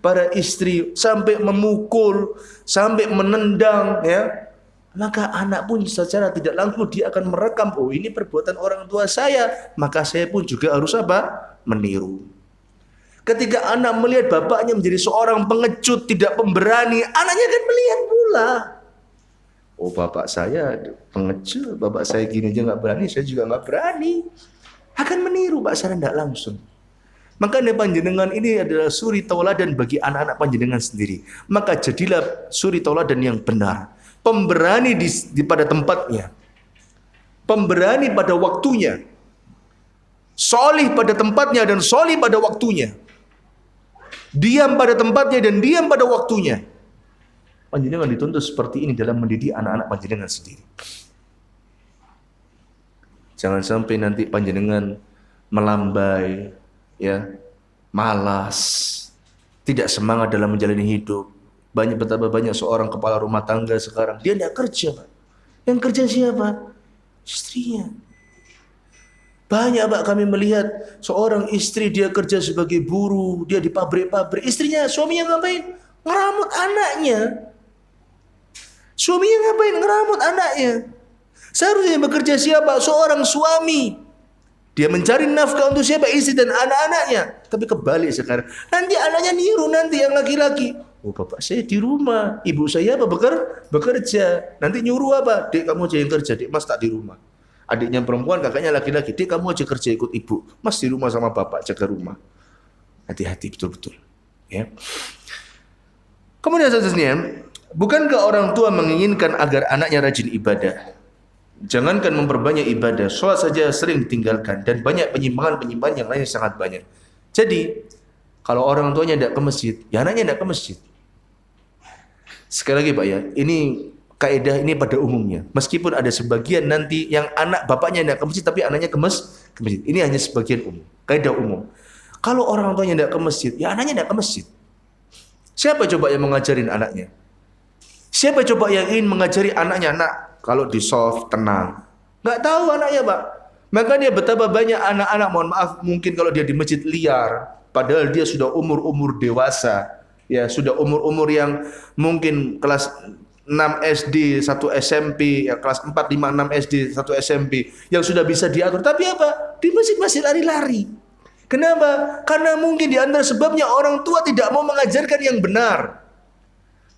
para istri, sampai memukul, sampai menendang, ya. Maka anak pun secara tidak langsung dia akan merekam, oh ini perbuatan orang tua saya, maka saya pun juga harus apa? Meniru. Ketika anak melihat bapaknya menjadi seorang pengecut, tidak pemberani, anaknya akan melihat pula. Oh bapak saya pengecut, bapak saya gini aja nggak berani, saya juga nggak berani. Akan meniru Pak secara tidak langsung. Makanya panjenengan ini adalah suri tauladan bagi anak-anak panjenengan sendiri. Maka jadilah suri tauladan yang benar. Pemberani pada tempatnya. Pemberani pada waktunya. Solih pada tempatnya dan solih pada waktunya. Diam pada tempatnya dan diam pada waktunya. Panjenengan dituntut seperti ini dalam mendidik anak-anak panjenengan sendiri. Jangan sampai nanti panjenengan melambai, ya, malas, tidak semangat dalam menjalani hidup. Betapa banyak seorang kepala rumah tangga sekarang dia tidak kerja, Pak. Yang kerja siapa? Istrinya. Banyak, Pak, kami melihat seorang istri dia kerja sebagai buruh, dia di pabrik-pabrik. Istrinya, suaminya ngapain? Ngeramut anaknya. Suaminya ngapain? Ngeramut anaknya. Seharusnya yang bekerja siapa? Seorang suami. Dia mencari nafkah untuk siapa? Istri dan anak-anaknya. Tapi kebalik sekarang. Nanti anaknya niru nanti yang laki-laki. Oh bapak saya di rumah, ibu saya apa bekerja. Nanti nyuruh apa? Dek kamu aja yang kerja, dek mas tak di rumah. Adiknya perempuan, kakaknya laki-laki. Dek kamu aja kerja ikut ibu, mas di rumah sama bapak jaga rumah. Hati-hati betul-betul. Ya. Kemudian seterusnya, bukankah orang tua menginginkan agar anaknya rajin ibadah? Jangankan memperbanyak ibadah, sholat saja sering ditinggalkan dan banyak penyimpangan-penyimpangan yang lain sangat banyak. Jadi, kalau orang tuanya tidak ke masjid, ya anaknya tidak ke masjid. Sekali lagi Pak ya, ini kaidah ini pada umumnya. Meskipun ada sebagian nanti yang anak bapaknya tidak ke masjid tapi anaknya ke masjid. Ini hanya sebagian umum, kaidah umum. Kalau orang tuanya tidak ke masjid, ya anaknya tidak ke masjid. Siapa coba yang mengajarin anaknya? Siapa coba yang ingin mengajari anaknya, nak, kalau di soft tenang? Nggak tahu anaknya Pak. Makanya betapa banyak anak-anak, mohon maaf, mungkin kalau dia di masjid liar, padahal dia sudah umur-umur dewasa, ya sudah umur-umur yang mungkin kelas 6 SD, 1 SMP, ya kelas 4, 5, 6 SD, 1 SMP, yang sudah bisa diatur. Tapi apa? Di masjid masih lari-lari. Kenapa? Karena mungkin di antara sebabnya orang tua tidak mau mengajarkan yang benar.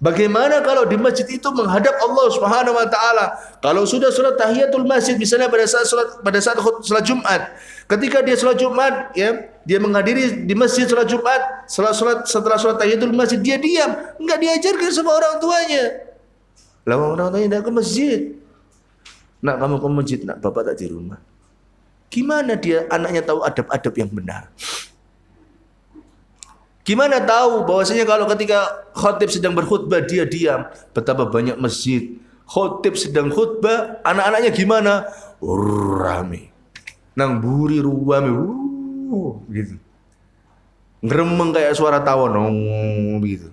Bagaimana kalau di masjid itu menghadap Allah Subhanahu wa taala? Kalau sudah salat tahiyatul masjid misalnya pada saat salat Jumat, ketika dia salat Jumat ya, dia menghadiri di masjid salat Jumat, setelah salat tahiyatul masjid dia diam, enggak diajarkan sama orang tuanya. Lah orang tuanya tidak ke masjid. Nak, kamu ke masjid, nak, bapak tak di rumah. Gimana dia anaknya tahu adab-adab yang benar? Gimana tahu bahwasanya kalau ketika khatib sedang berkhutbah dia diam? Betapa banyak masjid khatib sedang khutbah, anak-anaknya gimana? Rame. Nang buri ruame gitu. Ngeremeng kayak suara tawon gitu.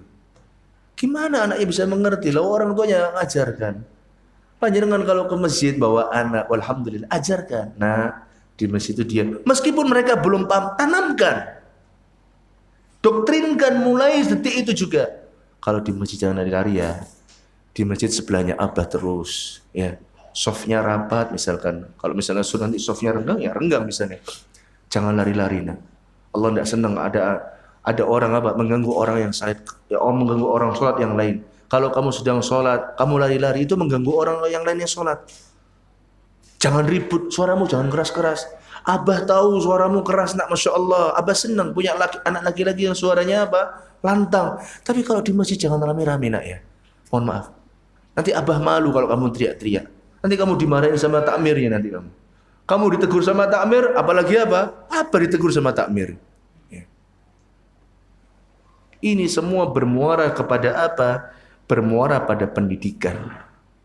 Gimana anaknya bisa mengerti? Lah orang tuanya ngajarkan. Panjenengan kalau ke masjid bawa anak, alhamdulillah, ajarkan. Nah, di masjid itu dia, meskipun mereka belum paham, tanamkan. Doktrinkan mulai detik itu juga. Kalau di masjid jangan lari-lari ya. Di masjid sebelahnya abah terus, ya. Softnya rapat misalkan. Kalau misalnya sudah nanti softnya renggang, ya renggang misalnya. Jangan lari-lari nah. Allah tidak senang ada orang apa mengganggu orang yang salat, ya mengganggu orang sholat yang lain. Kalau kamu sedang sholat, kamu lari-lari itu mengganggu orang yang lain yang sholat. Jangan ribut, suaramu jangan keras-keras. Abah tahu suaramu keras nak, Masya Allah. Abah senang punya anak laki-laki yang suaranya apa? Lantang. Tapi kalau di masjid jangan rame-rame nak ya. Mohon maaf. Nanti abah malu kalau kamu teriak-teriak. Nanti kamu dimarahin sama takmirnya nanti kamu. Kamu ditegur sama takmir, apalagi apa? Apa ditegur sama takmir? Ya. Ini semua bermuara kepada apa? Bermuara pada pendidikan.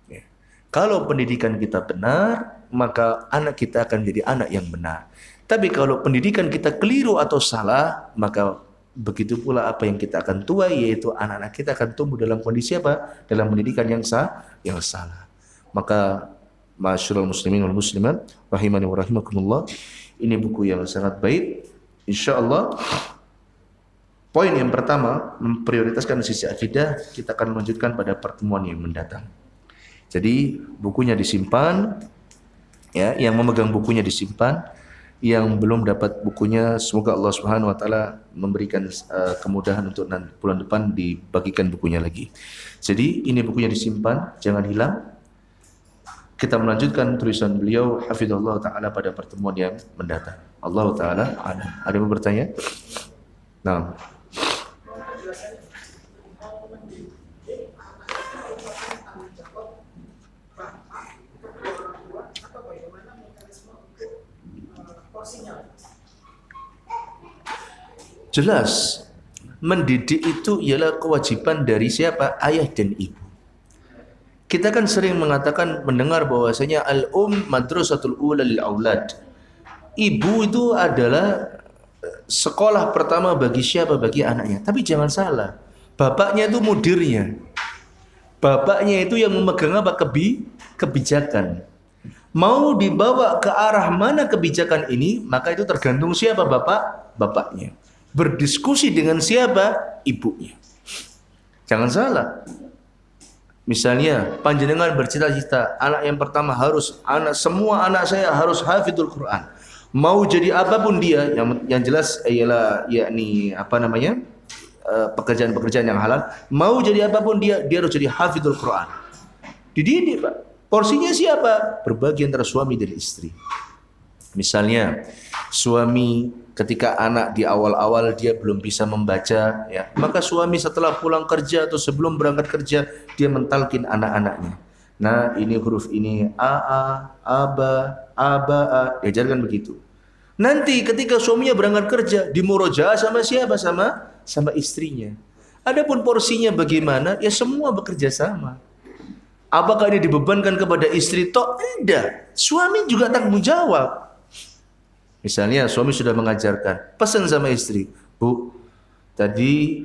Ya. Kalau pendidikan kita benar, maka anak kita akan menjadi anak yang benar. Tapi kalau pendidikan kita keliru atau salah, maka begitu pula apa yang kita akan tuai, yaitu anak-anak kita akan tumbuh dalam kondisi apa? Dalam pendidikan yang salah. Maka ma'asyiral muslimin wal muslimat rahimani wa rahimakumullah, ini buku yang sangat baik. Insyaallah poin yang pertama, memprioritaskan sisi akidah, kita akan melanjutkan pada pertemuan yang mendatang. Jadi bukunya disimpan, ya, yang memegang bukunya disimpan, yang belum dapat bukunya semoga Allah Subhanahu wa taala memberikan kemudahan untuk bulan depan dibagikan bukunya lagi. Jadi ini bukunya disimpan, jangan hilang. Kita melanjutkan tulisan beliau hafizallahu taala pada pertemuan yang mendatang. Allah taala ada yang bertanya? Nah. Jelas, mendidik itu ialah kewajiban dari siapa? Ayah dan ibu. Kita kan sering mengatakan, mendengar bahwasanya madrasatul ula lil aulad. Ibu itu adalah sekolah pertama bagi siapa? Bagi anaknya. Tapi jangan salah, bapaknya itu mudirnya. Bapaknya itu yang memegang apa? Kebijakan. Mau dibawa ke arah mana kebijakan ini, maka itu tergantung siapa bapaknya. Berdiskusi dengan siapa? Ibunya. Jangan salah. Misalnya panjenengan bercita-cita anak yang pertama semua anak saya harus hafidul Quran. Mau jadi apapun dia, yang jelas ialah yakni pekerjaan-pekerjaan yang halal. Mau jadi apapun dia harus jadi hafidul Quran. Dididik Pak. Porsinya siapa? Berbagi antara suami dan istri. Misalnya suami ketika anak di awal-awal dia belum bisa membaca, ya, maka suami setelah pulang kerja atau sebelum berangkat kerja dia mentalkin anak-anaknya. Nah, ini huruf ini a, aba, a, diajarkan begitu. Nanti ketika suaminya berangkat kerja, dimurojaah sama siapa? Sama istrinya. Adapun porsinya bagaimana? Ya semua bekerja sama. Apakah ini dibebankan kepada istri toh? Tidak. Suami juga tanggung jawab. Misalnya suami sudah mengajarkan, pesan sama istri, Bu, tadi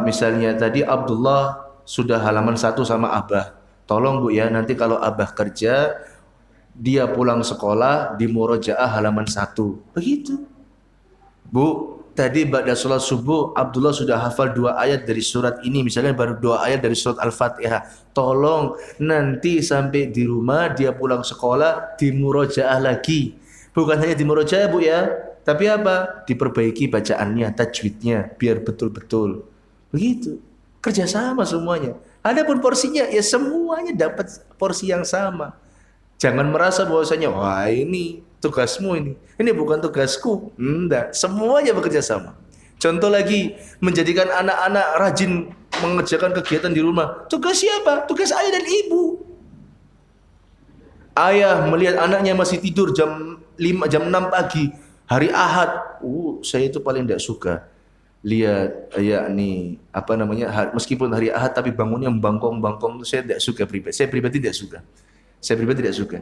misalnya tadi Abdullah sudah halaman 1 sama Abah. Tolong Bu ya, nanti kalau Abah kerja, dia pulang sekolah di murojaah halaman 1. Begitu. Bu, tadi ba'da sholat subuh Abdullah sudah hafal 2 ayat dari surat ini, misalnya baru 2 ayat dari surat Al-Fatihah. Tolong nanti sampai di rumah dia pulang sekolah di murojaah lagi. Bukan hanya di murojaah Bu ya, tapi apa? Diperbaiki bacaannya, tajwidnya, biar betul-betul. Begitu. Kerjasama semuanya. Adapun porsinya, ya semuanya dapat porsi yang sama. Jangan merasa bahwasanya, wah ini tugasmu ini. Ini bukan tugasku. Enggak, semuanya bekerja sama. Contoh lagi, menjadikan anak-anak rajin mengerjakan kegiatan di rumah. Tugas siapa? Tugas ayah dan ibu. Ayah melihat anaknya masih tidur jam 6 pagi, hari Ahad. Saya itu paling tidak suka lihat yakni apa namanya, meskipun hari Ahad tapi bangunnya membangkong-bangkong itu saya tidak suka pribadi. Saya pribadi tidak suka.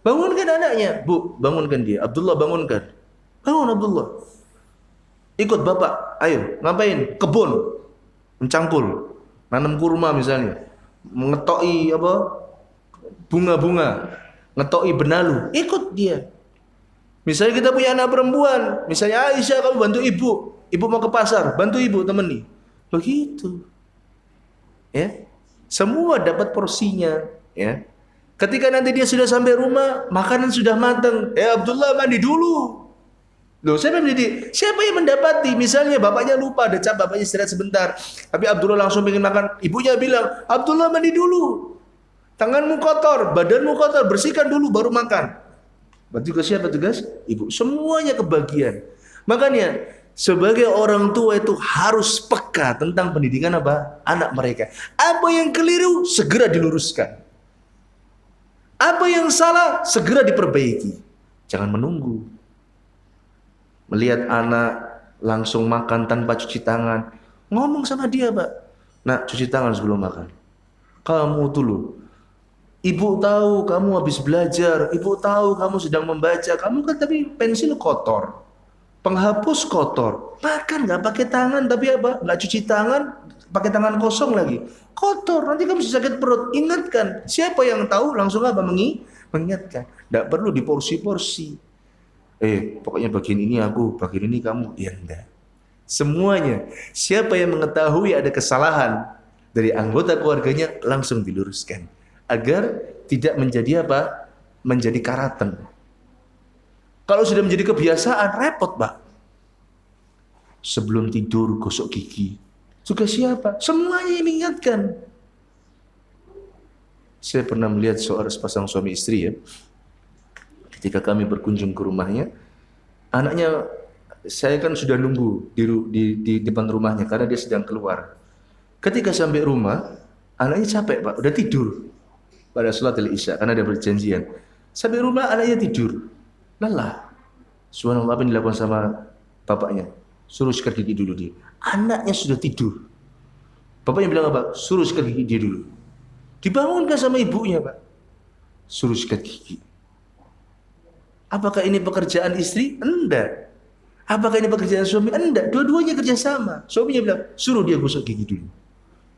Bangunkan anaknya, Bu, bangunkan dia. Abdullah bangunkan. Bangun Abdullah. Ikut bapak. Ayo, ngapain? Kebun. Mencangkul. Nanam kurma misalnya. Mengetoi apa? Bunga-bunga. Ngetoi benalu. Ikut dia. Misalnya kita punya anak perempuan, misalnya Aisyah, kamu bantu ibu. Ibu mau ke pasar, bantu ibu temani. Begitu. Ya. Semua dapat porsinya, ya. Ketika nanti dia sudah sampai rumah, makanan sudah matang. Abdullah mandi dulu. Loh, siapa yang mendidik? Siapa yang mendapati? Misalnya bapaknya lupa, ada cap, bapaknya istirahat sebentar. Tapi Abdullah langsung ingin makan. Ibunya bilang, Abdullah mandi dulu. Tanganmu kotor, badanmu kotor, bersihkan dulu baru makan. Tugas siapa? Tugas ibu. Semuanya kebagian. Makanya sebagai orang tua itu harus peka tentang pendidikan apa? Anak mereka. Apa yang keliru segera diluruskan. Apa yang salah segera diperbaiki. Jangan menunggu. Melihat anak langsung makan tanpa cuci tangan, ngomong sama dia, Pak. Nak, cuci tangan sebelum makan. Kamu dulu. Ibu tahu kamu habis belajar, ibu tahu kamu sedang membaca, kamu kan tapi pensil kotor, penghapus kotor, makan nggak pakai tangan tapi apa? Nggak cuci tangan, pakai tangan kosong lagi, kotor. Nanti kamu bisa sakit perut. Ingatkan, siapa yang tahu langsung apa mengingatkan. Nggak perlu diporsi-porsi. Pokoknya bagian ini aku, bagian ini kamu. Ya enggak. Semuanya. Siapa yang mengetahui ada kesalahan dari anggota keluarganya langsung diluruskan. Agar tidak menjadi apa? Menjadi karatan. Kalau sudah menjadi kebiasaan, repot, Pak. Sebelum tidur gosok gigi. Juga siapa? Semuanya yang mengingatkan. Saya pernah melihat seorang sepasang suami istri ya. Ketika kami berkunjung ke rumahnya, anaknya, saya kan sudah nunggu di depan rumahnya karena dia sedang keluar. Ketika sampai rumah, anaknya capek, Pak, udah tidur. Pada sholat Isya karena ada perjanjian. Sampai rumah anaknya tidur. Lelah. Subhanallah, apa yang dilakukan sama bapaknya? Suruh sikat gigi dulu dia. Anaknya sudah tidur. Bapaknya bilang apa? Suruh sikat gigi dia dulu. Dibangunkan sama ibunya, Pak. Suruh sikat gigi. Apakah ini pekerjaan istri? Enggak. Apakah ini pekerjaan suami? Enggak. Dua-duanya kerjasama. Suaminya bilang, suruh dia gosok gigi dulu.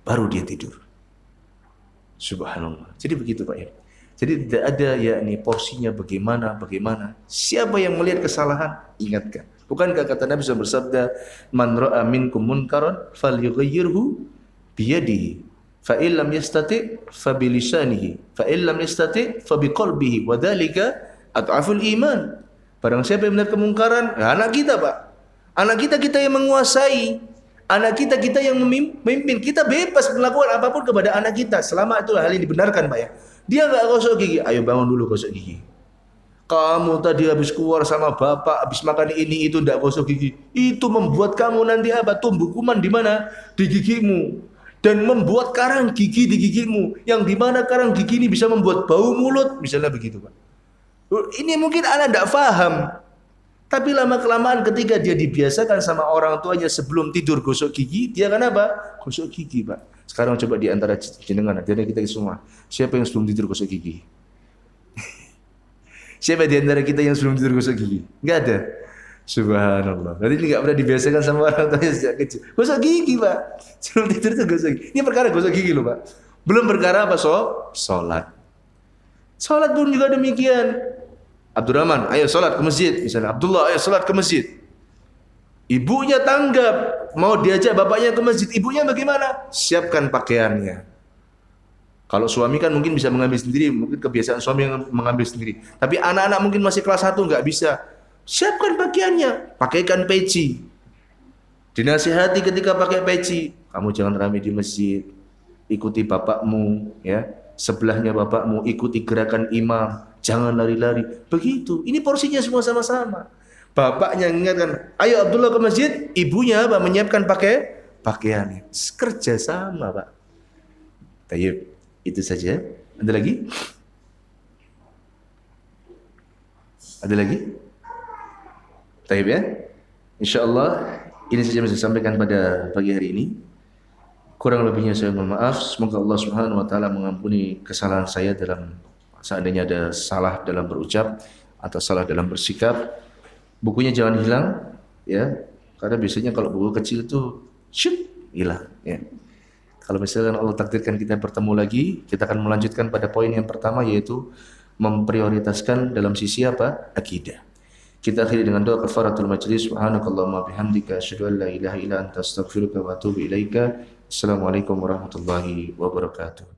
Baru dia tidur. Subhanallah. Jadi begitu, Pak ya. Jadi tidak ada yakni porsinya bagaimana. Siapa yang melihat kesalahan, ingatkan. Bukankah kata Nabi SAW bersabda, "Man ra'a minkum munkaran falyughayyirhu biyadihi, fa in lam yastati' fa bi lisanihi, fa in lam yastati' fa bi qalbihi, wa dzalika ad'aful iman." Barang siapa yang melihat kemungkaran, anak kita, Pak. Anak kita yang menguasai. Anak kita yang memimpin. Kita bebas melakukan apapun kepada anak kita selama itu hal yang dibenarkan, Pak ya. Dia enggak gosok gigi, ayo bangun dulu gosok gigi. Kamu tadi habis keluar sama bapak, habis makan ini itu tidak gosok gigi. Itu membuat kamu nanti apa? Tumbuh kuman di mana? Di gigimu. Dan membuat karang gigi di gigimu. Yang di mana karang gigi ini bisa membuat bau mulut, misalnya begitu, Pak. Ini mungkin anak tidak paham. Tapi lama-kelamaan ketika dia dibiasakan sama orang tuanya sebelum tidur gosok gigi, dia akan apa? Gosok gigi, Pak. Sekarang coba di antara jenengan, di antara kita semua, siapa yang sebelum tidur gosok gigi? Siapa di antara kita yang sebelum tidur gosok gigi? Enggak ada. Subhanallah. Berarti ini enggak pernah dibiasakan sama orang tuanya sejak kecil. Gosok gigi, Pak. Sebelum tidur itu gosok gigi. Ini perkara gosok gigi loh, Pak. Belum perkara apa? Salat. Salat pun juga demikian. Abdurrahman, ayo salat ke masjid. Misalnya Abdullah, ayo salat ke masjid. Ibunya tanggap, mau diajak bapaknya ke masjid. Ibunya bagaimana? Siapkan pakaiannya. Kalau suami kan mungkin bisa mengambil sendiri, mungkin kebiasaan suami yang mengambil sendiri. Tapi anak-anak mungkin masih kelas 1 nggak bisa. Siapkan pakaiannya, pakaikan peci. Dinasihati ketika pakai peci, kamu jangan rame di masjid. Ikuti bapakmu, ya. Sebelahnya bapakmu, ikuti gerakan imam, jangan lari-lari. Begitu. Ini porsinya semua sama-sama. Bapaknya mengingatkan, ayo Abdullah ke masjid, ibunya apa? Menyiapkan pakaiannya. Kerja sama, Pak. Tayyib. Itu saja. Ada lagi? Ada lagi? Tayyib ya? InsyaAllah ini saja yang saya sampaikan pada pagi hari ini. Kurang lebihnya saya mohon maaf. Semoga Allah Subhanahu wa taala mengampuni kesalahan saya dalam seandainya ada salah dalam berucap atau salah dalam bersikap. Bukunya jangan hilang ya. Karena biasanya kalau buku kecil itu hilang ya. Kalau misalkan Allah takdirkan kita bertemu lagi, kita akan melanjutkan pada poin yang pertama yaitu memprioritaskan dalam sisi apa? Akidah. Kita akhiri dengan doa kafaratul majlis. Subhanakallahumma bihamdika asyhadu an la ilaha illa anta astaghfiruka wa atubu ilaika. Assalamualaikum warahmatullahi wabarakatuh.